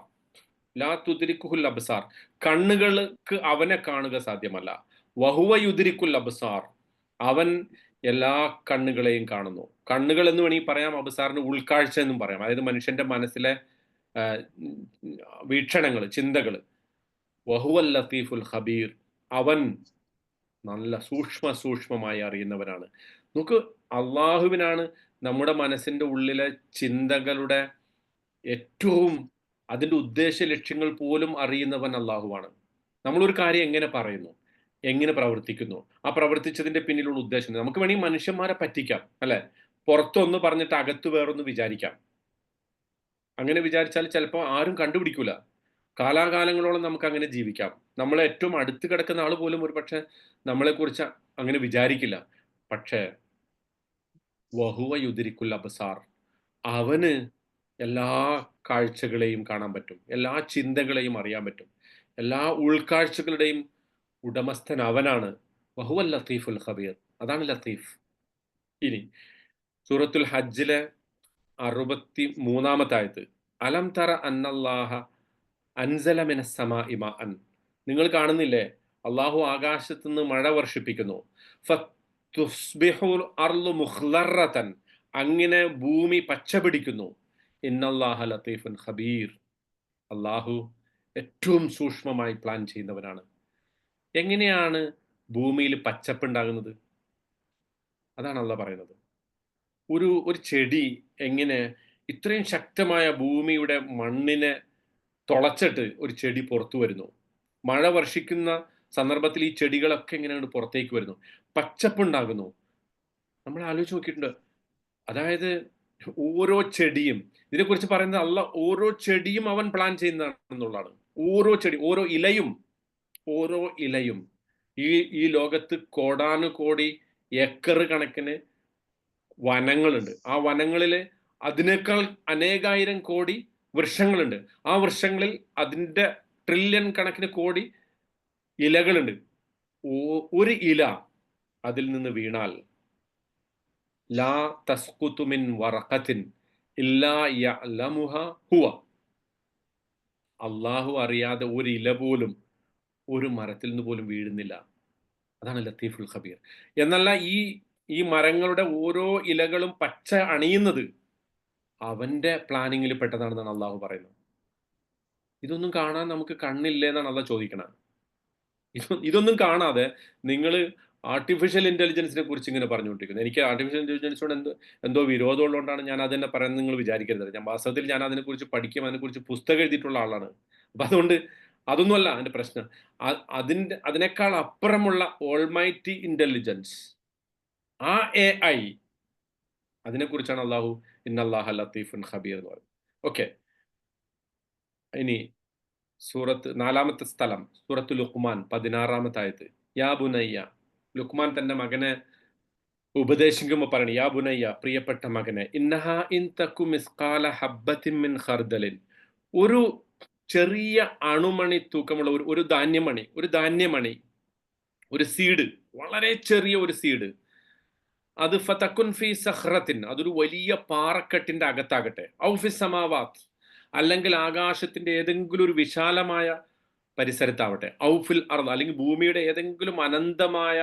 ലാ തുദ്രിക്കുഹുൽ അബ്സാർ. കണ്ണുകൾക്ക് അവനെ കാണുക സാധ്യമല്ല. വഹുവ യുദ്രിക്കുൽ അബ്സാർ. അവൻ എല്ലാ കണ്ണുകളെയും കാണുന്നു. കണ്ണുകൾ എന്ന് വേണമെങ്കിൽ പറയാം, അബ്സാറിന് ഉൾക്കാഴ്ച എന്നും പറയാം. അതായത് മനുഷ്യന്റെ മനസ്സിലെ വീക്ഷണങ്ങൾ, ചിന്തകൾ. വഹുവൽ ലത്തീഫുൽ ഖബീർ. അവൻ നല്ല സൂക്ഷ്മമായി അറിയുന്നവനാണ്. നമുക്ക് അള്ളാഹുവിനാണ് നമ്മുടെ മനസ്സിന്റെ ഉള്ളിലെ ചിന്തകളുടെ ഏറ്റവും, അതിന്റെ ഉദ്ദേശ ലക്ഷ്യങ്ങൾ പോലും അറിയുന്നവൻ അള്ളാഹുവാണ്. നമ്മളൊരു കാര്യം എങ്ങനെ പറയുന്നു, എങ്ങനെ പ്രവർത്തിക്കുന്നു, ആ പ്രവർത്തിച്ചതിന്റെ പിന്നിലുള്ള ഉദ്ദേശം. നമുക്ക് വേണമെങ്കിൽ മനുഷ്യന്മാരെ പറ്റിക്കാം, അല്ലെ? പുറത്തൊന്ന് പറഞ്ഞിട്ട് അകത്ത് വേറൊന്ന് വിചാരിക്കാം. അങ്ങനെ വിചാരിച്ചാൽ ചിലപ്പോൾ ആരും കണ്ടുപിടിക്കൂല. കാലാകാലങ്ങളോളം നമുക്ക് അങ്ങനെ ജീവിക്കാം. നമ്മളെ ഏറ്റവും അടുത്ത് കിടക്കുന്ന ആൾ പോലും ഒരു പക്ഷെ നമ്മളെക്കുറിച്ച് അങ്ങനെ വിചാരിക്കില്ല. പക്ഷേ വഹുവ യുദ്രിക്കുൽ അബ്സാർ. അവന് എല്ലാ കാഴ്ചകളെയും കാണാൻ പറ്റും, എല്ലാ ചിന്തകളെയും അറിയാൻ പറ്റും, എല്ലാ ഉൾക്കാഴ്ചകളുടെയും ഉടമസ്ഥൻ അവനാണ്. വഹുവൽ ലത്തീഫുൽ ഖബീർ. അതാണ് ലത്തീഫ്. ഇനി സൂറത്തുൽ ഹജ്ജിലെ 63-ാമത്തെ ആയത്ത്, അലം തറ അന്നല്ലാഹ അൻസല മിനസ് സമാഇ മാഅൻ. നിങ്ങൾ കാണുന്നില്ലേ, അള്ളാഹു ആകാശത്ത് നിന്ന് മഴ വർഷിപ്പിക്കുന്നു. ഫതുസ്ബിഹുൽ അർളു മുഖ്ലറതൻ. അങ്ങനെ ഭൂമി പച്ച പിടിക്കുന്നു. ഇന്നല്ലാഹ ലത്തീഫുൻ ഖബീർ. അള്ളാഹു ഏറ്റവും സൂക്ഷ്മമായി പ്ലാൻ ചെയ്യുന്നവനാണ്. എങ്ങനെയാണ് ഭൂമിയിൽ പച്ചപ്പ് ഉണ്ടാകുന്നത്? അതാണ് അള്ളാഹ് പറയുന്നത്. ഒരു ചെടി എങ്ങനെ ഇത്രയും ശക്തമായ ഭൂമിയുടെ മണ്ണിനെ തുളച്ചിട്ട് ഒരു ചെടി പുറത്തു വരുന്നു. മഴ വർഷിക്കുന്ന സന്ദർഭത്തിൽ ഈ ചെടികളൊക്കെ ഇങ്ങനെയാണ് പുറത്തേക്ക് വരുന്നു. പച്ചപ്പുണ്ടാകുന്നു. നമ്മൾ ആലോചിച്ച് നോക്കിയിട്ടുണ്ട്. അതായത് ഓരോ ചെടിയും ഇതിനെക്കുറിച്ച് പറയുന്നത് അള്ളാഹ് ഓരോ ചെടിയും അവൻ പ്ലാൻ ചെയ്യുന്നതാണെന്നുള്ളതാണ്. ഓരോ ചെടി, ഓരോ ഇലയും ഈ ഈ ലോകത്ത് കോടാനുകോടി ഏക്കർ കണക്കിന് വനങ്ങളുണ്ട്. ആ വനങ്ങളിൽ അതിനേക്കാൾ അനേകായിരം കോടി വൃക്ഷങ്ങളുണ്ട്. ആ വൃക്ഷങ്ങളിൽ അതിൻ്റെ ട്രില്യൺ കണക്കിന് കോടി ഇലകളുണ്ട്. ഒരു ഇല അതിൽ നിന്ന് വീണാൽ ലാ തസ്കുതു മിൻ വറഖത്തിൻ ഇല്ലാ യഅലമുഹ ഹുവ. അള്ളാഹു അറിയാതെ ഒരു ഇല പോലും ഒരു മരത്തിൽ നിന്ന് പോലും വീഴുന്നില്ല. അതാണ് ലത്തീഫുൽ ഖബീർ. എന്നല്ല ഈ മരങ്ങളുടെ ഓരോ ഇലകളും പച്ച അണിയുന്നത് അവന്റെ പ്ലാനിങ്ങിൽ പെട്ടതാണെന്നാണ് അള്ളാഹു പറയുന്നത്. ഇതൊന്നും കാണാൻ നമുക്ക് കണ്ണില്ലേ എന്നാണ് അള്ളാഹ് ചോദിക്കണത്. ഇതൊന്നും കാണാതെ നിങ്ങൾ ആർട്ടിഫിഷ്യൽ ഇന്റലിജൻസിനെ കുറിച്ച് ഇങ്ങനെ പറഞ്ഞുകൊണ്ടിരിക്കുന്നത്. എനിക്ക് ആർട്ടിഫിഷ്യൽ ഇന്റലിജൻസിനോട് എന്തോ വിരോധമുള്ളതുകൊണ്ടാണ് ഞാൻ അത് തന്നെ പറയുന്നത് നിങ്ങൾ വിചാരിക്കരുത്. ഞാൻ വാസ്തവത്തിൽ ഞാൻ അതിനെക്കുറിച്ച് പഠിക്കും, അതിനെക്കുറിച്ച് പുസ്തകം എഴുതിയിട്ടുള്ള ആളാണ്. അപ്പം അതുകൊണ്ട് അതൊന്നുമല്ല എൻ്റെ പ്രശ്നം. അതിനേക്കാൾ അപ്പുറമുള്ള ഓൾമൈറ്റി ഇന്റലിജൻസ്, ആ AI, അതിനെക്കുറിച്ചാണ് അള്ളാഹു ഇന്നല്ലാഹ ലത്തീഫുൻ ഖബീർ എന്ന് പറയുന്നത്. ഓക്കെ, ഇനി സൂറത്ത് 4-ാമത്തെ സ്ഥലം സൂറത്ത് ലുഖ്മാൻ 16-ാമത്തെ ആയത്ത്. യാ ബുനയ്യ, ലുഖ്മാൻ തന്റെ മകനെ ഉപദേശിക്കുമ്പോൾ പറയണം, യാ ബുനയ്യ, പ്രിയപ്പെട്ട മകനെ, ഇന്നഹാ ഇൻ തകു മിസ്കാല ഹബ്ബത്തിൻ മിൻ ഖർദലിൻ, ഒരു ചെറിയ അണുമണി തൂക്കമുള്ള ഒരു ധാന്യമണി, ഒരു സീഡ്, വളരെ ചെറിയ ഒരു സീഡ്, അത് ഫതകുൻ ഫി സഖ്റത്തിൻ, അതൊരു വലിയ പാറക്കെട്ടിന്റെ അകത്താകട്ടെ, ഔ ഫി സമാവാത്ത്, അല്ലെങ്കിൽ ആകാശത്തിന്റെ ഏതെങ്കിലും ഒരു വിശാലമായ പരിസരത്താവട്ടെ, ഔ ഫിൽ അർദ്, അല്ലെങ്കിൽ ഭൂമിയുടെ ഏതെങ്കിലും അനന്തമായ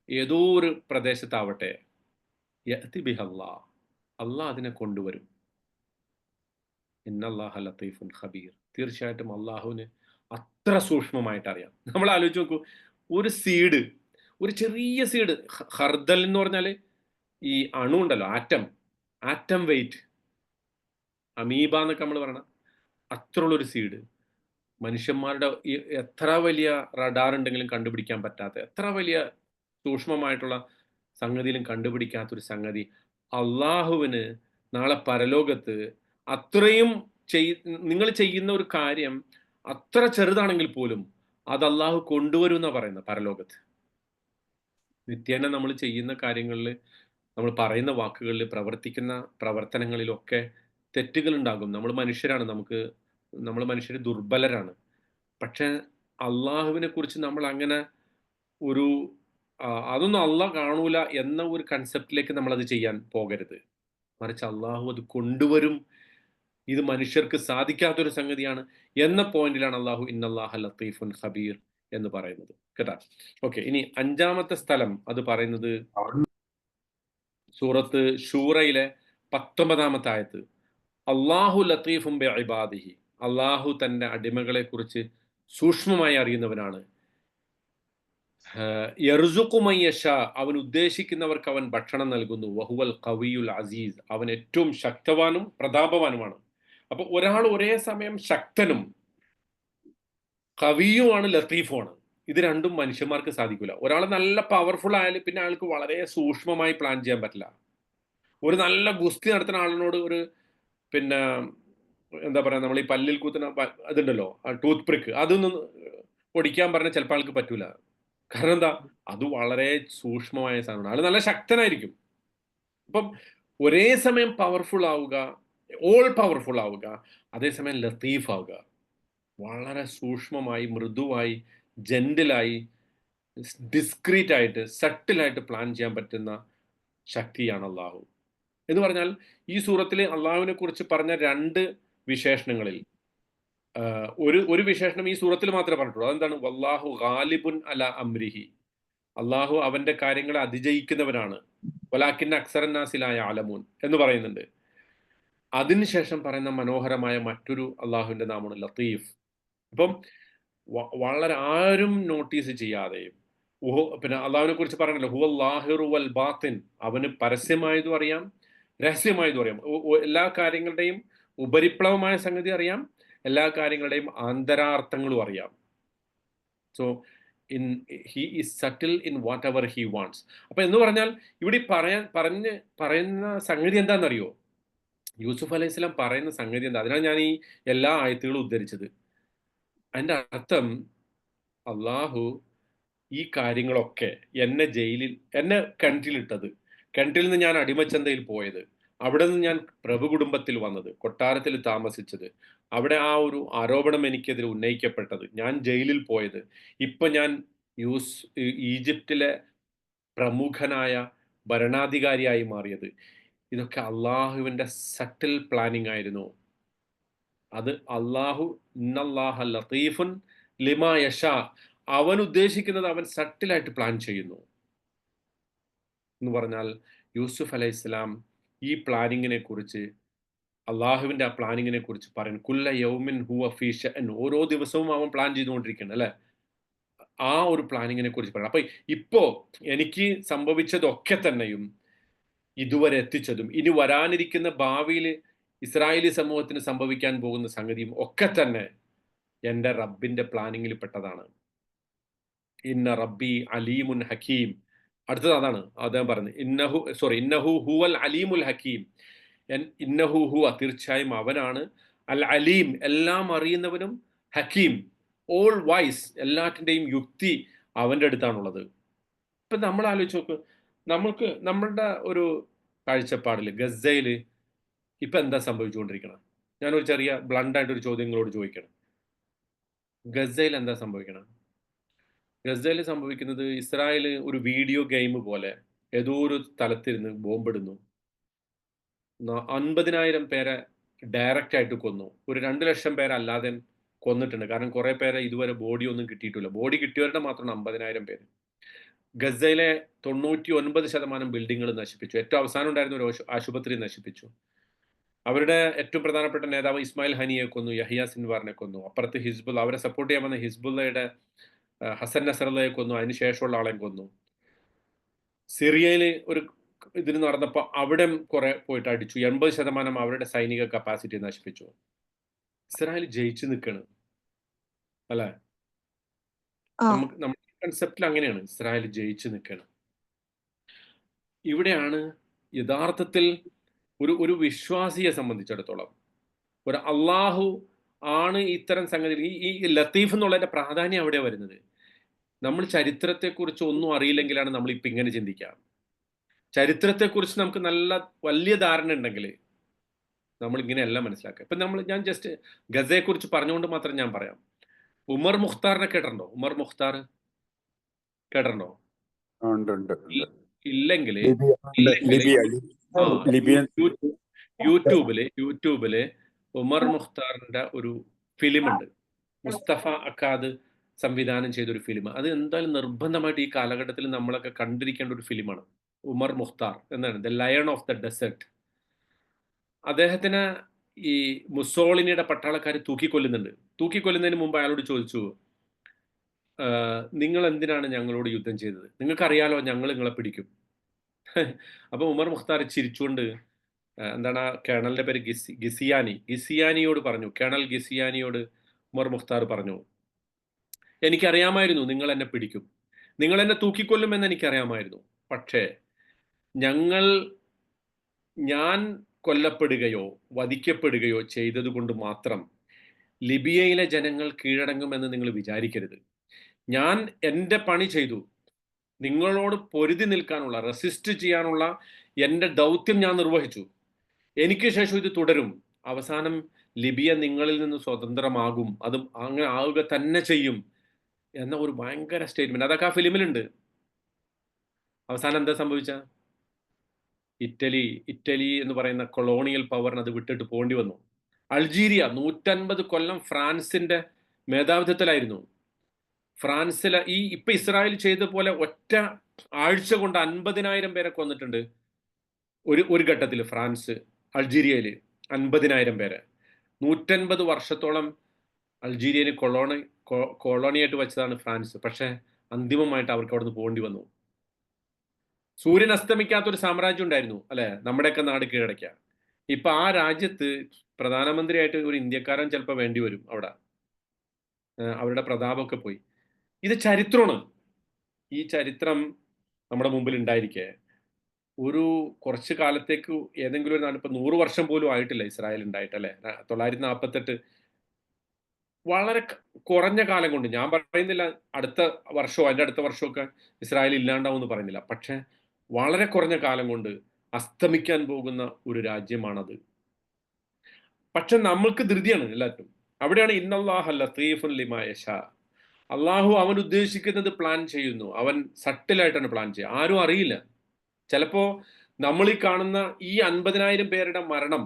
ഏതോ ഒരു പ്രദേശത്താവട്ടെ, യഅതി ബിഹല്ലാഹ്, അള്ളാഹ് അതിനെ കൊണ്ടുവരും. ഇന്നല്ലാഹ ലത്തീഫുൻ ഖബീർ, തീർച്ചയായിട്ടും അള്ളാഹുവിന് അത്ര സൂക്ഷ്മമായിട്ട് അറിയാം. നമ്മൾ ആലോചിച്ച് നോക്കൂ, ഒരു സീഡ്, ഒരു ചെറിയ സീഡ്, ഖർദൽ എന്ന് പറഞ്ഞാൽ ഈ അണു ഉണ്ടല്ലോ, ആറ്റം വെയിറ്റ്, അമീബ എന്നൊക്കെ നമ്മൾ പറയണം, അത്രയുള്ളൊരു സീഡ്. മനുഷ്യന്മാരുടെ എത്ര വലിയ റഡാർ ഉണ്ടെങ്കിലും കണ്ടുപിടിക്കാൻ പറ്റാത്ത, എത്ര വലിയ സൂക്ഷ്മമായിട്ടുള്ള സംഗതിയിലും കണ്ടുപിടിക്കാത്തൊരു സംഗതി അള്ളാഹുവിന് നാളെ പരലോകത്ത് അത്രയും നിങ്ങൾ ചെയ്യുന്ന ഒരു കാര്യം അത്ര ചെറുതാണെങ്കിൽ പോലും അത് അള്ളാഹു കൊണ്ടുവരും എന്നാണ് പറയുന്നത് പരലോകത്ത്. നിത്യേന നമ്മൾ ചെയ്യുന്ന കാര്യങ്ങളിൽ, നമ്മൾ പറയുന്ന വാക്കുകളിൽ, പ്രവർത്തിക്കുന്ന പ്രവർത്തനങ്ങളിലൊക്കെ തെറ്റുകൾ ഉണ്ടാകും. നമ്മൾ മനുഷ്യരാണ്, നമ്മൾ മനുഷ്യർ ദുർബലരാണ്. പക്ഷെ അള്ളാഹുവിനെ കുറിച്ച് നമ്മൾ അങ്ങനെ ഒരു അതൊന്നും അള്ളാഹ് കാണൂല എന്ന ഒരു കൺസെപ്റ്റിലേക്ക് നമ്മൾ അത് ചെയ്യാൻ പോകരുത്. മറിച്ച് അള്ളാഹു അത് കൊണ്ടുവരും, ഇത് മനുഷ്യർക്ക് സാധിക്കാത്തൊരു സംഗതിയാണ് എന്ന പോയിന്റിലാണ് അള്ളാഹു ഇന്നല്ലാഹ ലത്തീഫുൻ ഖബീർ എന്ന് പറയുന്നത് കേട്ടാ. ഓക്കെ, ഇനി 5-ാമത്തെ സ്ഥലം അത് പറയുന്നത് സൂറത്ത് ഷൂറയിലെ 19-ാമത്തെ ആയത്ത്. അള്ളാഹു ലത്തീഫും ബി ഇബാദിഹി, അള്ളാഹു തന്റെ അടിമകളെ കുറിച്ച് സൂക്ഷ്മമായി അറിയുന്നവനാണ്. യർസുഖു മൻ യശാ, അവൻ ഉദ്ദേശിക്കുന്നവർക്ക് അവൻ ഭക്ഷണം നൽകുന്നു. വഹുവൽ ഖവിയുൽ അസീസ്, അവൻ ഏറ്റവും ശക്തവാനും പ്രതാപവാനുമാണ്. അപ്പൊ ഒരാൾ ഒരേ സമയം ശക്തനും കവിയുമാണ് ലത്തീഫുമാണ്. ഇത് രണ്ടും മനുഷ്യന്മാർക്ക് സാധിക്കില്ല. ഒരാൾ നല്ല പവർഫുൾ ആയാലും പിന്നെ ആൾക്ക് വളരെ സൂക്ഷ്മമായി പ്ലാൻ ചെയ്യാൻ പറ്റില്ല. ഒരു നല്ല ഗുസ്തി നടത്തുന്ന ആളിനോട് പിന്നെ എന്താ പറയാ, നമ്മൾ ഈ പല്ലിൽ കുത്തുന്ന അതുണ്ടല്ലോ, ടൂത്ത് പ്രിക്ക്, അതൊന്നും ഒടിക്കാൻ പറഞ്ഞാൽ ചിലപ്പോൾ ആൾക്ക് പറ്റൂല. കാരണം എന്താ, അത് വളരെ സൂക്ഷ്മമായ സാധനമാണ്. ആള് നല്ല ശക്തനായിരിക്കും. അപ്പം ഒരേ സമയം പവർഫുൾ ആവുക, ഓൾ പവർഫുൾ ആവുക, അതേസമയം ലത്തീഫ് ആവുക, വളരെ സൂക്ഷ്മമായി, മൃദുവായി, ജെന്റിലായി, ഡിസ്ക്രീറ്റ് ആയിട്ട്, സട്ടിലായിട്ട് പ്ലാൻ ചെയ്യാൻ പറ്റുന്ന ശക്തിയാണ് അള്ളാഹു. എന്ന് പറഞ്ഞാൽ ഈ സൂറത്തിൽ അള്ളാഹുവിനെ കുറിച്ച് പറഞ്ഞ 2 വിശേഷണങ്ങളിൽ ഒരു വിശേഷണം ഈ സൂറത്തിൽ മാത്രമേ പറഞ്ഞിട്ടുള്ളൂ. അതെന്താണ്? വല്ലാഹു ഗാലിബുൻ അല അംരിഹി, അള്ളാഹു അവന്റെ കാര്യങ്ങളെ അതിജയിക്കുന്നവനാണ്. വലാക്കിന്ന അക്സറന്നാസിലായ ആലമൂൻ എന്ന് പറയുന്നുണ്ട്. അതിനുശേഷം പറയുന്ന മനോഹരമായ മറ്റൊരു അള്ളാഹുവിന്റെ നാമമാണ് ലത്തീഫ്. അപ്പം വളരെ ആരും നോട്ടീസ് ചെയ്യാതെയും പിന്നെ അള്ളാഹുവിനെ കുറിച്ച് പറയണല്ലോ ഹുവൽ ലാഹിറു വൽ ബാത്തിൻ, അവന് പരസ്യമായതും അറിയാം രഹസ്യമായതും അറിയാം. എല്ലാ കാര്യങ്ങളുടെയും ഉപരിപ്ലവമായ സംഗതി അറിയാം, എല്ലാ കാര്യങ്ങളുടെയും ആന്തരാർത്ഥങ്ങളും അറിയാം. So in he is subtle in what ever he wants. അപ്പൊ എന്ന് പറഞ്ഞാൽ ഇവിടെ പറയുന്ന സംഗതി എന്താണെന്നറിയോ? യൂസുഫ് അലൈഹി സ്വലാം പറയുന്ന സംഗതി എന്താ? അതിനാണ് ഞാൻ ഈ എല്ലാ ആയത്തുകളും ഉദ്ധരിച്ചത്. അതിന്റെ അർത്ഥം അള്ളാഹു ഈ കാര്യങ്ങളൊക്കെ എന്നെ കിണറ്റിലിട്ടത്, കിണറ്റിൽ നിന്ന് ഞാൻ അടിമച്ചന്തയിൽ പോയത്, അവിടെ നിന്ന് ഞാൻ പ്രഭു കുടുംബത്തിൽ വന്നത്, കൊട്ടാരത്തിൽ താമസിച്ചത്, അവിടെ ആ ഒരു ആരോപണം എനിക്കെതിരെ ഉന്നയിക്കപ്പെട്ടത്, ഞാൻ ജയിലിൽ പോയത്, ഇപ്പൊ ഞാൻ ഈജിപ്തിലെ പ്രമുഖനായ ഭരണാധികാരിയായി മാറിയത്, ഇതൊക്കെ അള്ളാഹുവിന്റെ സട്ടിൽ പ്ലാനിങ് ആയിരുന്നു. അത് അള്ളാഹു ഇന്നല്ലാഹ ലത്തീഫുൻ ലിമാ യശാ, അവൻ ഉദ്ദേശിക്കുന്നത് അവൻ സട്ടിലായിട്ട് പ്ലാൻ ചെയ്യുന്നു എന്ന് പറഞ്ഞാൽ യൂസുഫ് അലൈഹി സ്വലാം ഈ പ്ലാനിങ്ങിനെ കുറിച്ച്, അള്ളാഹുവിന്റെ ആ പ്ലാനിങ്ങിനെ കുറിച്ച് പറയും. കുല്ല യൗമിൻ ഹുവ ഫീ ഷഅൻ, ഓരോ ദിവസവും അവൻ പ്ലാൻ ചെയ്തുകൊണ്ടിരിക്കുകയാണ് അല്ലെ. ആ ഒരു പ്ലാനിങ്ങിനെ കുറിച്ച് പറയണം. അപ്പൊ ഇപ്പോ എനിക്ക് സംഭവിച്ചതൊക്കെ തന്നെയും ഇതുവരെ എത്തിച്ചതും ഇനി വരാനിരിക്കുന്ന ഭാവിയിൽ ഇസ്രായേലി സമൂഹത്തിന് സംഭവിക്കാൻ പോകുന്ന സംഗതിയും ഒക്കെ തന്നെ എൻ്റെ റബ്ബിന്റെ പ്ലാനിങ്ങിൽ പെട്ടതാണ്. ഇന്ന റബ്ബി അലീമുൻ ഹക്കീം. അടുത്തത് അതാണ് അദ്ദേഹം പറഞ്ഞത്. ഇന്നഹു ഹുവൽ അലീമുൽ ഹക്കീം. ഇന്നഹു ഹുവ, തീർച്ചയായും അവനാണ്, അൽ അലീം, എല്ലാം അറിയുന്നവനും, ഹക്കീം, ഓൾ വൈസ്, എല്ലാറ്റിൻ്റെയും യുക്തി അവൻ്റെ അടുത്താണുള്ളത്. ഇപ്പം നമ്മൾ ആലോചിച്ച് നോക്ക്, നമ്മളുടെ ഒരു കാഴ്ചപ്പാടിൽ ഗസയിൽ ഇപ്പം എന്താ സംഭവിച്ചുകൊണ്ടിരിക്കണം? ഞാനൊരു ചെറിയ ബ്ലണ്ടായിട്ടൊരു ചോദ്യം നിങ്ങളോട് ചോദിക്കണം. ഗസയിൽ എന്താ സംഭവിക്കണം? ഗസയിൽ സംഭവിക്കുന്നത് ഇസ്രായേൽ ഒരു വീഡിയോ ഗെയിം പോലെ ഏതോ ഒരു സ്ഥലത്തിരുന്ന് ബോംബിടുന്നു. 50,000 പേരെ ഡയറക്റ്റ് ആയിട്ട് കൊന്നു. ഒരു 2 ലക്ഷം പേരെ അല്ലാതെ കൊന്നിട്ടുണ്ട്. കാരണം കുറെ പേരെ ഇതുവരെ ബോഡി ഒന്നും കിട്ടിയിട്ടില്ല. ബോഡി കിട്ടിയവരുടെ മാത്രം 50,000 പേര്. ഗസയിലെ 99% ബിൽഡിങ്ങുകൾ നശിപ്പിച്ചു. ഏറ്റവും അവസാനം ഉണ്ടായിരുന്ന ഒരു ആശുപത്രി നശിപ്പിച്ചു. അവരുടെ ഏറ്റവും പ്രധാനപ്പെട്ട നേതാവ് ഇസ്മായിൽ ഹനിയെ കൊന്നു, യഹിയ സിൻവാറിനെ കൊന്നു. അപ്പുറത്ത് ഹിസ്ബുള്ള, അവരെ സപ്പോർട്ട് ചെയ്യാൻ വന്ന ഹിസ്ബുള്ളയുടെ ഹസൻ നസറല്ലയെ കൊന്നു, അതിനുശേഷമുള്ള ആളെ കൊന്നു. സിറിയയിൽ ഒരു ഇതിന് നടന്നപ്പോൾ അവിടെ കുറെ പോയിട്ട് അടിച്ചു. 80% അവരുടെ സൈനിക കപ്പാസിറ്റി നശിപ്പിച്ചു. ഇസ്രായേൽ ജയിച്ചു നിൽക്കണ് അല്ലെ. നമ്മുടെ കൺസെപ്റ്റിൽ അങ്ങനെയാണ്, ഇസ്രായേൽ ജയിച്ചു നിൽക്കണം. ഇവിടെയാണ് യഥാർത്ഥത്തിൽ ഒരു വിശ്വാസിയെ സംബന്ധിച്ചിടത്തോളം, ഒരു അള്ളാഹു ആണ് ഇത്തരം സംഗതി. ഈ ലത്തീഫ് എന്നുള്ളതിന്റെ പ്രാധാന്യം അവിടെ വരുന്നത്. നമ്മൾ ചരിത്രത്തെക്കുറിച്ച് ഒന്നും അറിയില്ലെങ്കിലാണ് നമ്മൾ ഇപ്പം ഇങ്ങനെ ചിന്തിക്കുക. ചരിത്രത്തെക്കുറിച്ച് നമുക്ക് വലിയ ധാരണ ഉണ്ടെങ്കിൽ നമ്മൾ ഇങ്ങനെയല്ല മനസ്സിലാക്കുക. ഇപ്പം ഞാൻ ജസ്റ്റ് ഗസയെക്കുറിച്ച് പറഞ്ഞുകൊണ്ട് മാത്രം ഞാൻ പറയാം. ഉമർ മുഖ്താറിനെ കേട്ടിട്ടുണ്ടോ? ഉമർ മുഖ്താർ കേട്ടിട്ടുണ്ടോ? ഇല്ലെങ്കിൽ യൂട്യൂബില് ഉമർ മുഖ്താറിന്റെ ഒരു ഫിലിം ഉണ്ട്. മുസ്തഫ അക്കാദ് സംവിധാനം ചെയ്തൊരു ഫിലിം. അത് എന്തായാലും നിർബന്ധമായിട്ട് ഈ കാലഘട്ടത്തിൽ നമ്മളൊക്കെ കണ്ടിരിക്കേണ്ട ഒരു ഫിലിമാണ്. ഉമർ മുഖ്താർ എന്നാണ്, the lion of the desert. അദ്ദേഹത്തിന് ഈ മുസോളിനിയുടെ പട്ടാളക്കാർ തൂക്കിക്കൊല്ലുന്നുണ്ട്. തൂക്കിക്കൊല്ലുന്നതിന് മുമ്പ് അയാളോട് ചോദിച്ചു, നിങ്ങൾ എന്തിനാണ് ഞങ്ങളോട് യുദ്ധം ചെയ്തത്? നിങ്ങൾക്കറിയാലോ ഞങ്ങൾ നിങ്ങളെ പിടിക്കും. അപ്പൊ ഉമർ മുഖ്താർ ചിരിച്ചുകൊണ്ട്, എന്താണ് ആ കേണലിന്റെ പേര്, ഗിസിയാനിയോട് പറഞ്ഞു. കേണൽ ഗിസിയാനിയോട് ഉമർ മുഖ്താർ പറഞ്ഞു, എനിക്കറിയാമായിരുന്നു നിങ്ങൾ എന്നെ പിടിക്കും, നിങ്ങൾ എന്നെ തൂക്കിക്കൊല്ലുമെന്ന് എനിക്കറിയാമായിരുന്നു. പക്ഷേ ഞാൻ കൊല്ലപ്പെടുകയോ വധിക്കപ്പെടുകയോ ചെയ്തതുകൊണ്ട് മാത്രം ലിബിയയിലെ ജനങ്ങൾ കീഴടങ്ങുമെന്ന് നിങ്ങൾ വിചാരിക്കരുത്. ഞാൻ എൻ്റെ പണി ചെയ്തു. നിങ്ങളോട് പൊരുതി നിൽക്കാനുള്ള, റെസിസ്റ്റ് ചെയ്യാനുള്ള എൻ്റെ ദൗത്യം ഞാൻ നിർവഹിച്ചു. എനിക്ക് ശേഷം ഇത് തുടരും. അവസാനം ലിബിയ നിങ്ങളിൽ നിന്ന് സ്വതന്ത്രമാകും, അതും അങ്ങനെ ആവുക തന്നെ ചെയ്യും എന്ന ഒരു ഭയങ്കര സ്റ്റേറ്റ്മെന്റ്. അതൊക്കെ ആ ഫിലിമിലുണ്ട്. അവസാനം എന്താ സംഭവിച്ച? ഇറ്റലി എന്ന് പറയുന്ന കൊളോണിയൽ പവറിന് അത് വിട്ടിട്ട് പോകേണ്ടി വന്നു. അൾജീരിയ 150 കൊല്ലം ഫ്രാൻസിന്റെ മേധാവിത്വത്തിലായിരുന്നു. ഫ്രാൻസിലെ ഇപ്പൊ ഇസ്രായേൽ ചെയ്ത പോലെ ഒറ്റ ആഴ്ച കൊണ്ട് 50,000 പേരെ കൊന്നിട്ടുണ്ട് ഒരു ഘട്ടത്തിൽ. ഫ്രാൻസ് അൾജീരിയയിൽ 50,000 പേരെ. 150 വർഷത്തോളം അൾജീരിയന് കൊളോണിയായിട്ട് വെച്ചതാണ് ഫ്രാൻസ്. പക്ഷെ അന്തിമമായിട്ട് അവർക്ക് അവിടെ നിന്ന് പോകേണ്ടി വന്നു. സൂര്യൻ അസ്തമിക്കാത്തൊരു സാമ്രാജ്യം ഉണ്ടായിരുന്നു അല്ലെ, നമ്മുടെയൊക്കെ നാട് കീഴടക്കാൻ. ഇപ്പൊ ആ രാജ്യത്ത് പ്രധാനമന്ത്രിയായിട്ട് ഒരു ഇന്ത്യക്കാരൻ ചിലപ്പോൾ വേണ്ടി വരും അവിടെ. അവരുടെ പ്രതാപമൊക്കെ പോയി. ഇത് ചരിത്രമാണ്. ഈ ചരിത്രം നമ്മുടെ മുമ്പിൽ ഉണ്ടായിരിക്കെ ഒരു കുറച്ച് കാലത്തേക്ക് ഏതെങ്കിലും ഒരു നാട്, ഇപ്പൊ 100 വർഷം പോലും ആയിട്ടില്ല ഇസ്രായേൽ ഉണ്ടായിട്ടല്ലേ. 948 വളരെ കുറഞ്ഞ കാലം കൊണ്ട്, ഞാൻ പറയുന്നില്ല അടുത്ത വർഷമോ അതിന്റെ അടുത്ത വർഷമൊക്കെ ഇസ്രായേൽ ഇല്ലാണ്ടാവുമെന്ന് പറയുന്നില്ല, പക്ഷെ വളരെ കുറഞ്ഞ കാലം കൊണ്ട് അസ്തമിക്കാൻ പോകുന്ന ഒരു രാജ്യമാണത്. പക്ഷെ നമ്മൾക്ക് ധൃതിയാണ് എല്ലാത്തിനും. അവിടെയാണ് ഇന്നല്ലാഹ ലത്തീഫുൻ ലിമാ യശാ. അള്ളാഹു അവൻ ഉദ്ദേശിക്കുന്നത് പ്ലാൻ ചെയ്യുന്നു. അവൻ സട്ടിലായിട്ടാണ് പ്ലാൻ ചെയ്യുക, ആരും അറിയില്ല. ചിലപ്പോ നമ്മൾ ഈ കാണുന്ന ഈ 50,000 പേരുടെ മരണം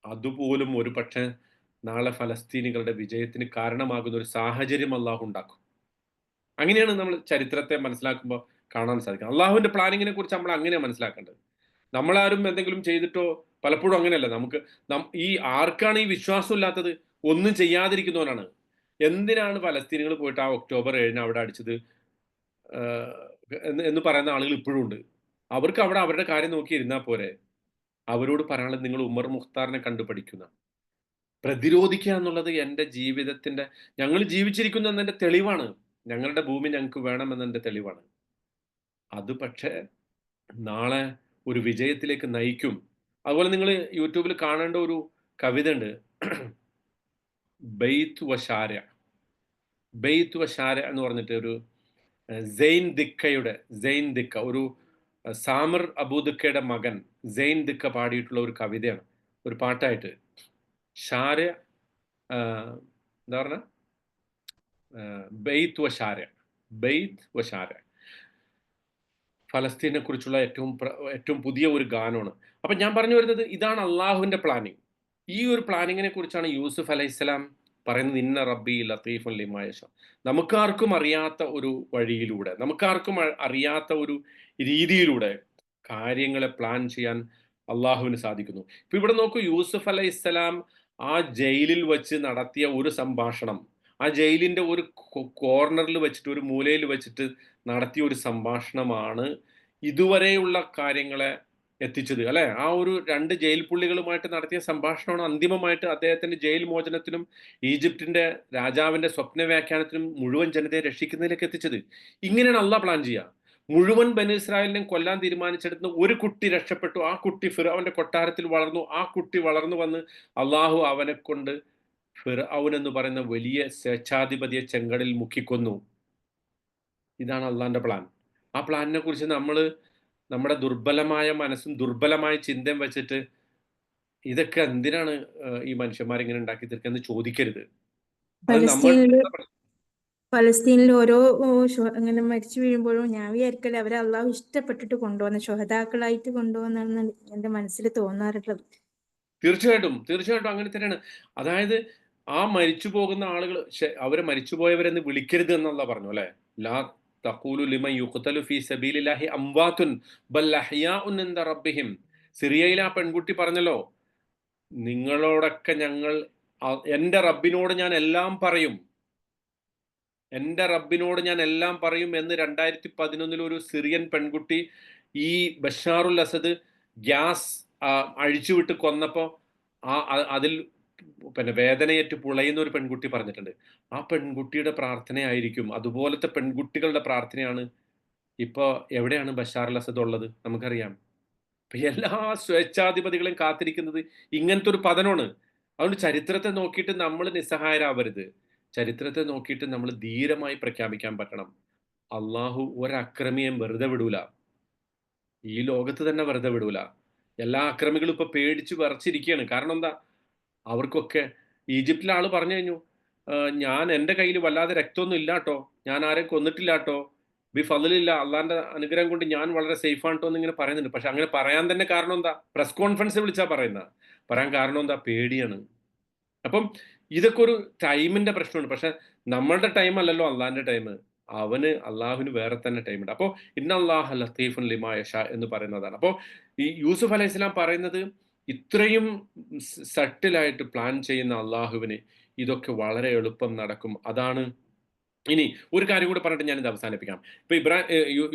അതുപോലും ഒരു പക്ഷെ നാളെ ഫലസ്തീനികളുടെ വിജയത്തിന് കാരണമാകുന്ന ഒരു സാഹചര്യം അള്ളാഹു ഉണ്ടാക്കും. അങ്ങനെയാണ് നമ്മൾ ചരിത്രത്തെ മനസ്സിലാക്കുമ്പോൾ കാണാൻ സാധിക്കും. അള്ളാഹുവിന്റെ പ്ലാനിങ്ങിനെ കുറിച്ച് നമ്മൾ അങ്ങനെയാണ് മനസ്സിലാക്കേണ്ടത്. നമ്മളാരും എന്തെങ്കിലും ചെയ്തിട്ടോ, പലപ്പോഴും അങ്ങനെയല്ല. നമുക്ക് ഈ ആർക്കാണ് ഈ വിശ്വാസം ഇല്ലാത്തത്? ഒന്നും ചെയ്യാതിരിക്കുന്നവനാണ്. എന്തിനാണ് ഫലസ്തീനികൾ പോയിട്ട് ആ ഒക്ടോബർ 7 അവിടെ അടിച്ചത് എന്ന് പറയുന്ന ആളുകൾ ഇപ്പോഴും ഉണ്ട്. അവർക്ക് അവിടെ അവരുടെ കാര്യം നോക്കി ഇരുന്നാൽ പോരെ. അവരോട് പറയാനുള്ളത്, നിങ്ങൾ ഉമർ മുഖ്താറിനെ കണ്ടു പഠിക്കുന്ന, പ്രതിരോധിക്കുക എന്നുള്ളത് എൻ്റെ ജീവിതത്തിന്റെ, ഞങ്ങൾ ജീവിച്ചിരിക്കുന്നു എന്നതിന്റെ തെളിവാണ്. ഞങ്ങളുടെ ഭൂമി ഞങ്ങൾക്ക് വേണമെന്നതിന്റെ തെളിവാണ്. അത് പക്ഷേ നാളെ ഒരു വിജയത്തിലേക്ക് നയിക്കും. അതുപോലെ നിങ്ങൾ യൂട്യൂബിൽ കാണേണ്ട ഒരു കവിത ഉണ്ട്, ബെയ്ത്ത് വശാര. ബെയ്ത്ത് വശാര എന്ന് പറഞ്ഞിട്ട് ഒരു സെയിൻ ദിക്ക, ഒരു സാമിർ അബൂദിക്കയുടെ മകൻ സെയിൻ ദിക്ക പാടിയിട്ടുള്ള ഒരു കവിതയാണ്, ഒരു പാട്ടായിട്ട്. ഷാര എന്താ പറഞ്ഞ, ബെയ്ത്ത് വശാര, ഫലസ്തീനെ കുറിച്ചുള്ള ഏറ്റവും പുതിയ ഒരു ഗാനമാണ്. അപ്പൊ ഞാൻ പറഞ്ഞു വരുന്നത്, ഇതാണ് അള്ളാഹുവിന്റെ പ്ലാനിങ്. ഈ ഒരു പ്ലാനിങ്ങിനെ കുറിച്ചാണ് യൂസുഫ് അലൈഹിസ്സലാം പറയുന്നത്, ഇന്ന റബ്ബി ലത്തീഫുൻ ലിമാ യശാ. നമുക്കാർക്കും അറിയാത്ത ഒരു വഴിയിലൂടെ, നമുക്കാർക്കും അറിയാത്ത ഒരു രീതിയിലൂടെ കാര്യങ്ങളെ പ്ലാൻ ചെയ്യാൻ അള്ളാഹുവിന് സാധിക്കുന്നു. ഇപ്പൊ ഇവിടെ നോക്കൂ, യൂസുഫ് അലൈഹിസ്സലാം ആ ജയിലിൽ വെച്ച് നടത്തിയ ഒരു സംഭാഷണം, ആ ജയിലിന്റെ ഒരു കോർണറിൽ വെച്ചിട്ട്, ഒരു മൂലയിൽ വെച്ചിട്ട് നടത്തിയ ഒരു സംഭാഷണമാണ് ഇതുവരെയുള്ള കാര്യങ്ങളെ എത്തിച്ചത് അല്ലെ. ആ ഒരു 2 ജയിൽ പുള്ളികളുമായിട്ട് നടത്തിയ സംഭാഷണമാണ് അന്തിമമായിട്ട് അദ്ദേഹത്തിന്റെ ജയിൽ മോചനത്തിനും ഈജിപ്തിന്റെ രാജാവിന്റെ സ്വപ്ന വ്യാഖ്യാനത്തിനും മുഴുവൻ ജനതയെ രക്ഷിക്കുന്നതിലേക്ക് എത്തിച്ചത്. ഇങ്ങനെയാണ് അള്ളാഹ് പ്ലാൻ ചെയ്യുക. മുഴുവൻ ബനു ഇസ്രായേലിനെയും കൊല്ലാൻ തീരുമാനിച്ചെടുത്ത് ഒരു കുട്ടി രക്ഷപ്പെട്ടു. ആ കുട്ടി ഫിർഔന്റെ കൊട്ടാരത്തിൽ വളർന്നു. ആ കുട്ടി വളർന്നു വന്ന് അള്ളാഹു അവനെ കൊണ്ട് ഫിർഔൻ എന്ന് പറയുന്ന വലിയ സ്വേച്ഛാധിപതിയെ ചെങ്കടലിൽ മുക്കിക്കൊന്നു. ഇതാണ് അള്ളാന്റെ പ്ലാൻ. ആ പ്ലാനിനെ കുറിച്ച് നമ്മുടെ ദുർബലമായ മനസ്സും ദുർബലമായ ചിന്തയും വെച്ചിട്ട് ഇതൊക്കെ എന്തിനാണ് ഈ മനുഷ്യന്മാരിങ്ങനെ ഉണ്ടാക്കി തീർക്കുന്നത് ചോദിക്കരുത്. അത് നമ്മൾ ഫലസ്തീനിൽ ഓരോ അങ്ങനെ മരിച്ചു വീഴുമ്പോഴും ഞാൻ വിചാരിക്കല് അവരെ അള്ളാഹു ഇഷ്ടപ്പെട്ടിട്ട് കൊണ്ടുവന്ന, ശുഹദാക്കളായിട്ട് കൊണ്ടുവന്നാണ് എന്റെ മനസ്സിൽ തോന്നാറുള്ളത്. തീർച്ചയായിട്ടും അങ്ങനെ തന്നെയാണ്. അതായത് ആ മരിച്ചു പോകുന്ന ആളുകൾ, അവരെ മരിച്ചുപോയവരെന്ന് വിളിക്കരുത് എന്നുള്ള പറഞ്ഞു അല്ലെ. ലാ തഖൂലു ലിമൻ യുഖ്തലു ഫീ സബീലില്ലാഹി അംവാതുൻ ബൽ അഹ്യാഉൻ ഇൻദ റബ്ബിഹിം. സിറിയയിലെ ആ പെൺകുട്ടി പറഞ്ഞല്ലോ, നിങ്ങളോടൊക്കെ എൻ്റെ റബ്ബിനോട് ഞാൻ എല്ലാം പറയും, എന്ന് 2011 ഒരു സിറിയൻ പെൺകുട്ടി ഈ ബഷാറുൽ അസദ് ഗ്യാസ് അഴിച്ചുവിട്ട് കൊന്നപ്പോ അതിൽ വേദനയേറ്റ് പുളയുന്ന ഒരു പെൺകുട്ടി പറഞ്ഞിട്ടുണ്ട്. ആ പെൺകുട്ടിയുടെ പ്രാർത്ഥനയായിരിക്കും, അതുപോലത്തെ പെൺകുട്ടികളുടെ പ്രാർത്ഥനയാണ് ഇപ്പൊ എവിടെയാണ് ബഷാറുൽ അസദ് ഉള്ളത് നമുക്കറിയാം. എല്ലാ സ്വേച്ഛാധിപതികളെയും കാത്തിരിക്കുന്നത് ഇങ്ങനത്തെ ഒരു പതനമാണ്. അതുകൊണ്ട് ചരിത്രത്തെ നോക്കിയിട്ട് നമ്മൾ നിസ്സഹായരാവരുത്. ചരിത്രത്തെ നോക്കിയിട്ട് നമ്മൾ ധീരമായി പ്രഖ്യാപിക്കാൻ പറ്റണം, അള്ളാഹു ഒരക്രമിയെയും വെറുതെ വിടൂല, ഈ ലോകത്ത് തന്നെ വെറുതെ വിടൂല. എല്ലാ അക്രമികളും ഇപ്പൊ പേടിച്ച് വിറച്ചിരിക്കുകയാണ്. കാരണം എന്താ, അവർക്കൊക്കെ ഈജിപ്തിലെ ആള് പറഞ്ഞു കഴിഞ്ഞു, ഞാൻ എൻ്റെ കയ്യിൽ വല്ലാതെ രക്തമൊന്നും ഇല്ലാട്ടോ, ഞാൻ ആരെയും കൊന്നിട്ടില്ലാട്ടോ, ബി ഫളില്ല, അള്ളാന്റെ അനുഗ്രഹം കൊണ്ട് ഞാൻ വളരെ സേഫ് ആട്ടോ എന്ന് ഇങ്ങനെ പറയുന്നുണ്ട്. പക്ഷെ അങ്ങനെ പറയാൻ തന്നെ കാരണം എന്താ, പ്രസ് കോൺഫറൻസ് വിളിച്ചാ പറയാൻ കാരണം എന്താ, പേടിയാണ്. അപ്പം ഇതൊക്കെ ഒരു ടൈമിന്റെ പ്രശ്നമാണ്. പക്ഷെ നമ്മളുടെ ടൈം അല്ലല്ലോ അള്ളാന്റെ ടൈം, അള്ളാഹുവിന് വേറെ തന്നെ ടൈമുണ്ട്. അപ്പോൾ ഇന്നല്ലാഹ ലത്തീഫുൻ ലിമാ യശാ എന്ന് പറയുന്നതാണ്. അപ്പോൾ ഈ യൂസുഫ് അലൈഹി സ്വലാം പറയുന്നത്, ഇത്രയും സട്ടിലായിട്ട് പ്ലാൻ ചെയ്യുന്ന അള്ളാഹുവിന് ഇതൊക്കെ വളരെ എളുപ്പം നടക്കും. അതാണ് ഇനി ഒരു കാര്യം കൂടെ പറഞ്ഞിട്ട് ഞാനിത് അവസാനിപ്പിക്കാം. ഇപ്പൊ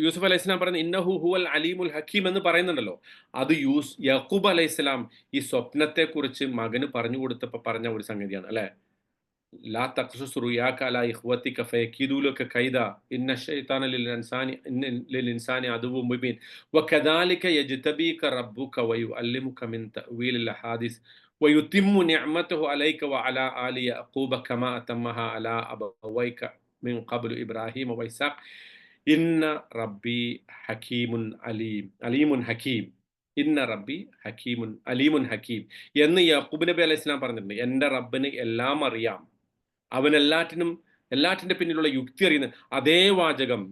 യൂസുഫ് അലൈഹി സ്വലാം പറയുന്നത് ഇന്നഹു ഹുവൽ അലീമുൽ ഹക്കീം എന്ന് പറയുന്നുണ്ടല്ലോ. അത് യാക്കൂബ് അലൈഹി സ്വലാം ഈ സ്വപ്നത്തെ കുറിച്ച് മകന് പറഞ്ഞു കൊടുത്തപ്പോ പറഞ്ഞ ഒരു സംഗതിയാണ് അല്ലെ. ലാ തഖ്സുസ് റുയാക അലാ ഇഖ്വതിക ഫയകീദു ലക കൈദ ഇന്ന ശൈത്താന ലിൽ ഇൻസാനി അദുവ്വുൻ മുബീൻ വകദാലിക യജ്തബീക റബ്ബുക വയുഅല്ലിമുക മിൻ തഅവീലിൽ അഹാദീസ് വയുതിമ്മു നിഅമതഹു അലൈക വഅലാ ആലി യഅഖൂബ കമാ അതമ്മഹ അലാ അബവൈക മിൻ ഖബ്ലു ഇബ്രാഹീമ വഇസ്ഹാഖ് ഇന്ന റബ്ബി ഹകീമുൻ അലീമുൻ ഹകീം ഇന്ന റബ്ബി ഹക്കീമുൻ അലീമുൻ ഹക്കീം എന്ന് യാക്കൂബ് നബി അലൈഹി സ്വലാം പറഞ്ഞിട്ടുണ്ട്. എൻ്റെ റബ്ബിന് എല്ലാം അറിയാം, അവൻ എല്ലാറ്റിന്റെ പിന്നിലുള്ള യുക്തി അറിയുന്ന അതേ വാചകം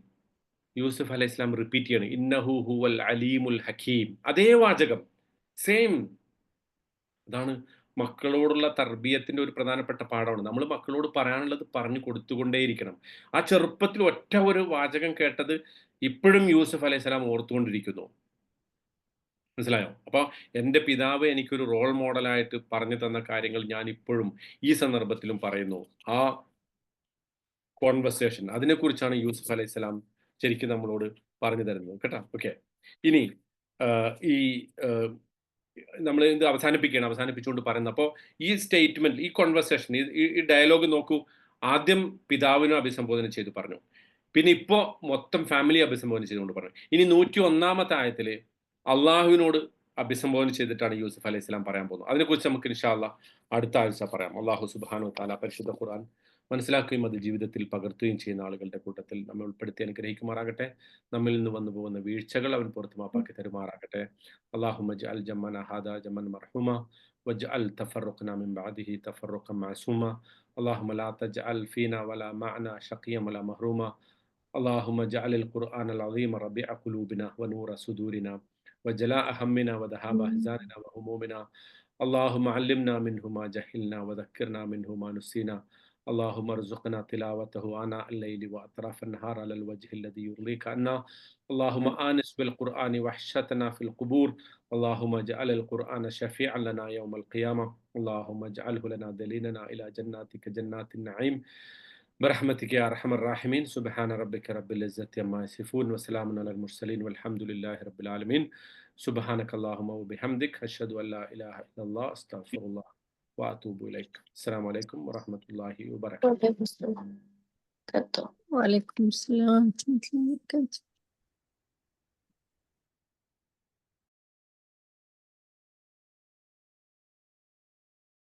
യൂസുഫ് അലൈഹി സ്വലാം റിപ്പീറ്റ് ചെയ്യണം. ഇന്നഹു ഹുവൽ അലീമുൽ ഹക്കീം. അതേ വാചകം സെയിം. അതാണ് മക്കളോടുള്ള തർബീയത്തിന്റെ ഒരു പ്രധാനപ്പെട്ട പാഠമാണ്. നമ്മൾ മക്കളോട് പറയാനുള്ളത് പറഞ്ഞു കൊടുത്തുകൊണ്ടേയിരിക്കണം. ആ ചെറുപ്പത്തിൽ ഒറ്റ ഒരു വാചകം കേട്ടത് ഇപ്പോഴും യൂസുഫ് അലൈഹി സ്വലാം ഓർത്തുകൊണ്ടിരിക്കുന്നു. മനസ്സിലായോ? അപ്പോൾ എൻ്റെ പിതാവ് എനിക്കൊരു റോൾ മോഡലായിട്ട് പറഞ്ഞു തന്ന കാര്യങ്ങൾ ഞാൻ ഇപ്പോഴും ഈ സന്ദർഭത്തിലും പറയുന്നു. ആ കോൺവെർസേഷൻ അതിനെക്കുറിച്ചാണ് യൂസുഫ് അലൈഹി സ്വലാം ശരിക്കും നമ്മളോട് പറഞ്ഞു തരുന്നത് കേട്ടോ. ഓക്കെ, ഇനി ഈ നമ്മൾ ഇത് അവസാനിപ്പിച്ചുകൊണ്ട് പറയുന്നത്. അപ്പോൾ ഈ സ്റ്റേറ്റ്മെന്റ്, ഈ കോൺവെർസേഷൻ, ഈ ഡയലോഗ് നോക്കൂ. ആദ്യം പിതാവിനെ അഭിസംബോധന ചെയ്ത് പറഞ്ഞു, പിന്നെ ഇപ്പോൾ മൊത്തം ഫാമിലി അഭിസംബോധന ചെയ്തുകൊണ്ട് പറഞ്ഞു. ഇനി 101-ാമത്തെ ആയത്തിൽ അള്ളാഹുവിനോട് അഭിസംബോധന ചെയ്തിട്ടാണ് യൂസുഫ് അലൈഹി സ്വലാം പറയാൻ പോകുന്നത്. അതിനെക്കുറിച്ച് നമുക്ക് ഇൻഷാ അല്ലാഹ് അടുത്ത ആഴ്ച പറയാം. അള്ളാഹു സുബ്ഹാനഹു വ തആല പരിശുദ്ധ ഖുർആൻ മനസ്സിലാക്കുകയും അത് ജീവിതത്തിൽ പകർത്തുകയും ചെയ്യുന്ന ആളുകളുടെ കൂട്ടത്തിൽ നമ്മെ ഉൾപ്പെടുത്തി അനുഗ്രഹിക്കുമാറാകട്ടെ. നമ്മിൽ നിന്ന് വന്നു പോകുന്ന വീഴ്ചകൾ അവൻ പുറത്ത് മാപ്പാക്കി തരുമാറാകട്ടെ. അല്ലാഹുമ്മ ജഅൽ ജമ്മന ഹാദാ ജമ്മൻ മർഹൂമ വജ്അൽ തഫറഖന മിൻ ബഅദിഹി തഫറഖൻ മഅസൂമ. അല്ലാഹുമ്മ ലാ തജ്അൽ ഫീനാ വലാ മഅനാ ശഖിയ്യൻ വലാ മഹ്റൂമ. اللهم اجعل القرآن العظيم ربيع قلوبنا ونور صدورنا وجلاء همنا وذهاب أحزاننا وهمومنا. اللهم علمنا منه ما جهلنا وذكرنا منه ما نسينا. اللهم ارزقنا تلاوته آناء الليل وأطراف النهار على الوجه الذي يرضيك عنا. اللهم آنس بالقرآن وحشتنا في القبور. اللهم اجعل القرآن شفيعا لنا يوم القيامة. اللهم اجعله لنا دليلنا إلى جناتك جنات النعيم برحمتك يا أرحم الراحمين. سبحان ربك رب العزة عما يصفون وسلام على المرسلين والحمد لله رب العالمين. سبحانك اللهم وبحمدك أشهد أن لا إله إلا الله أستغفر الله وأتوب إليك. السلام عليكم ورحمة الله وبركاته. وعليكم السلام ورحمة الله وبركاته.